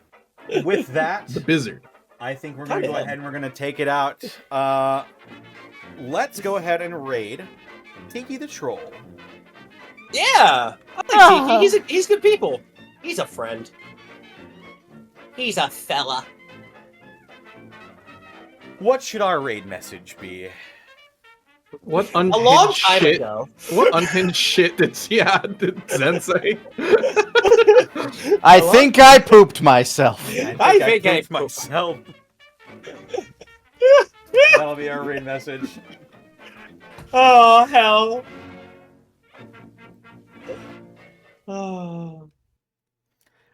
Speaker 1: With that,
Speaker 4: The Bizzard.
Speaker 1: I think we're going to go
Speaker 2: Kinda.
Speaker 1: ahead and we're going to take it out. Let's go ahead and raid Tiki the Troll.
Speaker 2: Yeah, I
Speaker 5: Oh.
Speaker 2: like Tiki. He's good people. He's a friend. He's a fella.
Speaker 1: What should our raid message be?
Speaker 4: What
Speaker 2: A long
Speaker 4: unhinged
Speaker 2: time
Speaker 4: shit?
Speaker 2: ago.
Speaker 4: What unhinged shit did Zen say?
Speaker 3: I think I pooped myself.
Speaker 2: I think I
Speaker 1: pooped myself. That'll be our raid message.
Speaker 2: Oh hell. Oh.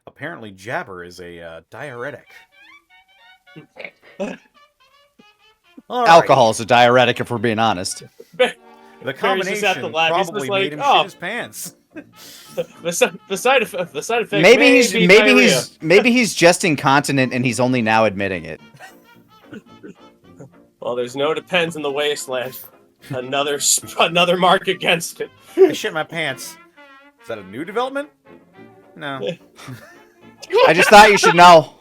Speaker 1: Apparently, Jabber is a diuretic. All right.
Speaker 3: Alcohol's a diuretic, if we're being honest.
Speaker 1: The
Speaker 2: Barry's
Speaker 1: combination
Speaker 2: just at the lab, he's
Speaker 1: probably
Speaker 2: just like,
Speaker 1: made him
Speaker 2: "Oh."
Speaker 1: shit his pants.
Speaker 2: The side effect.
Speaker 3: Maybe he's just incontinent and he's only now admitting it.
Speaker 2: Well, there's no depends in the wasteland. Another mark against it.
Speaker 1: I shit my pants. Is that a new development? No.
Speaker 3: I just thought you should know.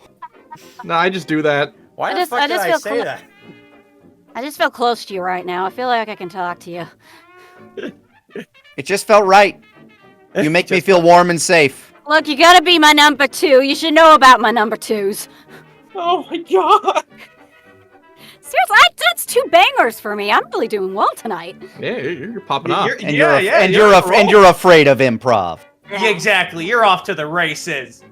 Speaker 4: No, I just do that.
Speaker 1: Why
Speaker 5: I
Speaker 1: the
Speaker 5: just-
Speaker 1: fuck
Speaker 5: I
Speaker 1: did
Speaker 5: just
Speaker 1: I
Speaker 5: feel
Speaker 1: say
Speaker 5: clo-
Speaker 1: that?
Speaker 5: I just feel close to you right now. I feel like I can talk to you.
Speaker 3: It just felt right. You make me feel warm and safe.
Speaker 5: Look, you gotta be my number 2. You should know about my number 2s.
Speaker 2: Oh my god.
Speaker 5: Seriously, that's 2 bangers for me. I'm really doing well tonight.
Speaker 4: Yeah, you're popping off.
Speaker 3: And you're afraid of improv.
Speaker 8: Yeah, exactly. You're off to the races.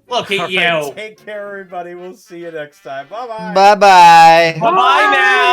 Speaker 8: Look at
Speaker 1: All
Speaker 8: you.
Speaker 1: right, take care, everybody. We'll see you next time. Bye-bye.
Speaker 3: Bye-bye.
Speaker 8: Bye-bye now.